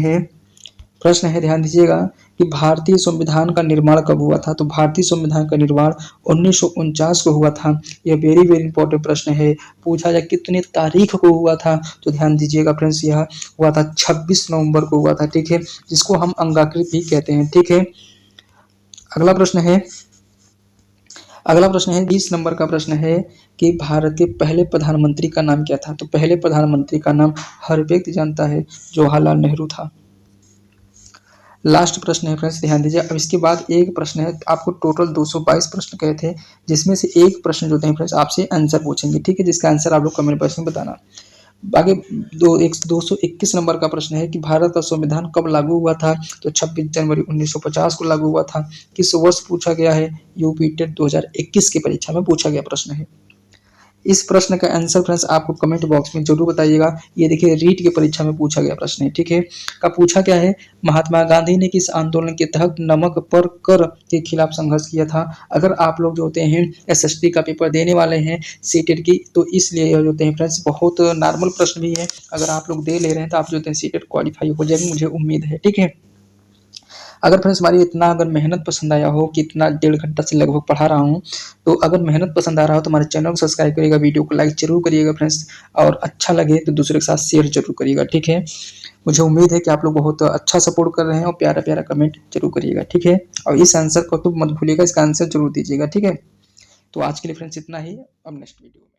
है ध्यान दीजिएगा कि भारतीय संविधान का निर्माण कब हुआ था? तो भारतीय संविधान का निर्माण 1949 को हुआ था। यह वेरी वेरी इंपॉर्टेंट प्रश्न है, पूछा जाए कितने तारीख को हुआ था? तो ध्यान दीजिएगा फ्रेंड्स, यह हुआ था 26 नवंबर को हुआ था। ठीक है, जिसको हम अंगाकृत भी कहते हैं। ठीक है, अगला प्रश्न है 20 नंबर का प्रश्न है कि भारत के पहले प्रधानमंत्री का नाम क्या था? तो पहले प्रधानमंत्री का नाम हर व्यक्ति जानता है, जवाहरलाल नेहरू था। लास्ट प्रश्न है फ्रेंड्स, ध्यान दीजिए। अब इसके बाद एक प्रश्न है, आपको टोटल 222 प्रश्न कहे थे जिसमें से एक प्रश्न जो है फ्रेंड्स आपसे आंसर पूछेंगे। ठीक है, जिसका आंसर आप लोग कमेंट बॉक्स में बताना। आगे 221 नंबर का प्रश्न है कि भारत का संविधान कब लागू हुआ था? तो 26 जनवरी 1950 को लागू हुआ था। किस वर्ष पूछा गया है? यूपी टेट 2021 की परीक्षा में पूछा गया प्रश्न है। इस प्रश्न का आंसर फ्रेंड्स आपको कमेंट बॉक्स में जरूर बताइएगा। ये देखिए रीट की परीक्षा में पूछा गया प्रश्न है। ठीक है, का पूछा क्या है, महात्मा गांधी ने किस आंदोलन के तहत नमक पर कर के खिलाफ संघर्ष किया था? अगर आप लोग जो होते हैं एसएसटी का पेपर देने वाले हैं सीटेट की, तो इसलिए जो होते हैं फ्रेंड्स बहुत नॉर्मल प्रश्न भी है। अगर आप लोग दे ले रहे हैं तो आप जो होते हैं सीटेट क्वालिफाई हो जाएगी, मुझे उम्मीद है। ठीक है, अगर फ्रेंड्स हमारी इतना अगर मेहनत पसंद आया हो कि इतना 1.5 घंटा से लगभग पढ़ा रहा हूँ, तो अगर मेहनत पसंद आ रहा हो तो हमारे चैनल को सब्सक्राइब करिएगा, वीडियो को लाइक जरूर करिएगा फ्रेंड्स, और अच्छा लगे तो दूसरे के साथ शेयर जरूर करिएगा। ठीक है, मुझे उम्मीद है कि आप लोग बहुत अच्छा सपोर्ट कर रहे हैं और प्यारा प्यारा कमेंट जरूर करिएगा। ठीक है, और इस आंसर को तो मत भूलिएगा, इसका आंसर जरूर दीजिएगा। ठीक है, तो आज के लिए फ्रेंड्स इतना ही, अब नेक्स्ट वीडियो